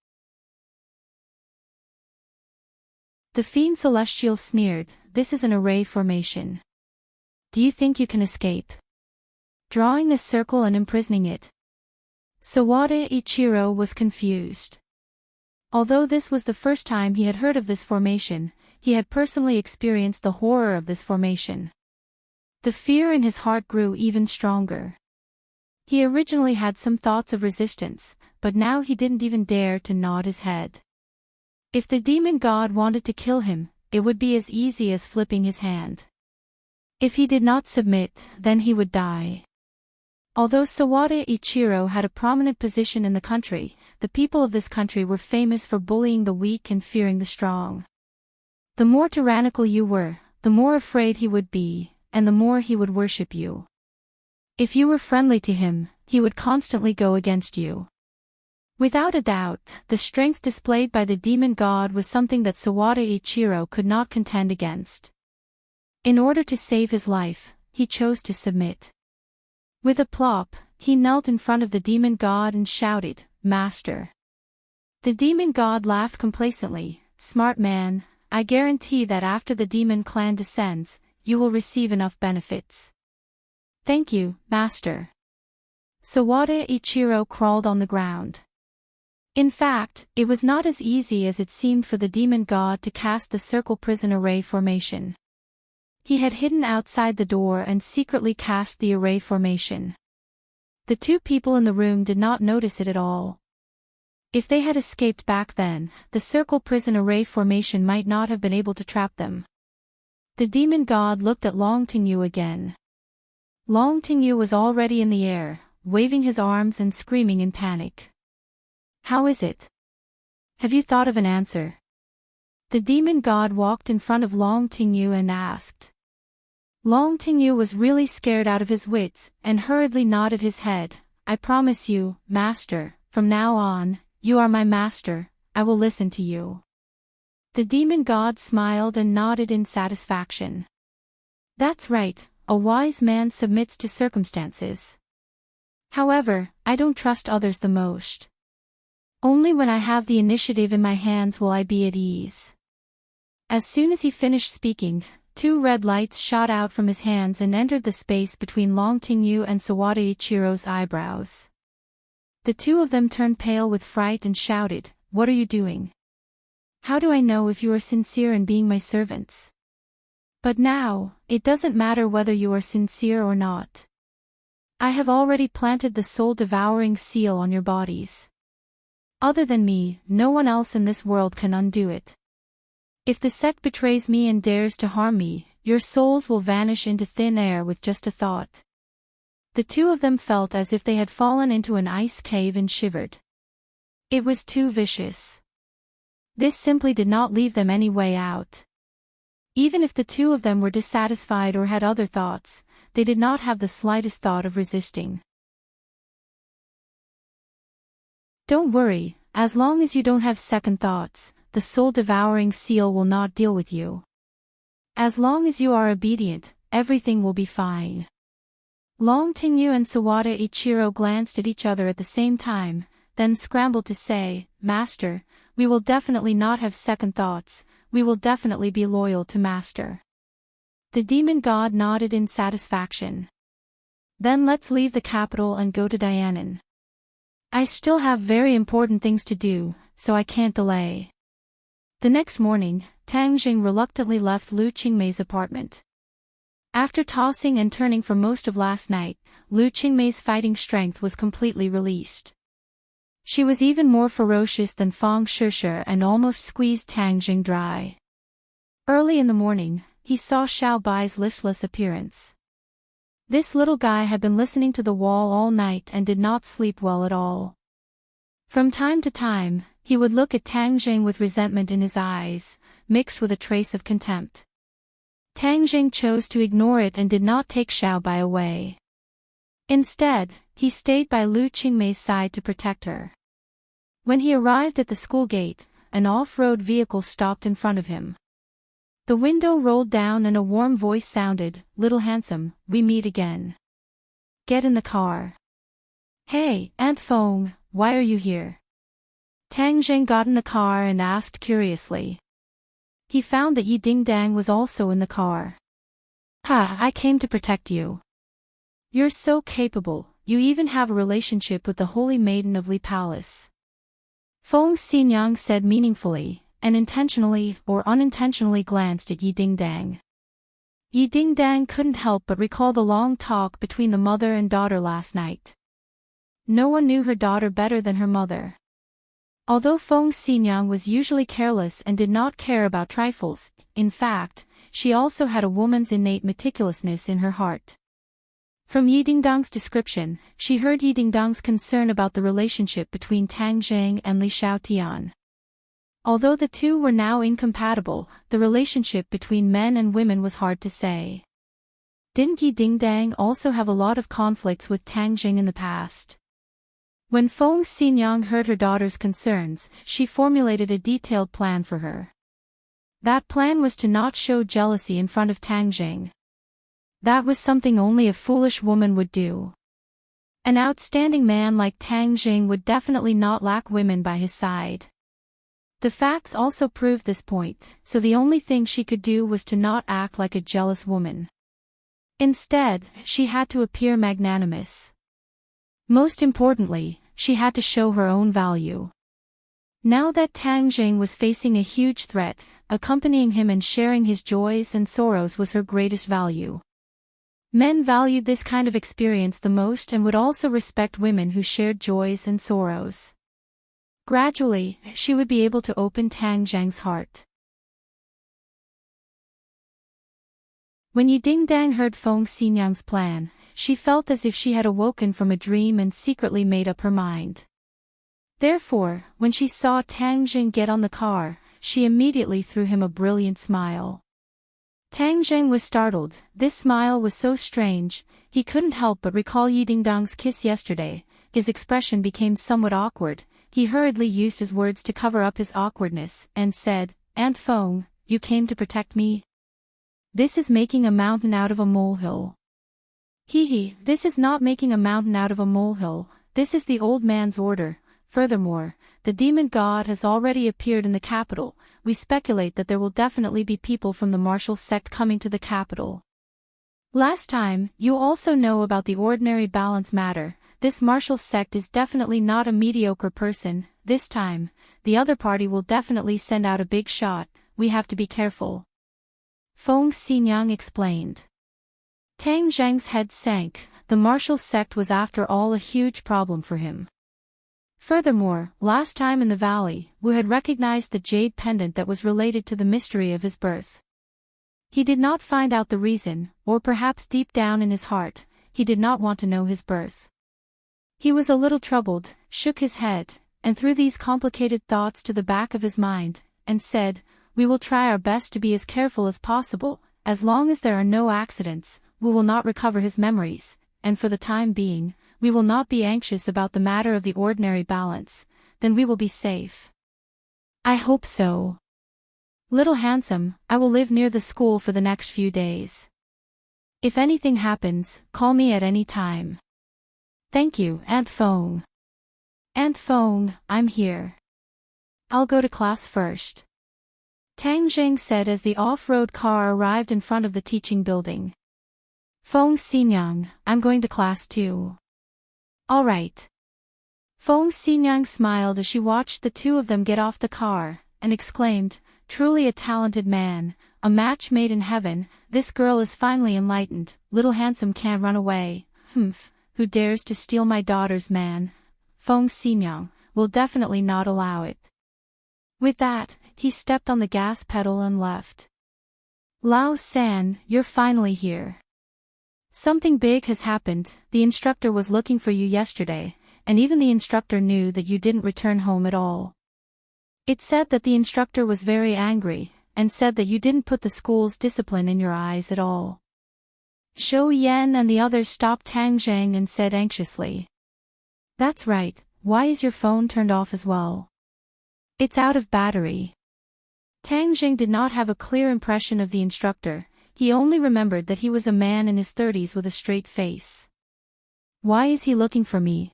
[SPEAKER 1] The fiend celestial sneered, "This is an array formation. Do you think you can escape? Drawing the circle and imprisoning it." Sawada Ichiro was confused. Although this was the first time he had heard of this formation, he had personally experienced the horror of this formation. The fear in his heart grew even stronger. He originally had some thoughts of resistance, but now he didn't even dare to nod his head. If the demon god wanted to kill him, it would be as easy as flipping his hand. If he did not submit, then he would die. Although Sawada Ichiro had a prominent position in the country, the people of this country were famous for bullying the weak and fearing the strong. The more tyrannical you were, the more afraid he would be, and the more he would worship you. If you were friendly to him, he would constantly go against you. Without a doubt, the strength displayed by the demon god was something that Sawada Ichiro could not contend against. In order to save his life, he chose to submit. With a plop, he knelt in front of the demon god and shouted, "Master." The demon god laughed complacently, "Smart man, I guarantee that after the demon clan descends, you will receive enough benefits." "Thank you, master." Sawada Ichiro crawled on the ground. In fact, it was not as easy as it seemed for the demon god to cast the circle prison array formation. He had hidden outside the door and secretly cast the array formation. The two people in the room did not notice it at all. If they had escaped back then, the circle prison array formation might not have been able to trap them. The demon god looked at Long Tingyu again. Long Tingyu was already in the air, waving his arms and screaming in panic. "How is it? Have you thought of an answer?" The demon god walked in front of Long Tingyu and asked. Long Tingyu was really scared out of his wits, and hurriedly nodded his head. "I promise you, master, from now on, you are my master, I will listen to you." The demon god smiled and nodded in satisfaction. "That's right, a wise man submits to circumstances. However, I don't trust others the most. Only when I have the initiative in my hands will I be at ease. As soon as he finished speaking, 2 red lights shot out from his hands and entered the space between Long Tingyu and Sawada Ichiro's eyebrows. The 2 of them turned pale with fright and shouted, "What are you doing? How do I know if you are sincere in being my servants? But now, it doesn't matter whether you are sincere or not. I have already planted the soul-devouring seal on your bodies. Other than me, no one else in this world can undo it. If the sect betrays me and dares to harm me, your souls will vanish into thin air with just a thought." The 2 of them felt as if they had fallen into an ice cave and shivered. It was too vicious. This simply did not leave them any way out. Even if the 2 of them were dissatisfied or had other thoughts, they did not have the slightest thought of resisting. Don't worry, as long as you don't have second thoughts, the soul-devouring seal will not deal with you. As long as you are obedient, everything will be fine. Long Tingyu and Sawada Ichiro glanced at each other at the same time, then scrambled to say, "Master, we will definitely not have second thoughts, we will definitely be loyal to Master." The demon god nodded in satisfaction. "Then let's leave the capital and go to Dianan. I still have very important things to do, so I can't delay." The next morning, Tang Jing reluctantly left Lu Qingmei's apartment. After tossing and turning for most of last night, Lu Qingmei's fighting strength was completely released. She was even more ferocious than Feng Shishir and almost squeezed Tang Jing dry. Early in the morning, he saw Xiao Bai's listless appearance. This little guy had been listening to the wall all night and did not sleep well at all. From time to time, he would look at Tang Jing with resentment in his eyes, mixed with a trace of contempt. Tang Jing chose to ignore it and did not take Xiao Bai away. Instead, he stayed by Lu Qingmei's side to protect her. When he arrived at the school gate, an off-road vehicle stopped in front of him. The window rolled down and a warm voice sounded, "Little handsome, we meet again. Get in the car." "Hey, Aunt Feng, why are you here?" Tang Jing got in the car and asked curiously. He found that Yi Dingdang was also in the car. "Ha, I came to protect you. You're so capable, you even have a relationship with the Holy Maiden of Li Palace." Feng Xinyang said meaningfully, and intentionally or unintentionally glanced at Yi Dingdang. Yi Dingdang couldn't help but recall the long talk between the mother and daughter last night. No one knew her daughter better than her mother. Although Feng Xinyang was usually careless and did not care about trifles, in fact, she also had a woman's innate meticulousness in her heart. From Yi Dingdang's description, she heard Yi Dingdang's concern about the relationship between Tang Jing and Li Xiaotian. Although the 2 were now incompatible, the relationship between men and women was hard to say. Didn't Yi Dingdang also have a lot of conflicts with Tang Jing in the past? When Feng Xinyang heard her daughter's concerns, she formulated a detailed plan for her. That plan was to not show jealousy in front of Tang Jing. That was something only a foolish woman would do. An outstanding man like Tang Jing would definitely not lack women by his side. The facts also proved this point, so the only thing she could do was to not act like a jealous woman. Instead, she had to appear magnanimous. Most importantly, she had to show her own value. Now that Tang Jing was facing a huge threat, accompanying him and sharing his joys and sorrows was her greatest value. Men valued this kind of experience the most and would also respect women who shared joys and sorrows. Gradually, she would be able to open Tang Jing's heart. When Yi Dingdang heard Feng Xinyang's plan, she felt as if she had awoken from a dream and secretly made up her mind. Therefore, when she saw Tang Jing get on the car, she immediately threw him a brilliant smile. Tang Jing was startled. This smile was so strange, he couldn't help but recall Yi Dingdang's kiss yesterday. His expression became somewhat awkward. He hurriedly used his words to cover up his awkwardness, and said, "Aunt Feng, you came to protect me? This is making a mountain out of a molehill." "Hee, this is not making a mountain out of a molehill, this is the old man's order. Furthermore, the demon god has already appeared in the capital. we speculate that there will definitely be people from the martial sect coming to the capital. Last time, you also know about the ordinary balance matter. This martial sect is definitely not a mediocre person. This time, the other party will definitely send out a big shot. We have to be careful. Feng Xinyang explained. Tang Zheng's head sank. The martial sect was after all a huge problem for him. Furthermore, last time in the valley, Wu had recognized the jade pendant that was related to the mystery of his birth. He did not find out the reason, or perhaps deep down in his heart, he did not want to know his birth. He was a little troubled, shook his head, and threw these complicated thoughts to the back of his mind, and said, "We will try our best to be as careful as possible. As long as there are no accidents, we will not recover his memories, and for the time being, we will not be anxious about the matter of the ordinary balance, then we will be safe." "I hope so. Little handsome, I will live near the school for the next few days. If anything happens, call me at any time." "Thank you, Aunt Feng." "Aunt Feng, I'm here. I'll go to class first," Tang Zheng said as the off-road car arrived in front of the teaching building. "Feng Xinyang, I'm going to class too." "All right." Feng Xinyang smiled as she watched the two of them get off the car, and exclaimed, "Truly a talented man, a match made in heaven. This girl is finally enlightened. Little handsome can't run away. Humph, who dares to steal my daughter's man? Feng Xinyang will definitely not allow it." With that, he stepped on the gas pedal and left. "Lao San, you're finally here. Something big has happened. The instructor was looking for you yesterday, and even the instructor knew that you didn't return home at all. It said that the instructor was very angry, and said that you didn't put the school's discipline in your eyes at all." Zhou Yan and the others stopped Tang Zheng and said anxiously, "That's right, why is your phone turned off as well?" "It's out of battery." Tang Zheng did not have a clear impression of the instructor, he only remembered that he was a man in his 30s with a straight face. "Why is he looking for me?"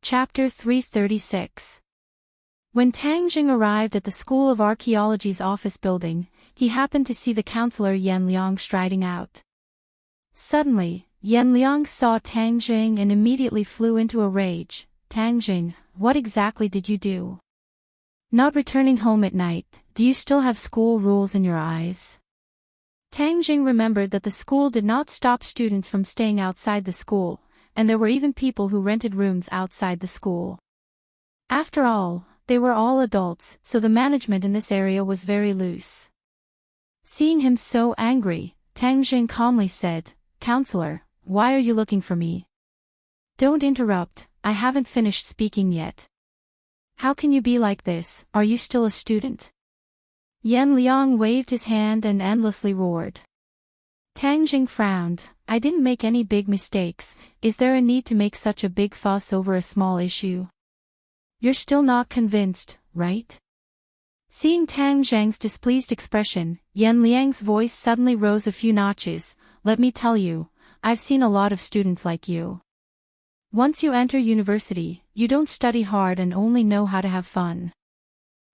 [SPEAKER 1] Chapter 336. When Tang Zheng arrived at the School of Archaeology's office building, he happened to see the counselor Yan Liang striding out. Suddenly, Yan Liang saw Tang Zheng and immediately flew into a rage. "Tang Zheng, what exactly did you do? Not returning home at night, do you still have school rules in your eyes?" Tang Zheng remembered that the school did not stop students from staying outside the school, and there were even people who rented rooms outside the school. After all, they were all adults, so the management in this area was very loose. Seeing him so angry, Tang Zheng calmly said, "Counselor, why are you looking for me?" "Don't interrupt, I haven't finished speaking yet." "How can you be like this? Are you still a student?" Yan Liang waved his hand and endlessly roared. Tang Zheng frowned. "I didn't make any big mistakes. Is there a need to make such a big fuss over a small issue?" "You're still not convinced, right?" Seeing Tang Zheng's displeased expression, Yan Liang's voice suddenly rose a few notches. "Let me tell you, I've seen a lot of students like you. Once you enter university, you don't study hard and only know how to have fun.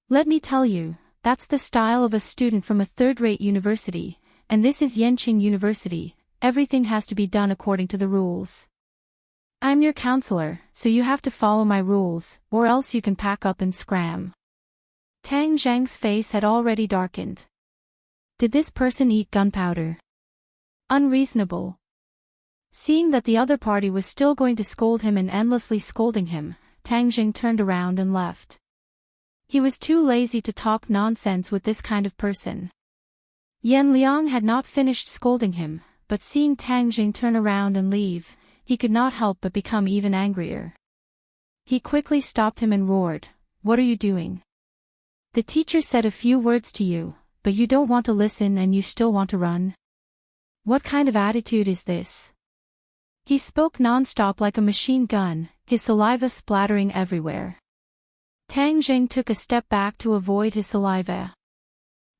[SPEAKER 1] Let me tell you, that's the style of a student from a third-rate university, and this is Yanqing University. Everything has to be done according to the rules. I'm your counselor, so you have to follow my rules, or else you can pack up and scram." Tang Zheng's face had already darkened. Did this person eat gunpowder? Unreasonable. Seeing that the other party was still going to scold him and endlessly scolding him, Tang Zheng turned around and left. He was too lazy to talk nonsense with this kind of person. Yan Liang had not finished scolding him, but seeing Tang Zheng turn around and leave, he could not help but become even angrier. He quickly stopped him and roared, "What are you doing? The teacher said a few words to you, but you don't want to listen and you still want to run? What kind of attitude is this?" He spoke non-stop like a machine gun, his saliva splattering everywhere. Tang Zheng took a step back to avoid his saliva.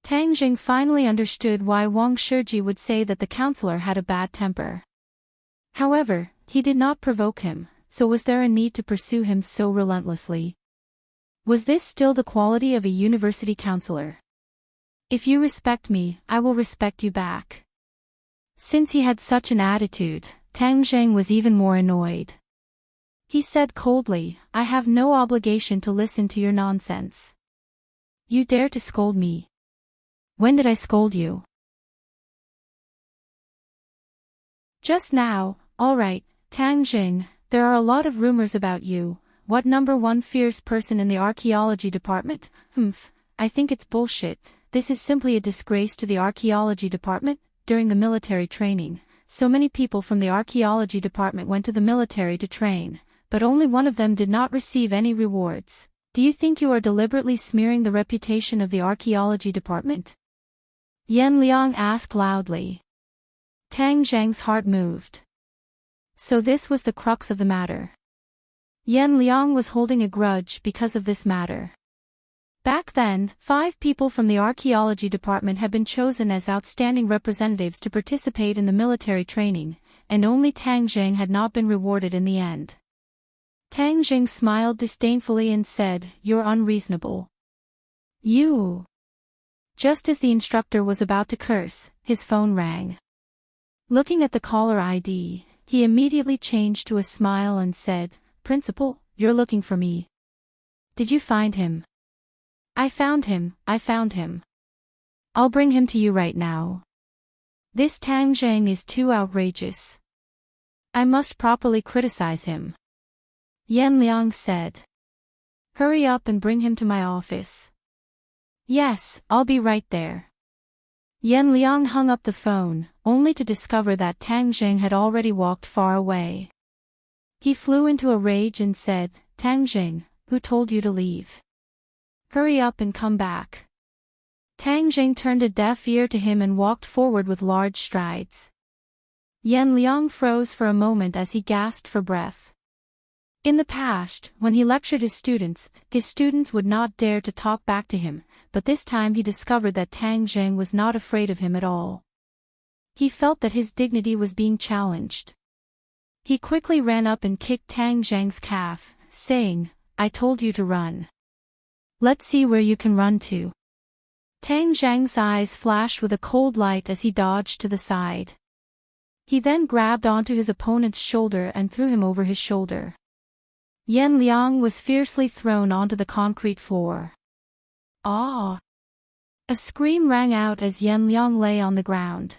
[SPEAKER 1] Tang Zheng finally understood why Wang Shiji would say that the counselor had a bad temper. However, he did not provoke him, so was there a need to pursue him so relentlessly? Was this still the quality of a university counselor? If you respect me, I will respect you back. Since he had such an attitude, Tang Zheng was even more annoyed. He said coldly, I have no obligation to listen to your nonsense. You dare to scold me? When did I scold you? Just now. All right, Tang Zheng, there are a lot of rumors about you. What #1 fierce person in the archaeology department? I think it's bullshit. This is simply a disgrace to the archaeology department. During the military training, so many people from the archaeology department went to the military to train, but only one of them did not receive any rewards. Do you think you are deliberately smearing the reputation of the archaeology department? Yan Liang asked loudly. Tang Zheng's heart moved. So this was the crux of the matter. Yan Liang was holding a grudge because of this matter. Back then, 5 people from the archaeology department had been chosen as outstanding representatives to participate in the military training, and only Tang Zheng had not been rewarded in the end. Tang Zheng smiled disdainfully and said, You're unreasonable. You. Just as the instructor was about to curse, his phone rang. Looking at the caller ID, he immediately changed to a smile and said, Principal, you're looking for me. Did you find him? I found him. I'll bring him to you right now. This Tang Zheng is too outrageous. I must properly criticize him. Yan Liang said. Hurry up and bring him to my office. Yes, I'll be right there. Yan Liang hung up the phone, only to discover that Tang Zheng had already walked far away. He flew into a rage and said, Tang Zheng, who told you to leave? Hurry up and come back. Tang Zheng turned a deaf ear to him and walked forward with large strides. Yan Liang froze for a moment as he gasped for breath. In the past, when he lectured his students would not dare to talk back to him, but this time he discovered that Tang Zheng was not afraid of him at all. He felt that his dignity was being challenged. He quickly ran up and kicked Tang Zheng's calf, saying, I told you to run. Let's see where you can run to. Tang Zheng's eyes flashed with a cold light as he dodged to the side. He then grabbed onto his opponent's shoulder and threw him over his shoulder. Yan Liang was fiercely thrown onto the concrete floor. Ah! A scream rang out as Yan Liang lay on the ground.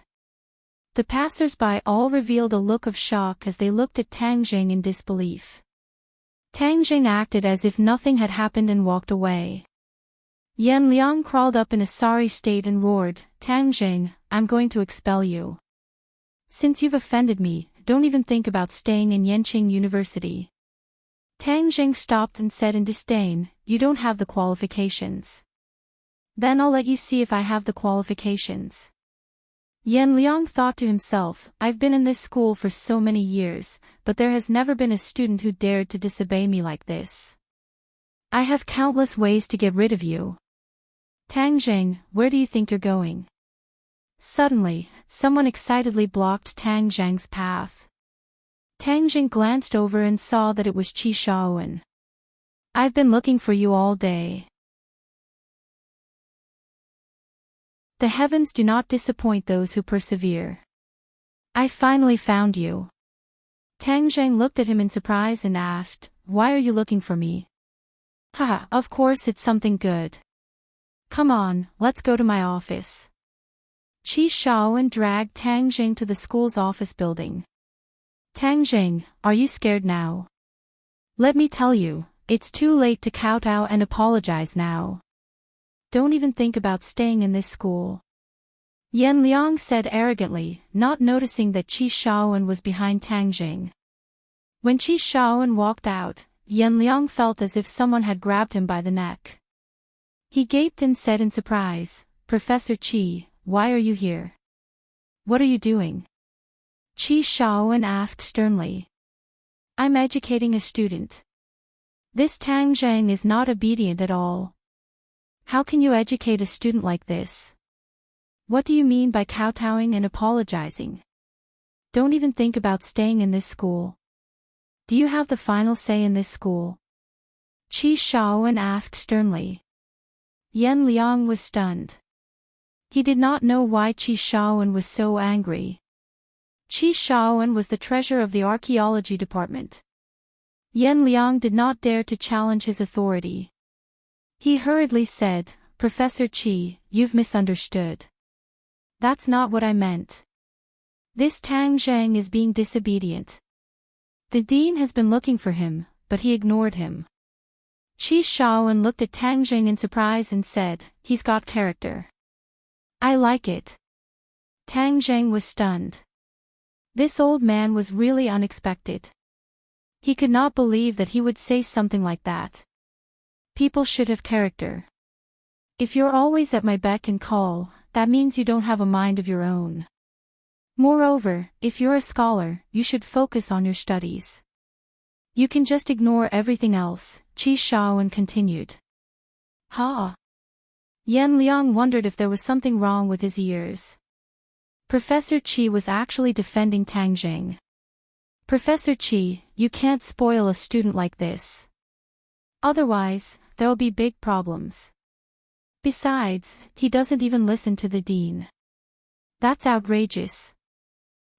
[SPEAKER 1] The passers-by all revealed a look of shock as they looked at Tang Zheng in disbelief. Tang Zheng acted as if nothing had happened and walked away. Yan Liang crawled up in a sorry state and roared, Tang Zheng, I'm going to expel you. Since you've offended me, don't even think about staying in Yanqing University. Tang Zheng stopped and said in disdain, You don't have the qualifications. Then I'll let you see if I have the qualifications. Yan Liang thought to himself, I've been in this school for so many years, but there has never been a student who dared to disobey me like this. I have countless ways to get rid of you. Tang Zheng, where do you think you're going? Suddenly, someone excitedly blocked Tang Zheng's path. Tang Zheng glanced over and saw that it was Qi Shaowen. I've been looking for you all day. The heavens do not disappoint those who persevere. I finally found you. Tang Zheng looked at him in surprise and asked, Why are you looking for me? Haha, of course it's something good. Come on, let's go to my office. Qi Shaowen dragged Tang Zheng to the school's office building. Tang Zheng, are you scared now? Let me tell you, it's too late to kowtow and apologize now. Don't even think about staying in this school. Yan Liang said arrogantly, not noticing that Qi Shaowen was behind Tang Zheng. When Qi Shaowen walked out, Yan Liang felt as if someone had grabbed him by the neck. He gaped and said in surprise, Professor Qi, why are you here? What are you doing? Qi Shaowen asked sternly. I'm educating a student. This Tang Zheng is not obedient at all. How can you educate a student like this? What do you mean by kowtowing and apologizing? Don't even think about staying in this school. do you have the final say in this school? Qi Shaowen asked sternly. Yan Liang was stunned. He did not know why Qi Shaowen was so angry. Qi Shaowen was the treasurer of the archaeology department. Yan Liang did not dare to challenge his authority. He hurriedly said, Professor Qi, you've misunderstood. That's not what I meant. This Tang Zhang is being disobedient. The dean has been looking for him, but he ignored him. Qi Shaowen looked at Tang Zhang in surprise and said, he's got character. I like it. Tang Zhang was stunned. This old man was really unexpected. He could not believe that he would say something like that. People should have character. If you're always at my beck and call, that means you don't have a mind of your own. Moreover, if you're a scholar, you should focus on your studies. You can just ignore everything else, Qi Shaowen continued. Ha! Yan Liang wondered if there was something wrong with his ears. Professor Qi was actually defending Tang Zhang. Professor Qi, you can't spoil a student like this. Otherwise, there'll be big problems. Besides, he doesn't even listen to the dean. That's outrageous.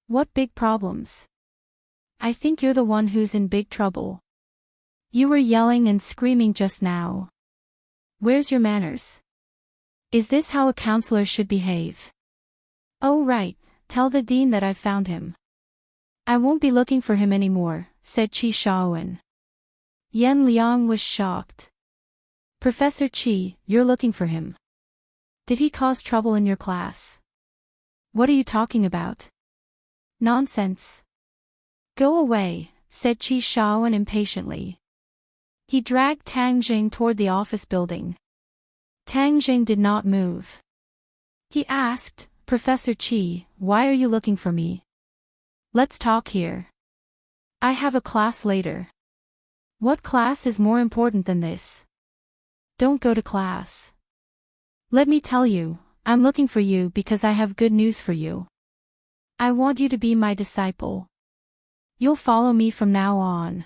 [SPEAKER 1] What big problems? I think you're the one who's in big trouble. You were yelling and screaming just now. Where's your manners? Is this how a counselor should behave? Oh right, tell the dean that I've found him. I won't be looking for him anymore, said Qi Shaowen. Yan Liang was shocked. Professor Qi, you're looking for him. Did he cause trouble in your class? What are you talking about? Nonsense. Go away, said Qi Shaowen impatiently. He dragged Tang Zhang toward the office building. Tang Zhang did not move. He asked, Professor Qi, why are you looking for me? Let's talk here. I have a class later. What class is more important than this? Don't go to class. Let me tell you, I'm looking for you because I have good news for you. I want you to be my disciple. You'll follow me from now on.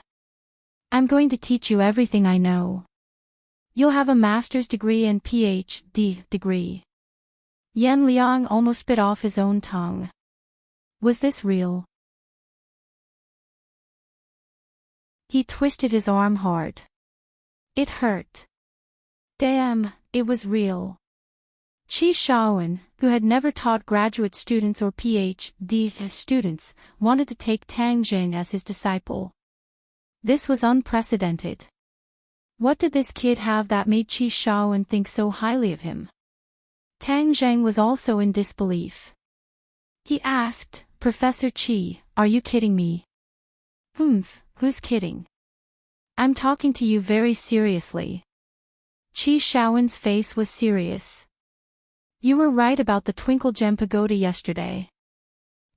[SPEAKER 1] I'm going to teach you everything I know. You'll have a master's degree and PhD degree. Yan Liang almost bit off his own tongue. Was this real? He twisted his arm hard. It hurt. Damn, it was real. Qi Shaowen, who had never taught graduate students or PhD students, wanted to take Tang Zhang as his disciple. This was unprecedented. What did this kid have that made Qi Shaowen think so highly of him? Tang Zhang was also in disbelief. He asked, Professor Qi, are you kidding me? Who's kidding? I'm talking to you very seriously. Qi Shaowen's face was serious. You were right about the Twinkle Gem Pagoda yesterday.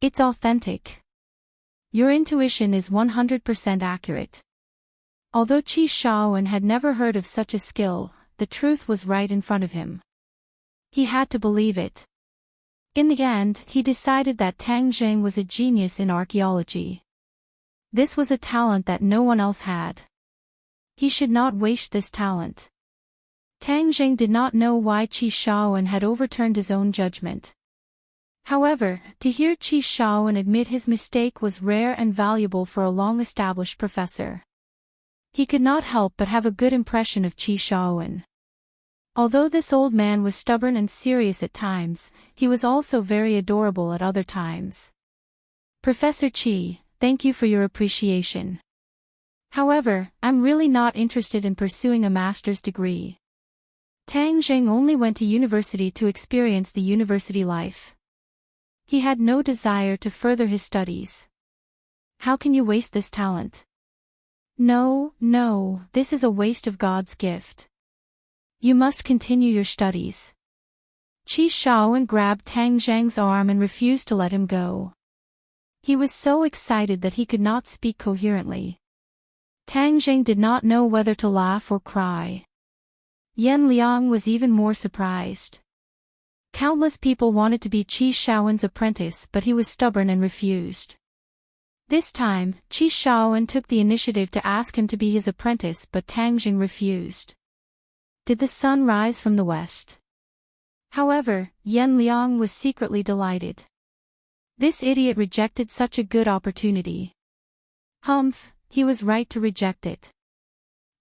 [SPEAKER 1] It's authentic. Your intuition is 100% accurate. Although Qi Shaowen had never heard of such a skill, the truth was right in front of him. He had to believe it. In the end, he decided that Tang Zhang was a genius in archaeology. This was a talent that no one else had. He should not waste this talent. Tang Zhang did not know why Qi Shaowen had overturned his own judgment. However, to hear Qi Shaowen admit his mistake was rare and valuable for a long-established professor. He could not help but have a good impression of Qi Shaowen. Although this old man was stubborn and serious at times, he was also very adorable at other times. Professor Qi, thank you for your appreciation. However, I'm really not interested in pursuing a master's degree. Tang Zhang only went to university to experience the university life. He had no desire to further his studies. How can you waste this talent? No, this is a waste of God's gift. You must continue your studies. Qi Shaowen grabbed Tang Zhang's arm and refused to let him go. He was so excited that he could not speak coherently. Tang Zhang did not know whether to laugh or cry. Yan Liang was even more surprised. Countless people wanted to be Qi Shaowen's apprentice, but he was stubborn and refused. This time, Qi Shaoan took the initiative to ask him to be his apprentice, but Tang Jing refused. Did the sun rise from the west? However, Yan Liang was secretly delighted. This idiot rejected such a good opportunity. Humph, he was right to reject it.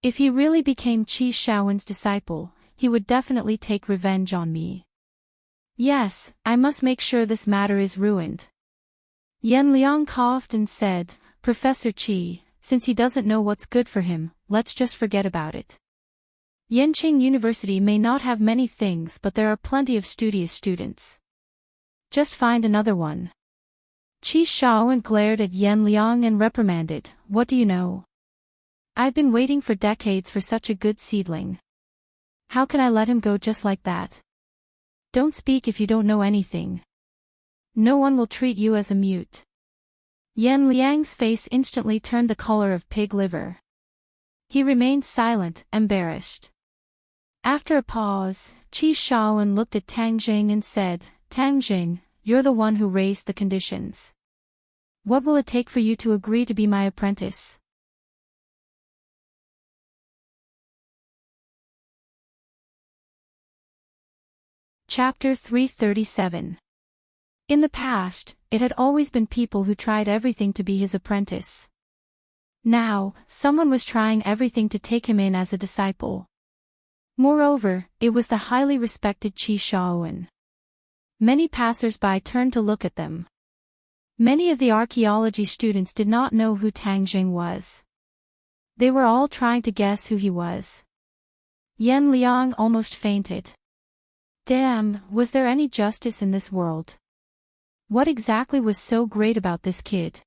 [SPEAKER 1] If he really became Qi Shaoan's disciple, he would definitely take revenge on me. Yes, I must make sure this matter is ruined. Yan Liang coughed and said, Professor Qi, since he doesn't know what's good for him, let's just forget about it. Yanqing University may not have many things, but there are plenty of studious students. Just find another one. Qi Shaoan glared at Yan Liang and reprimanded, What do you know? I've been waiting for decades for such a good seedling. How can I let him go just like that? Don't speak if you don't know anything. No one will treat you as a mute. Yan Liang's face instantly turned the color of pig liver. He remained silent, embarrassed. After a pause, Qi Shaoan looked at Tang Jing and said, Tang Jing, you're the one who raised the conditions. What will it take for you to agree to be my apprentice? Chapter 337. In the past, it had always been people who tried everything to be his apprentice. Now, someone was trying everything to take him in as a disciple. Moreover, it was the highly respected Qi Shaoan. Many passers-by turned to look at them. Many of the archaeology students did not know who Tang Jing was. They were all trying to guess who he was. Yan Liang almost fainted. Damn, was there any justice in this world? What exactly was so great about this kid?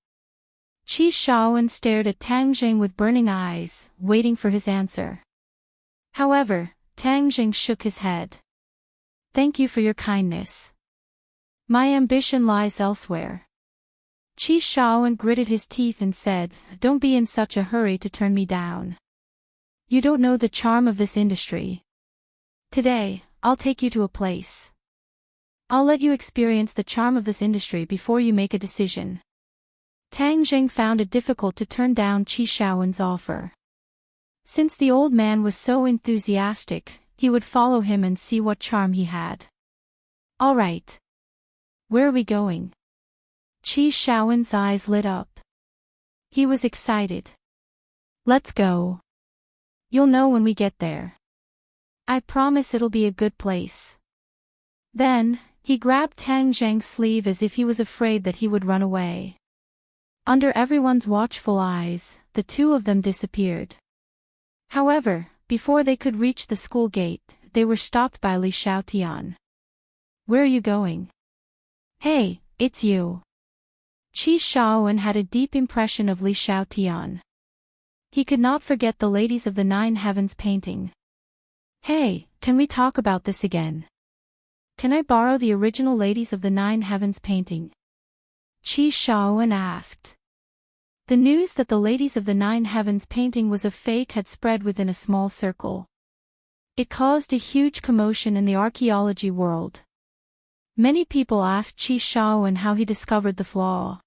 [SPEAKER 1] Qi Shaoan stared at Tang Jing with burning eyes, waiting for his answer. However, Tang Jing shook his head. Thank you for your kindness. My ambition lies elsewhere. Qi Shaoan gritted his teeth and said, Don't be in such a hurry to turn me down. You don't know the charm of this industry. Today, I'll take you to a place. I'll let you experience the charm of this industry before you make a decision. Tang Jing found it difficult to turn down Qi Shaoan's offer. Since the old man was so enthusiastic, he would follow him and see what charm he had. All right. Where are we going? Qi Shaoan's eyes lit up. He was excited. Let's go. You'll know when we get there. I promise it'll be a good place. Then, he grabbed Tang Jing's sleeve as if he was afraid that he would run away. Under everyone's watchful eyes, the two of them disappeared. However, before they could reach the school gate, they were stopped by Li Xiaotian. Where are you going? Hey, it's you. Qi Shaoan had a deep impression of Li Xiaotian. He could not forget the Ladies of the Nine Heavens painting. Hey, can we talk about this again? Can I borrow the original Ladies of the Nine Heavens painting? Qi Shaoan asked. The news that the Ladies of the Nine Heavens painting was a fake had spread within a small circle. It caused a huge commotion in the archaeology world. Many people asked Qi Shaoan how he discovered the flaw.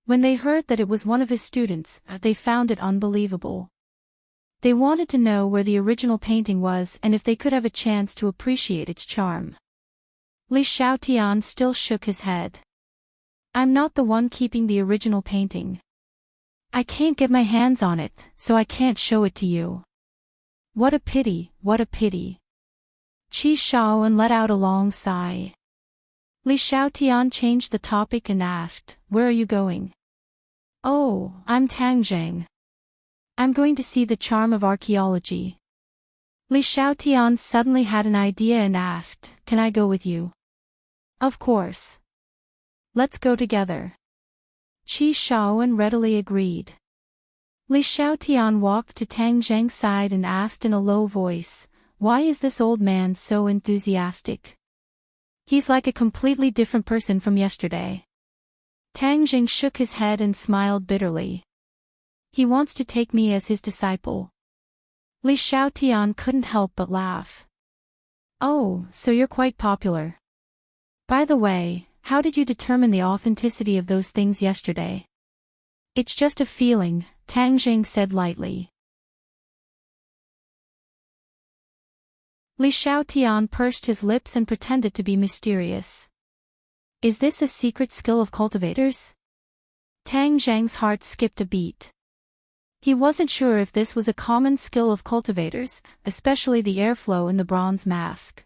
[SPEAKER 1] When they heard that it was one of his students, they found it unbelievable. They wanted to know where the original painting was and if they could have a chance to appreciate its charm. Li Xiaotian still shook his head. I'm not the one keeping the original painting. I can't get my hands on it, so I can't show it to you. What a pity, what a pity. Qi Shaoan let out a long sigh. Li Xiaotian changed the topic and asked, Where are you going? Oh, I'm Tang Jing. I'm going to see the charm of archaeology. Li Xiaotian suddenly had an idea and asked, Can I go with you? Of course. Let's go together. Qi Shaoan readily agreed. Li Xiaotian walked to Tang Jing's side and asked in a low voice, Why is this old man so enthusiastic? He's like a completely different person from yesterday. Tang Jing shook his head and smiled bitterly. He wants to take me as his disciple. Li Xiaotian couldn't help but laugh. Oh, so you're quite popular. By the way, how did you determine the authenticity of those things yesterday? It's just a feeling, Tang Jing said lightly. Li Xiaotian pursed his lips and pretended to be mysterious. Is this a secret skill of cultivators? Tang Zhang's heart skipped a beat. He wasn't sure if this was a common skill of cultivators, especially the airflow in the bronze mask.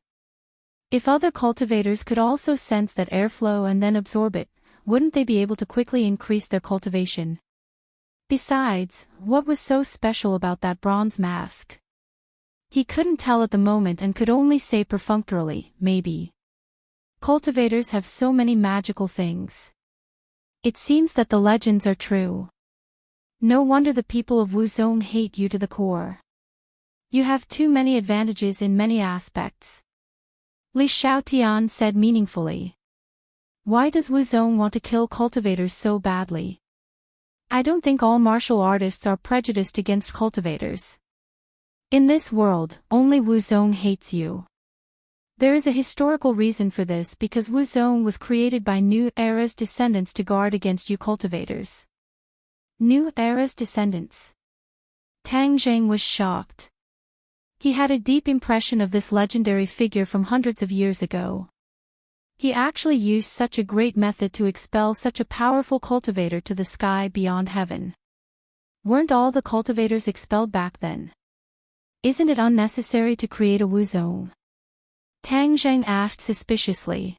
[SPEAKER 1] If other cultivators could also sense that airflow and then absorb it, wouldn't they be able to quickly increase their cultivation? Besides, what was so special about that bronze mask? He couldn't tell at the moment and could only say perfunctorily, maybe. Cultivators have so many magical things. It seems that the legends are true. No wonder the people of Wuzong hate you to the core. You have too many advantages in many aspects. Li Xiaotian said meaningfully. Why does Wuzong want to kill cultivators so badly? I don't think all martial artists are prejudiced against cultivators. In this world, only Wuzong hates you. There is a historical reason for this because Wuzong was created by New Era's descendants to guard against you cultivators. New Era's descendants. Tang Zheng was shocked. He had a deep impression of this legendary figure from hundreds of years ago. He actually used such a great method to expel such a powerful cultivator to the sky beyond heaven. Weren't all the cultivators expelled back then? Isn't it unnecessary to create a Wuzong? Tang Zheng asked suspiciously.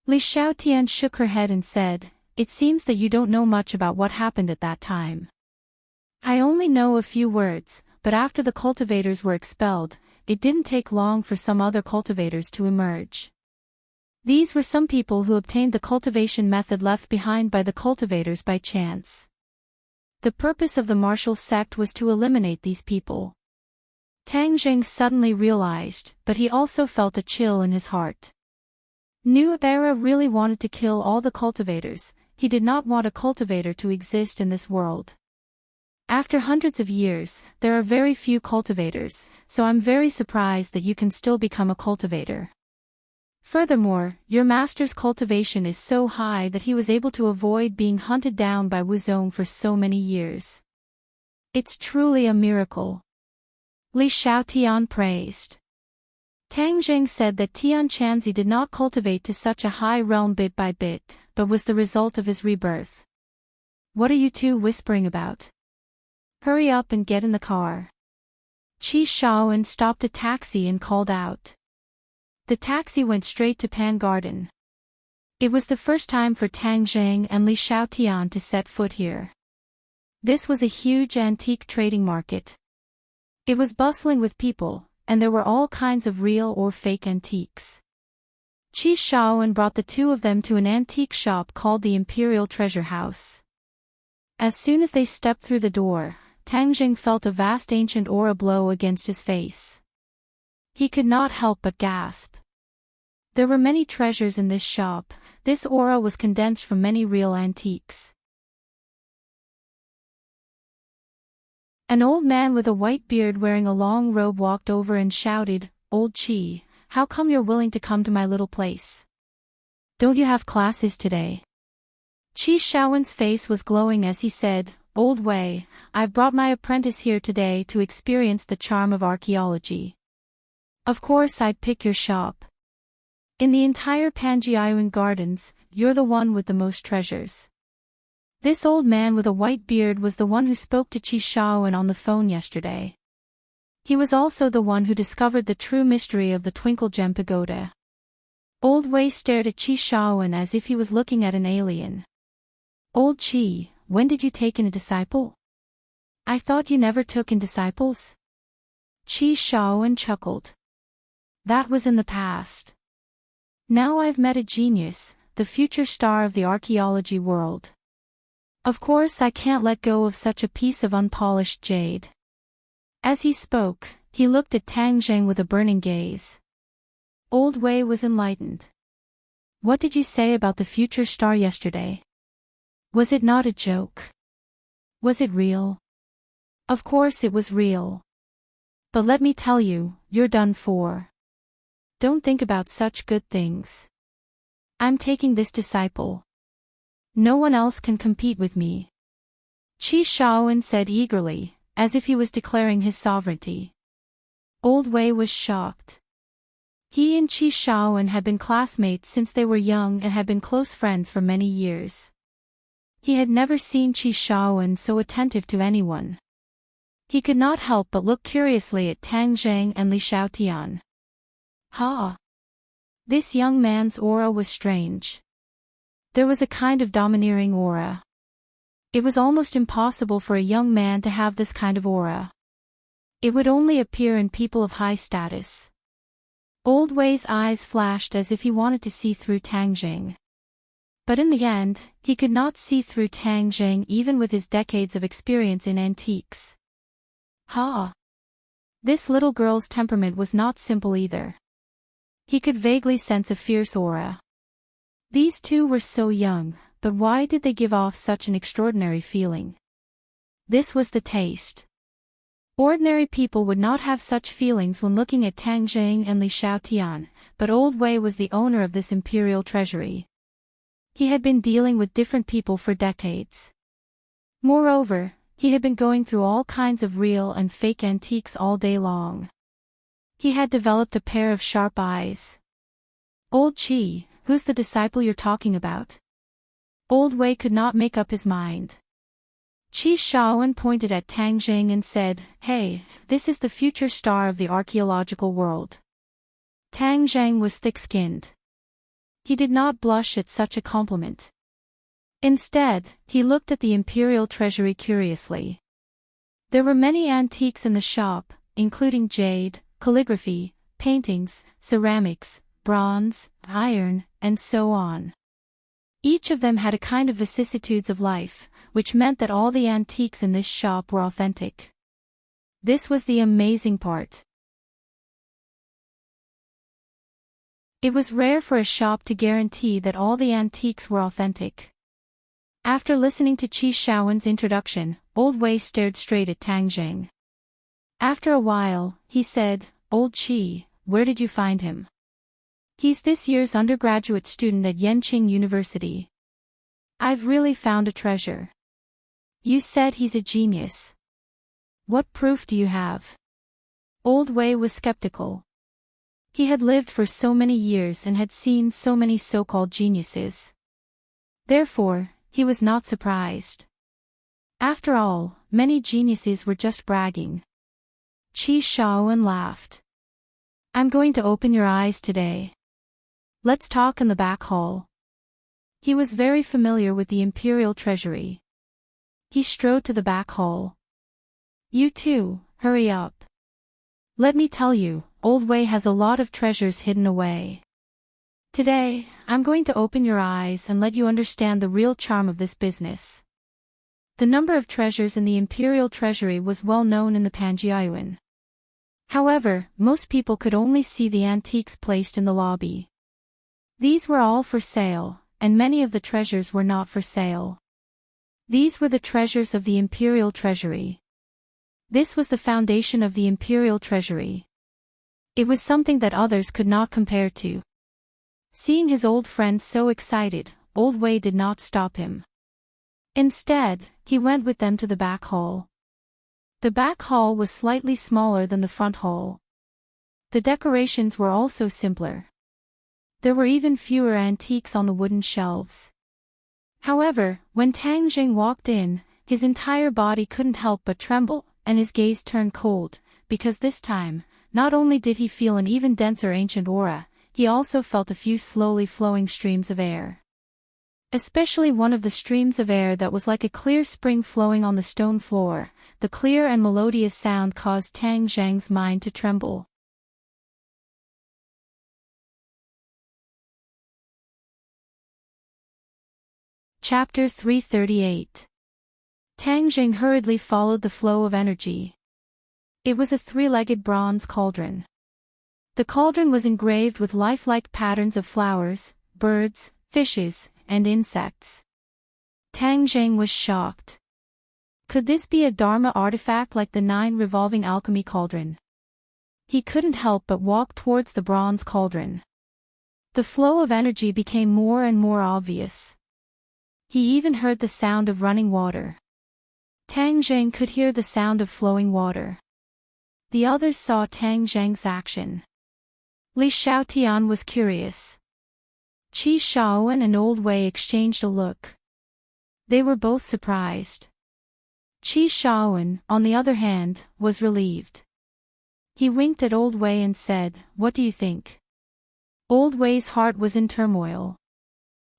[SPEAKER 1] Li Xiaotian shook her head and said, It seems that you don't know much about what happened at that time. I only know a few words, but after the cultivators were expelled, it didn't take long for some other cultivators to emerge. These were some people who obtained the cultivation method left behind by the cultivators by chance. The purpose of the martial sect was to eliminate these people. Tang Jing suddenly realized, but he also felt a chill in his heart. New Era really wanted to kill all the cultivators. He did not want a cultivator to exist in this world. After hundreds of years, there are very few cultivators, so I'm very surprised that you can still become a cultivator. Furthermore, your master's cultivation is so high that he was able to avoid being hunted down by Wuzong for so many years. It's truly a miracle. Li Xiaotian praised. Tang Jing said that Tian Chanzi did not cultivate to such a high realm bit by bit, but was the result of his rebirth. What are you two whispering about? Hurry up and get in the car. Qi Shaoan stopped a taxi and called out. The taxi went straight to Pan Garden. It was the first time for Tang Zheng and Li Xiaotian to set foot here. This was a huge antique trading market. It was bustling with people, and there were all kinds of real or fake antiques. Qi Shaoan brought the two of them to an antique shop called the Imperial Treasure House. As soon as they stepped through the door, Tang Jing felt a vast ancient aura blow against his face. He could not help but gasp. There were many treasures in this shop. This aura was condensed from many real antiques. An old man with a white beard wearing a long robe walked over and shouted, Old Qi, how come you're willing to come to my little place? Don't you have classes today? Qi Shaoan's face was glowing as he said, Old Wei, I've brought my apprentice here today to experience the charm of archaeology. Of course I'd pick your shop. In the entire Panjiayuan Gardens, you're the one with the most treasures. This old man with a white beard was the one who spoke to Qi Shaoan on the phone yesterday. He was also the one who discovered the true mystery of the Twinkle Gem Pagoda. Old Wei stared at Qi Shaoan as if he was looking at an alien. Old Qi, when did you take in a disciple? I thought you never took in disciples? Qi Shaoan chuckled. That was in the past. Now I've met a genius, the future star of the archaeology world. Of course I can't let go of such a piece of unpolished jade. As he spoke, he looked at Tang Zheng with a burning gaze. Old Wei was enlightened. What did you say about the future star yesterday? Was it not a joke? Was it real? Of course it was real. But let me tell you, you're done for. Don't think about such good things. I'm taking this disciple. No one else can compete with me. Qi Shaowen said eagerly, as if he was declaring his sovereignty. Old Wei was shocked. He and Qi Shaowen had been classmates since they were young and had been close friends for many years. He had never seen Qi Shaowen so attentive to anyone. He could not help but look curiously at Tang Zhang and Li Xiaotian. Ha! This young man's aura was strange. There was a kind of domineering aura. It was almost impossible for a young man to have this kind of aura. It would only appear in people of high status. Old Wei's eyes flashed as if he wanted to see through Tang Zhang. But in the end, he could not see through Tang Zhang even with his decades of experience in antiques. Ha! This little girl's temperament was not simple either. He could vaguely sense a fierce aura. These two were so young, but why did they give off such an extraordinary feeling? This was the taste. Ordinary people would not have such feelings when looking at Tang Zhang and Li Xiaotian, but Old Wei was the owner of this imperial treasury. He had been dealing with different people for decades. Moreover, he had been going through all kinds of real and fake antiques all day long. He had developed a pair of sharp eyes. Old Qi, who's the disciple you're talking about? Old Wei could not make up his mind. Qi Shaowen pointed at Tang Zhang and said, "Hey, this is the future star of the archaeological world." Tang Zhang was thick-skinned. He did not blush at such a compliment. Instead, he looked at the imperial treasury curiously. There were many antiques in the shop, including jade, calligraphy, paintings, ceramics, bronze, iron, and so on. Each of them had a kind of vicissitudes of life, which meant that all the antiques in this shop were authentic. This was the amazing part. It was rare for a shop to guarantee that all the antiques were authentic. After listening to Qi Shaowen's introduction, Old Wei stared straight at Tang Zhang. After a while, he said, "Old Qi, where did you find him?" "He's this year's undergraduate student at Yenqing University." "I've really found a treasure." "You said he's a genius. What proof do you have?" Old Wei was skeptical. He had lived for so many years and had seen so many so-called geniuses. Therefore, he was not surprised. After all, many geniuses were just bragging. Qi Shaowen laughed. "I'm going to open your eyes today. Let's talk in the back hall." He was very familiar with the imperial treasury. He strode to the back hall. "You two, hurry up. Let me tell you, Old Wei has a lot of treasures hidden away. Today, I'm going to open your eyes and let you understand the real charm of this business." The number of treasures in the imperial treasury was well known in the Panjiayuan. However, most people could only see the antiques placed in the lobby. These were all for sale, and many of the treasures were not for sale. These were the treasures of the imperial treasury. This was the foundation of the imperial treasury. It was something that others could not compare to. Seeing his old friend so excited, Old Wei did not stop him. Instead, he went with them to the back hall. The back hall was slightly smaller than the front hall. The decorations were also simpler. There were even fewer antiques on the wooden shelves. However, when Tang Zhang walked in, his entire body couldn't help but tremble, and his gaze turned cold, because this time, not only did he feel an even denser ancient aura, he also felt a few slowly flowing streams of air. Especially one of the streams of air that was like a clear spring flowing on the stone floor. The clear and melodious sound caused Tang Zhang's mind to tremble. Chapter 338. Tang Zhang hurriedly followed the flow of energy. It was a three-legged bronze cauldron. The cauldron was engraved with lifelike patterns of flowers, birds, fishes, and insects. Tang Zhang was shocked. Could this be a Dharma artifact like the 9 revolving alchemy cauldron? He couldn't help but walk towards the bronze cauldron. The flow of energy became more and more obvious. He even heard the sound of running water. Tang Zheng could hear the sound of flowing water. The others saw Tang Zheng's action. Li Xiaotian was curious. Qi Shaowen and Old Wei exchanged a look. They were both surprised. Qi Shaowen, on the other hand, was relieved. He winked at Old Wei and said, "What do you think?" Old Wei's heart was in turmoil.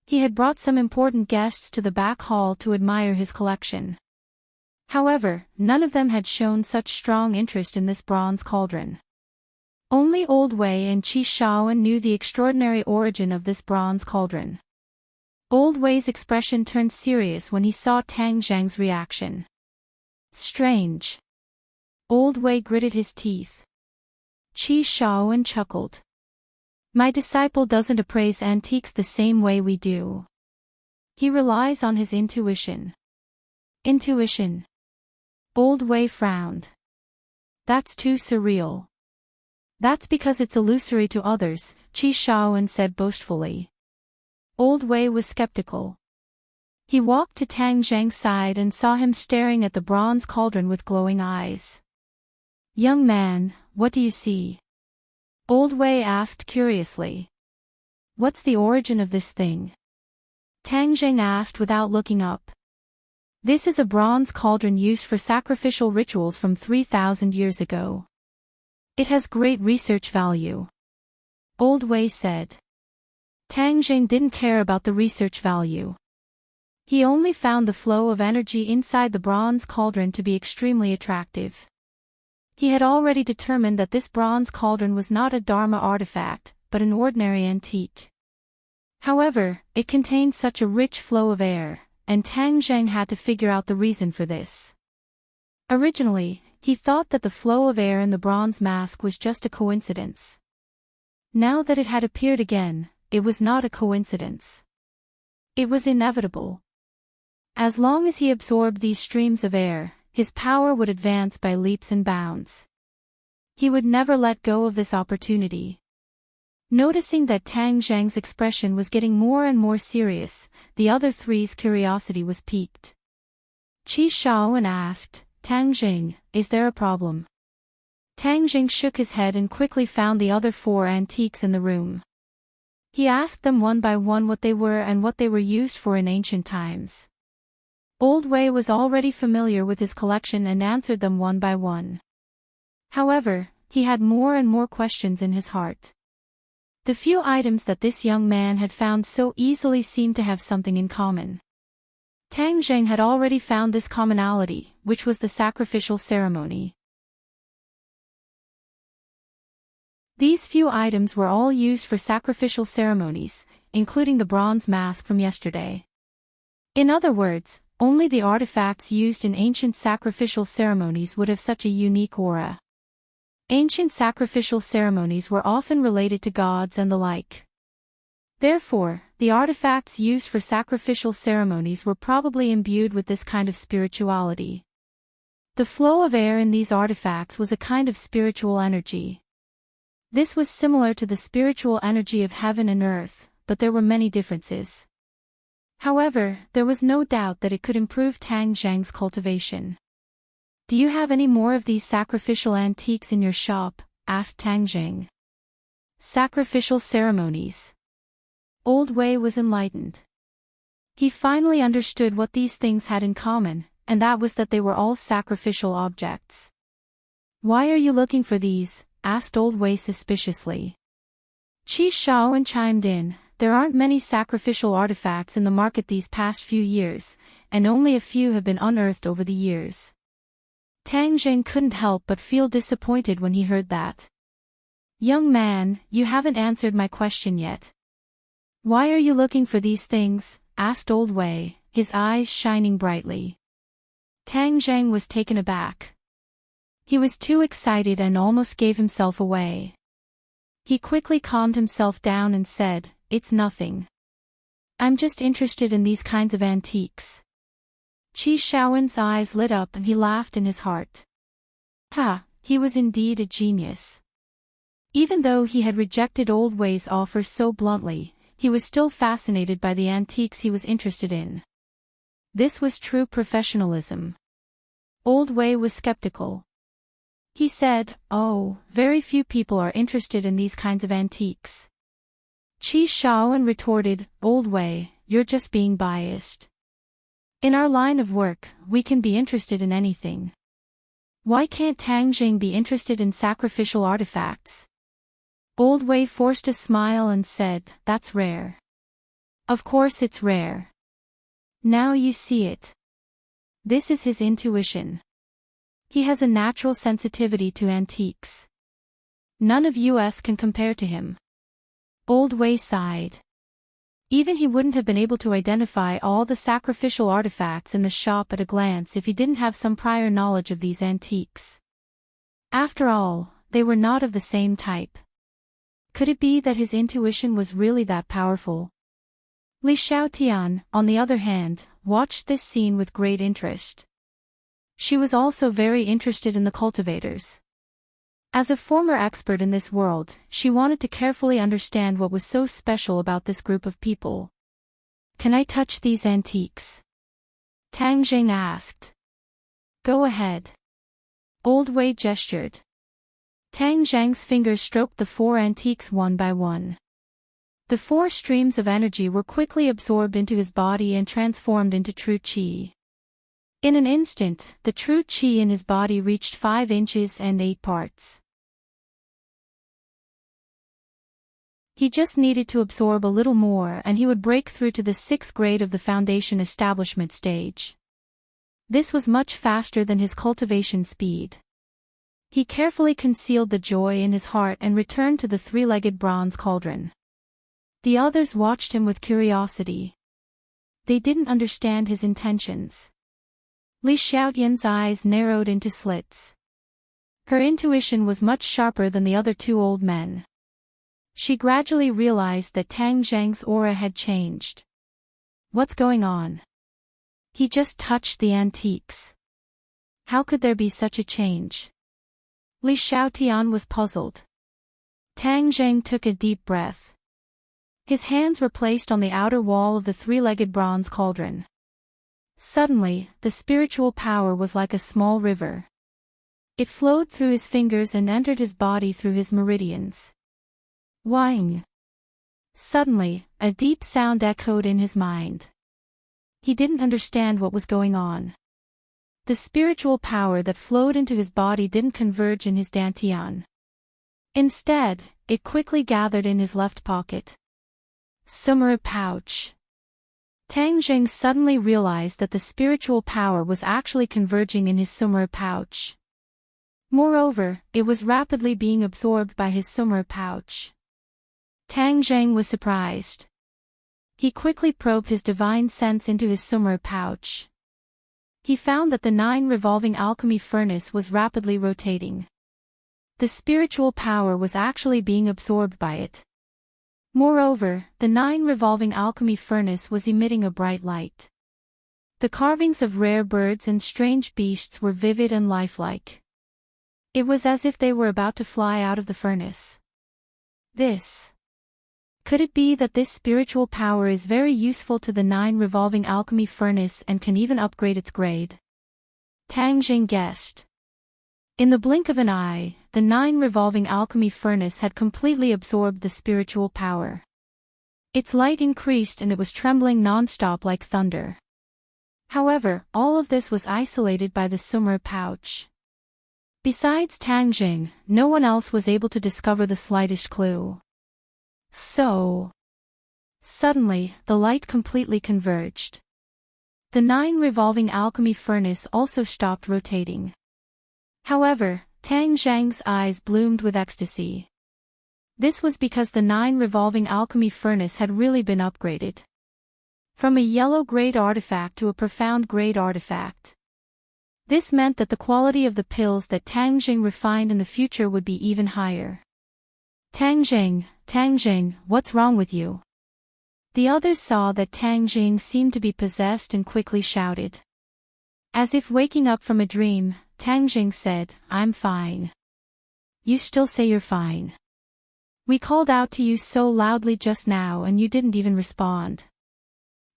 [SPEAKER 1] He had brought some important guests to the back hall to admire his collection. However, none of them had shown such strong interest in this bronze cauldron. Only Old Wei and Qi Shaowen knew the extraordinary origin of this bronze cauldron. Old Wei's expression turned serious when he saw Tang Zheng's reaction. Strange. Old Wei gritted his teeth. Qi Shaowen chuckled. My disciple doesn't appraise antiques the same way we do. He relies on his intuition. Intuition. Old Wei frowned. That's too surreal. That's because it's illusory to others, Qi Shaowen said boastfully. Old Wei was skeptical. He walked to Tang Zheng's side and saw him staring at the bronze cauldron with glowing eyes. Young man, what do you see? Old Wei asked curiously. What's the origin of this thing? Tang Zheng asked without looking up. This is a bronze cauldron used for sacrificial rituals from 3,000 years ago. It has great research value. Old Wei said. Tang Zheng didn't care about the research value. He only found the flow of energy inside the bronze cauldron to be extremely attractive. He had already determined that this bronze cauldron was not a Dharma artifact, but an ordinary antique. However, it contained such a rich flow of air, and Tang Zheng had to figure out the reason for this. Originally, he thought that the flow of air in the bronze mask was just a coincidence. Now that it had appeared again, it was not a coincidence. It was inevitable. As long as he absorbed these streams of air, his power would advance by leaps and bounds. He would never let go of this opportunity. Noticing that Tang Zheng's expression was getting more and more serious, the other three's curiosity was piqued. Qi Shaowen asked, Tang Zheng, is there a problem? Tang Zheng shook his head and quickly found the other four antiques in the room. He asked them one by one what they were and what they were used for in ancient times. Old Wei was already familiar with his collection and answered them one by one. However, he had more and more questions in his heart. The few items that this young man had found so easily seemed to have something in common. Tang Zheng had already found this commonality, which was the sacrificial ceremony. These few items were all used for sacrificial ceremonies, including the bronze mask from yesterday. In other words, only the artifacts used in ancient sacrificial ceremonies would have such a unique aura. Ancient sacrificial ceremonies were often related to gods and the like. Therefore, the artifacts used for sacrificial ceremonies were probably imbued with this kind of spirituality. The flow of air in these artifacts was a kind of spiritual energy. This was similar to the spiritual energy of heaven and earth, but there were many differences. However, there was no doubt that it could improve Tang Zheng's cultivation. Do you have any more of these sacrificial antiques in your shop? Asked Tang Zheng. Sacrificial ceremonies. Old Wei was enlightened. He finally understood what these things had in common, and that was that they were all sacrificial objects. Why are you looking for these? Asked Old Wei suspiciously. Qi Shaowen chimed in. There aren't many sacrificial artifacts in the market these past few years, and only a few have been unearthed over the years. Tang Zheng couldn't help but feel disappointed when he heard that. Young man, you haven't answered my question yet. Why are you looking for these things? Asked Old Wei, his eyes shining brightly. Tang Zheng was taken aback. He was too excited and almost gave himself away. He quickly calmed himself down and said, It's nothing. I'm just interested in these kinds of antiques. Qi Shaowen's eyes lit up and he laughed in his heart. Ha, he was indeed a genius. Even though he had rejected Old Wei's offer so bluntly, he was still fascinated by the antiques he was interested in. This was true professionalism. Old Wei was skeptical. He said, "Oh, very few people are interested in these kinds of antiques." Qi Shaoan retorted, "Old Wei, you're just being biased. In our line of work, we can be interested in anything. Why can't Tang Jing be interested in sacrificial artifacts?" Old Wei forced a smile and said, "That's rare." "Of course it's rare. Now you see it. This is his intuition. He has a natural sensitivity to antiques. None of us can compare to him." Old Wei sighed. Even he wouldn't have been able to identify all the sacrificial artifacts in the shop at a glance if he didn't have some prior knowledge of these antiques. After all, they were not of the same type. Could it be that his intuition was really that powerful? Li Xiaotian, on the other hand, watched this scene with great interest. She was also very interested in the cultivators. As a former expert in this world, she wanted to carefully understand what was so special about this group of people. "Can I touch these antiques?" Tang Jing asked. "Go ahead." Old Wei gestured. Tang Zhang's fingers stroked the 4 antiques one by one. The 4 streams of energy were quickly absorbed into his body and transformed into true qi. In an instant, the true qi in his body reached 5 inches and 8 parts. He just needed to absorb a little more and he would break through to the 6th grade of the foundation establishment stage. This was much faster than his cultivation speed. He carefully concealed the joy in his heart and returned to the 3-legged bronze cauldron. The others watched him with curiosity. They didn't understand his intentions. Li Xiaotian's eyes narrowed into slits. Her intuition was much sharper than the other 2 old men. She gradually realized that Tang Zhang's aura had changed. What's going on? He just touched the antiques. How could there be such a change? Li Xiaotian was puzzled. Tang Zhang took a deep breath. His hands were placed on the outer wall of the 3-legged bronze cauldron. Suddenly, the spiritual power was like a small river. It flowed through his fingers and entered his body through his meridians. Whing! Suddenly, a deep sound echoed in his mind. He didn't understand what was going on. The spiritual power that flowed into his body didn't converge in his dantian. Instead, it quickly gathered in his left pocket. Sumera pouch. Tang Jing suddenly realized that the spiritual power was actually converging in his sumera pouch. Moreover, it was rapidly being absorbed by his sumera pouch. Tang Zhang was surprised. He quickly probed his divine sense into his sumera pouch. He found that the 9 revolving alchemy furnace was rapidly rotating. The spiritual power was actually being absorbed by it. Moreover, the 9 revolving alchemy furnace was emitting a bright light. The carvings of rare birds and strange beasts were vivid and lifelike. It was as if they were about to fly out of the furnace. Could it be that this spiritual power is very useful to the 9 revolving alchemy furnace and can even upgrade its grade? Tang Jing guessed. In the blink of an eye, the 9 revolving alchemy furnace had completely absorbed the spiritual power. Its light increased and it was trembling non-stop like thunder. However, all of this was isolated by the sumera pouch. Besides Tang Jing, no one else was able to discover the slightest clue. Suddenly, the light completely converged. The 9 revolving alchemy furnace also stopped rotating. However, Tang Zhang's eyes bloomed with ecstasy. This was because the 9 revolving alchemy furnace had really been upgraded. From a yellow grade artifact to a profound grade artifact. This meant that the quality of the pills that Tang Jing refined in the future would be even higher. Tang Jing, what's wrong with you? The others saw that Tang Jing seemed to be possessed and quickly shouted. As if waking up from a dream, Tang Jing said, "I'm fine." "You still say you're fine. We called out to you so loudly just now and you didn't even respond.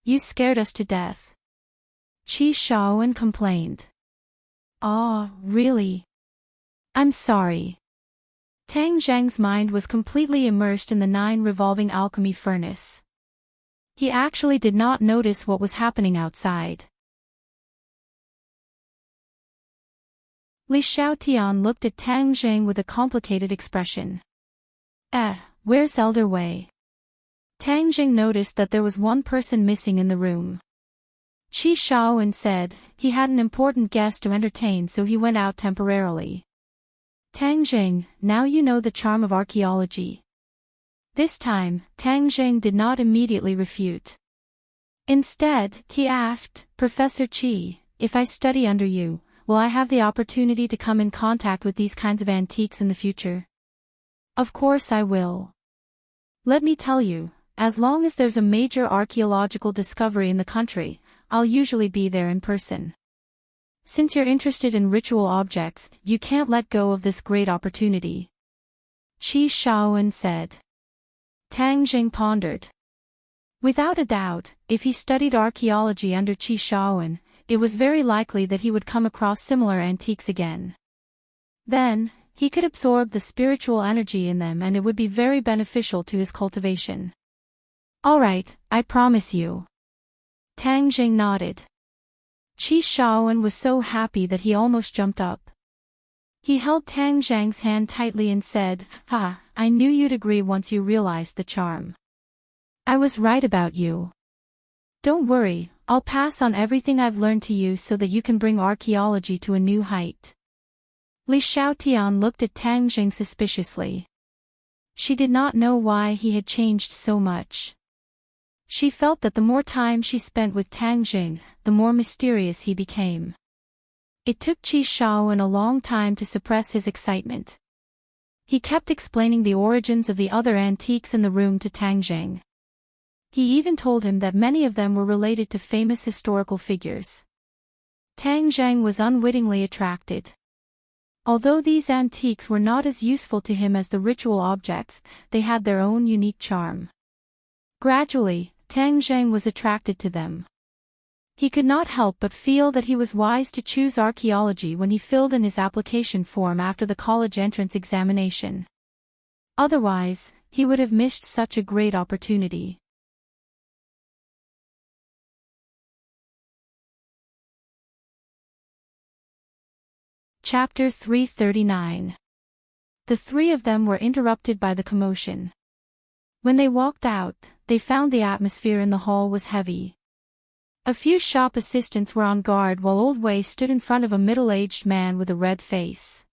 [SPEAKER 1] You scared us to death." Qi Shaoan complained. Ah, really? I'm sorry. Tang Zheng's mind was completely immersed in the 9 revolving alchemy furnace. He actually did not notice what was happening outside. Li Xiaotian looked at Tang Zheng with a complicated expression. Where's Elder Wei? Tang Zheng noticed that there was one person missing in the room. Qi Shaowen said he had an important guest to entertain, so he went out temporarily. Tang Zheng, now you know the charm of archaeology. This time, Tang Zheng did not immediately refute. Instead, he asked, Professor Qi, if I study under you, will I have the opportunity to come in contact with these kinds of antiques in the future? Of course I will. Let me tell you, as long as there's a major archaeological discovery in the country, I'll usually be there in person. Since you're interested in ritual objects, you can't let go of this great opportunity. Qi Shaowen said. Tang Zheng pondered. Without a doubt, if he studied archaeology under Qi Shaowen, it was very likely that he would come across similar antiques again. Then, he could absorb the spiritual energy in them and it would be very beneficial to his cultivation. All right, I promise you. Tang Zheng nodded. Qi Shaowen was so happy that he almost jumped up. He held Tang Zheng's hand tightly and said, I knew you'd agree once you realized the charm. I was right about you. Don't worry, I'll pass on everything I've learned to you so that you can bring archaeology to a new height. Li Xiaotian looked at Tang Zheng suspiciously. She did not know why he had changed so much. She felt that the more time she spent with Tang Zheng, the more mysterious he became. It took Qi Shaowen a long time to suppress his excitement. He kept explaining the origins of the other antiques in the room to Tang Zheng. He even told him that many of them were related to famous historical figures. Tang Zheng was unwittingly attracted. Although these antiques were not as useful to him as the ritual objects, they had their own unique charm. Gradually, Tang Zheng was attracted to them. He could not help but feel that he was wise to choose archaeology when he filled in his application form after the college entrance examination. Otherwise, he would have missed such a great opportunity. Chapter 339. The 3 of them were interrupted by the commotion. When they walked out, they found the atmosphere in the hall was heavy. A few shop assistants were on guard while Old Wei stood in front of a middle-aged man with a red face.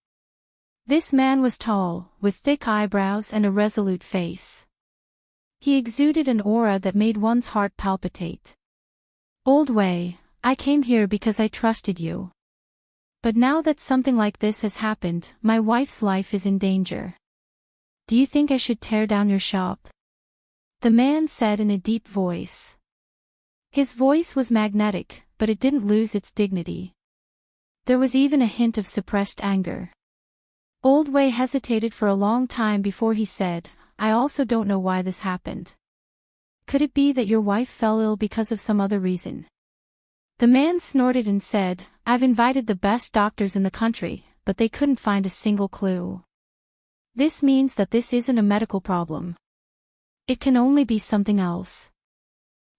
[SPEAKER 1] This man was tall, with thick eyebrows and a resolute face. He exuded an aura that made one's heart palpitate. Old Wei, I came here because I trusted you. But now that something like this has happened, my wife's life is in danger. Do you think I should tear down your shop? The man said in a deep voice. His voice was magnetic, but it didn't lose its dignity. There was even a hint of suppressed anger. Old Wei hesitated for a long time before he said, I also don't know why this happened. Could it be that your wife fell ill because of some other reason? The man snorted and said, I've invited the best doctors in the country, but they couldn't find a single clue. This means that this isn't a medical problem. It can only be something else.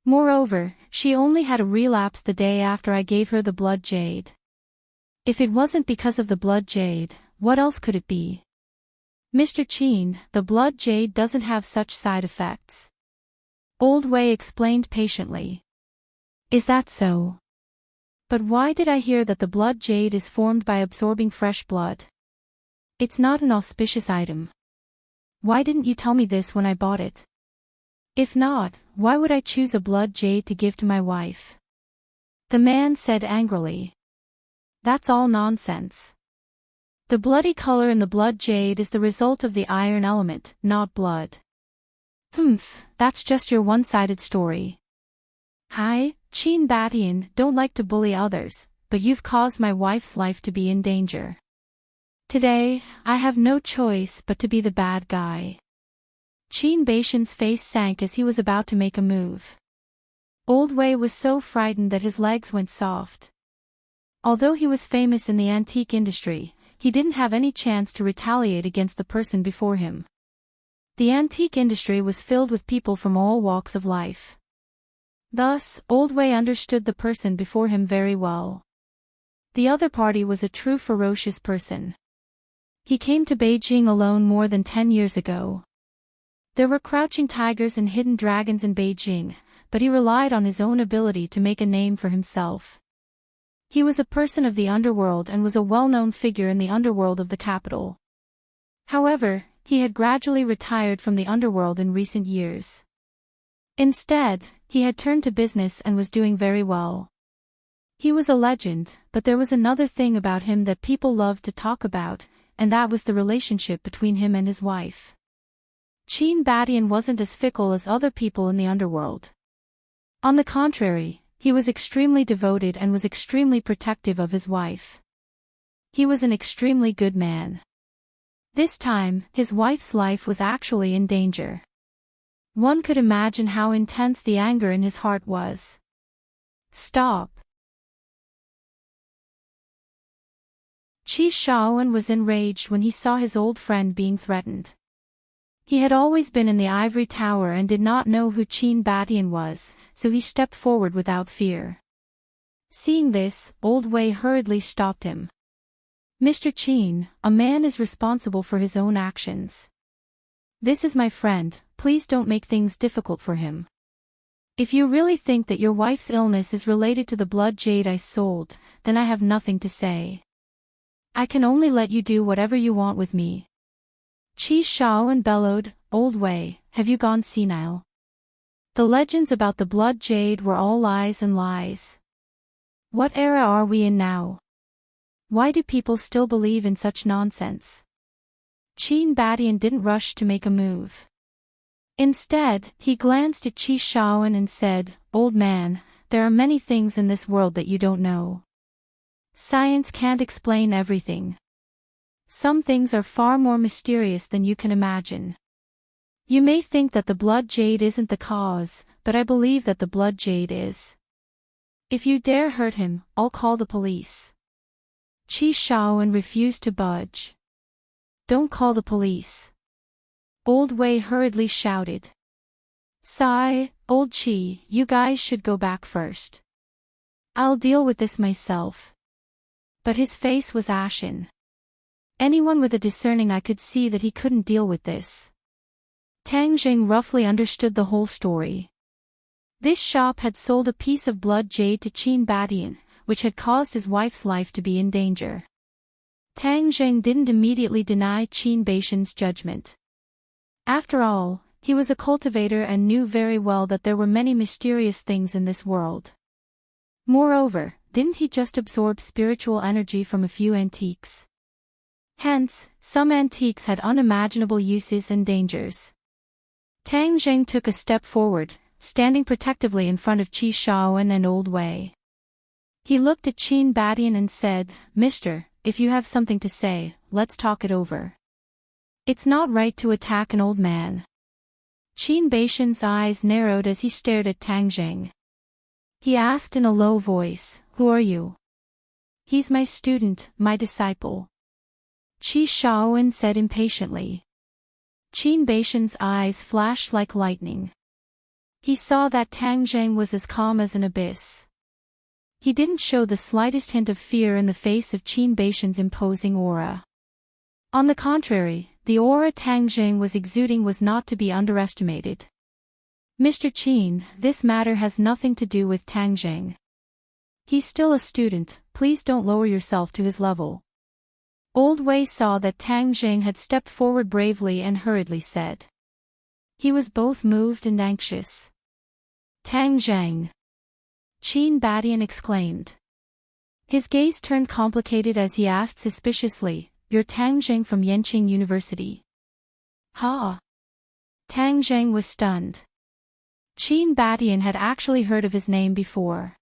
[SPEAKER 1] Moreover, she only had a relapse the day after I gave her the blood jade. If it wasn't because of the blood jade, what else could it be? Mr. Qin, the blood jade doesn't have such side effects. Old Wei explained patiently. Is that so? But why did I hear that the blood jade is formed by absorbing fresh blood? It's not an auspicious item. Why didn't you tell me this when I bought it? If not, why would I choose a blood jade to give to my wife? The man said angrily. That's all nonsense. The bloody color in the blood jade is the result of the iron element, not blood. That's just your one-sided story. Hi, Qin Batian, don't like to bully others, but you've caused my wife's life to be in danger. Today, I have no choice but to be the bad guy. Qin Baishan's face sank as he was about to make a move. Old Wei was so frightened that his legs went soft. Although he was famous in the antique industry, he didn't have any chance to retaliate against the person before him. The antique industry was filled with people from all walks of life. Thus, Old Wei understood the person before him very well. The other party was a true ferocious person. He came to Beijing alone more than 10 years ago. There were crouching tigers and hidden dragons in Beijing, but he relied on his own ability to make a name for himself. He was a person of the underworld and was a well-known figure in the underworld of the capital. However, he had gradually retired from the underworld in recent years. Instead, he had turned to business and was doing very well. He was a legend, but there was another thing about him that people loved to talk about, and that was the relationship between him and his wife. Qin Badian wasn't as fickle as other people in the underworld. On the contrary, he was extremely devoted and was extremely protective of his wife. He was an extremely good man. This time, his wife's life was actually in danger. One could imagine how intense the anger in his heart was. Stop. Qi Shaoan was enraged when he saw his old friend being threatened. He had always been in the ivory tower and did not know who Qin Badian was, so he stepped forward without fear. Seeing this, Old Wei hurriedly stopped him. Mr. Qin, a man is responsible for his own actions. This is my friend, please don't make things difficult for him. If you really think that your wife's illness is related to the blood jade I sold, then I have nothing to say. I can only let you do whatever you want with me. Qi Shaoan bellowed, Old Wei, have you gone senile? The legends about the blood jade were all lies and lies. What era are we in now? Why do people still believe in such nonsense? Qin Badian didn't rush to make a move. Instead, he glanced at Qi Shaoan and said, Old man, there are many things in this world that you don't know. Science can't explain everything. Some things are far more mysterious than you can imagine. You may think that the blood jade isn't the cause, but I believe that the blood jade is. If you dare hurt him, I'll call the police. Qi Shaoan refused to budge. Don't call the police. Old Wei hurriedly shouted. Sigh, Old Qi, you guys should go back first. I'll deal with this myself. But his face was ashen. Anyone with a discerning eye could see that he couldn't deal with this. Tang Jing roughly understood the whole story. This shop had sold a piece of blood jade to Qin Badian, which had caused his wife's life to be in danger. Tang Jing didn't immediately deny Qin Badian's judgment. After all, he was a cultivator and knew very well that there were many mysterious things in this world. Moreover, didn't he just absorb spiritual energy from a few antiques? Hence, some antiques had unimaginable uses and dangers. Tang Jing took a step forward, standing protectively in front of Qi Shaoan and Old Wei. He looked at Qin Badian and said, Mister, if you have something to say, let's talk it over. It's not right to attack an old man. Qin Badian's eyes narrowed as he stared at Tang Jing. He asked in a low voice, Who are you? He's my student, my disciple. Qi Shaoan said impatiently. Qin Badian's eyes flashed like lightning. He saw that Tang Jing was as calm as an abyss. He didn't show the slightest hint of fear in the face of Qin Badian's imposing aura. On the contrary, the aura Tang Jing was exuding was not to be underestimated. Mr. Qin, this matter has nothing to do with Tang Jing. He's still a student, please don't lower yourself to his level. Old Wei saw that Tang Jing had stepped forward bravely and hurriedly said. He was both moved and anxious. Tang Jing! Qin Badian exclaimed. His gaze turned complicated as he asked suspiciously, You're Tang Jing from Yenqing University. Ha! Tang Jing was stunned. Qin Badian had actually heard of his name before.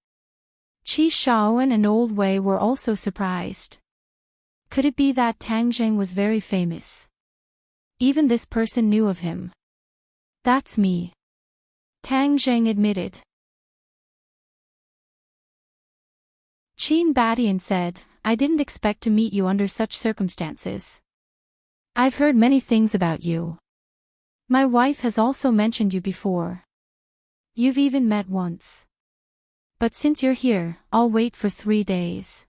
[SPEAKER 1] Qi Shaoan and Old Wei were also surprised. Could it be that Tang Jing was very famous? Even this person knew of him. That's me. Tang Jing admitted. Qin Badian said, I didn't expect to meet you under such circumstances. I've heard many things about you. My wife has also mentioned you before. You've even met once. But since you're here, I'll wait for 3 days.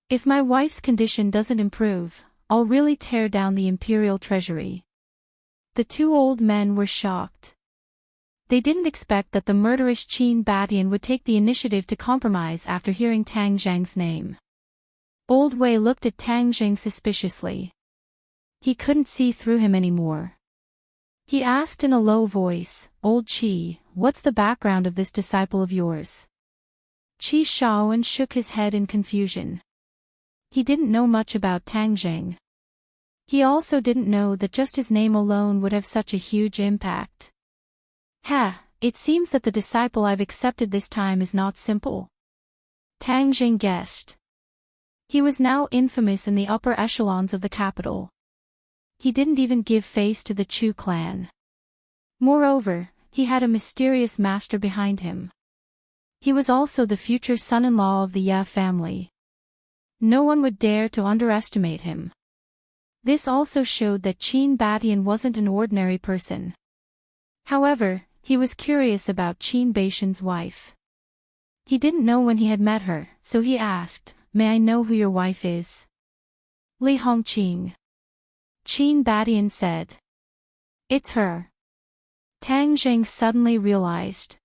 [SPEAKER 1] If my wife's condition doesn't improve, I'll really tear down the imperial treasury. The two old men were shocked. They didn't expect that the murderous Qin Badian would take the initiative to compromise after hearing Tang Zhang's name. Old Wei looked at Tang Zhang suspiciously. He couldn't see through him anymore. He asked in a low voice, Old Qi, what's the background of this disciple of yours? Qi Shaoan shook his head in confusion. He didn't know much about Tang Zhang. He also didn't know that just his name alone would have such a huge impact. It seems that the disciple I've accepted this time is not simple. Tang Zhang guessed. He was now infamous in the upper echelons of the capital. He didn't even give face to the Chu clan. Moreover, he had a mysterious master behind him. He was also the future son-in-law of the Ye family. No one would dare to underestimate him. This also showed that Qin Badian wasn't an ordinary person. However, he was curious about Qin Baishan's wife. He didn't know when he had met her, so he asked, May I know who your wife is? Li Hongqing. Qin Badian said. It's her. Tang Zhang suddenly realized.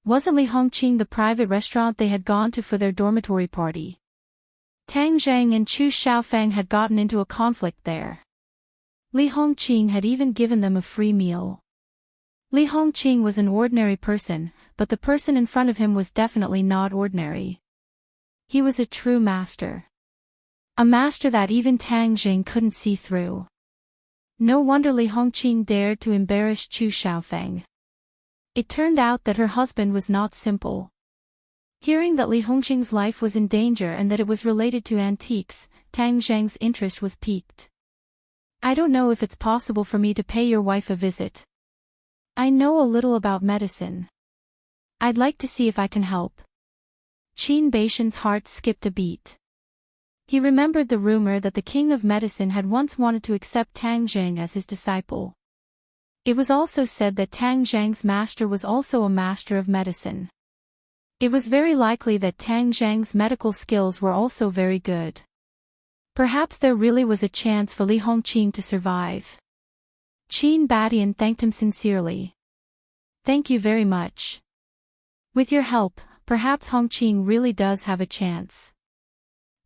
[SPEAKER 1] Wasn't Li Hongqing the private restaurant they had gone to for their dormitory party? Tang Zhang and Chu Xiaofang had gotten into a conflict there. Li Hongqing had even given them a free meal. Li Hongqing was an ordinary person, but the person in front of him was definitely not ordinary. He was a true master. A master that even Tang Zhang couldn't see through. No wonder Li Hongqing dared to embarrass Chu Xiaofang. It turned out that her husband was not simple. Hearing that Li Hongqing's life was in danger and that it was related to antiques, Tang Zhang's interest was piqued. I don't know if it's possible for me to pay your wife a visit. I know a little about medicine. I'd like to see if I can help. Qin Baishan's heart skipped a beat. He remembered the rumor that the king of medicine had once wanted to accept Tang Zhang as his disciple. It was also said that Tang Zhang's master was also a master of medicine. It was very likely that Tang Zhang's medical skills were also very good. Perhaps there really was a chance for Li Hongqing to survive. Qin Badian thanked him sincerely. Thank you very much. With your help, perhaps Hongqing really does have a chance.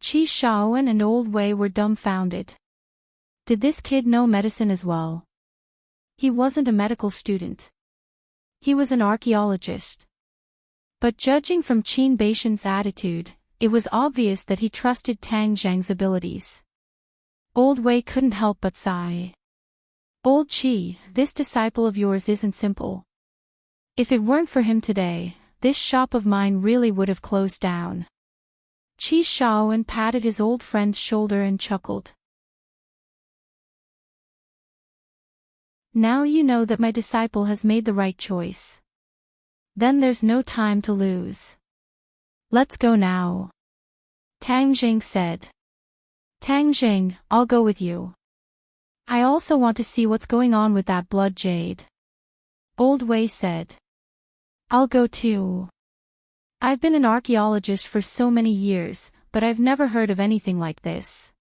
[SPEAKER 1] Qi Shaoan and Old Wei were dumbfounded. Did this kid know medicine as well? He wasn't a medical student. He was an archaeologist. But judging from Qin Baishan's attitude, it was obvious that he trusted Tang Zhang's abilities. Old Wei couldn't help but sigh. Old Qi, this disciple of yours isn't simple. If it weren't for him today, this shop of mine really would have closed down. Qi Shaoan patted his old friend's shoulder and chuckled. Now you know that my disciple has made the right choice. Then there's no time to lose. Let's go now. Tang Zhang said. Tang Zhang, I'll go with you. I also want to see what's going on with that blood jade. Old Wei said. I'll go too. I've been an archaeologist for so many years, but I've never heard of anything like this.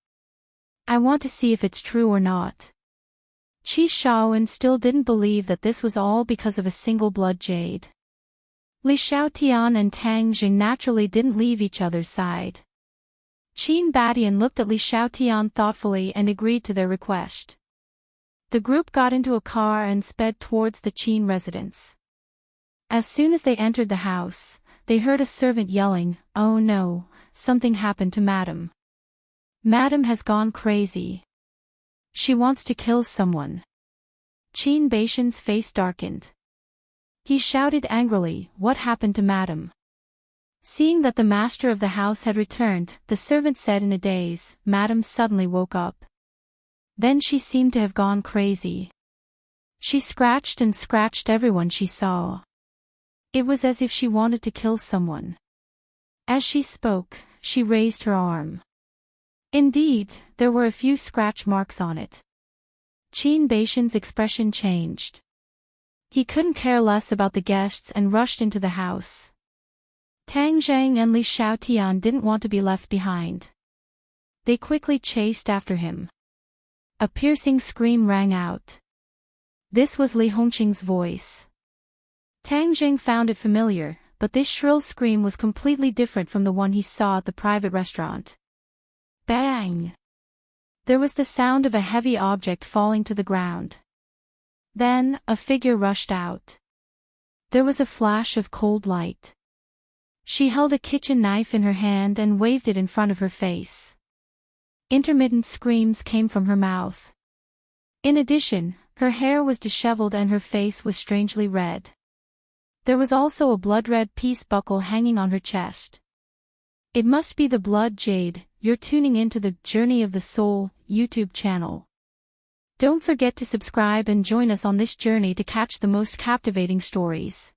[SPEAKER 1] I want to see if it's true or not. Qi Shaoan still didn't believe that this was all because of a single blood jade. Li Xiaotian and Tang Zhang naturally didn't leave each other's side. Qin Badian looked at Li Xiaotian thoughtfully and agreed to their request. The group got into a car and sped towards the Qin residence. As soon as they entered the house, they heard a servant yelling, "Oh no, something happened to Madam. Madam has gone crazy. She wants to kill someone." Qin Baishan's face darkened. He shouted angrily, "What happened to Madam?" Seeing that the master of the house had returned, the servant said in a daze, "Madam suddenly woke up. Then she seemed to have gone crazy. She scratched and scratched everyone she saw. It was as if she wanted to kill someone." As she spoke, she raised her arm. Indeed, there were a few scratch marks on it. Qin Baishan's expression changed. He couldn't care less about the guests and rushed into the house. Tang Zhang and Li Xiaotian didn't want to be left behind. They quickly chased after him. A piercing scream rang out. This was Li Hongqing's voice. Tang Zhang found it familiar, but this shrill scream was completely different from the one he saw at the private restaurant. Bang! There was the sound of a heavy object falling to the ground. Then, a figure rushed out. There was a flash of cold light. She held a kitchen knife in her hand and waved it in front of her face. Intermittent screams came from her mouth. In addition, her hair was disheveled and her face was strangely red. There was also a blood-red peace buckle hanging on her chest. It must be the blood jade. You're tuning into the Journey of the Soul YouTube channel. Don't forget to subscribe and join us on this journey to catch the most captivating stories.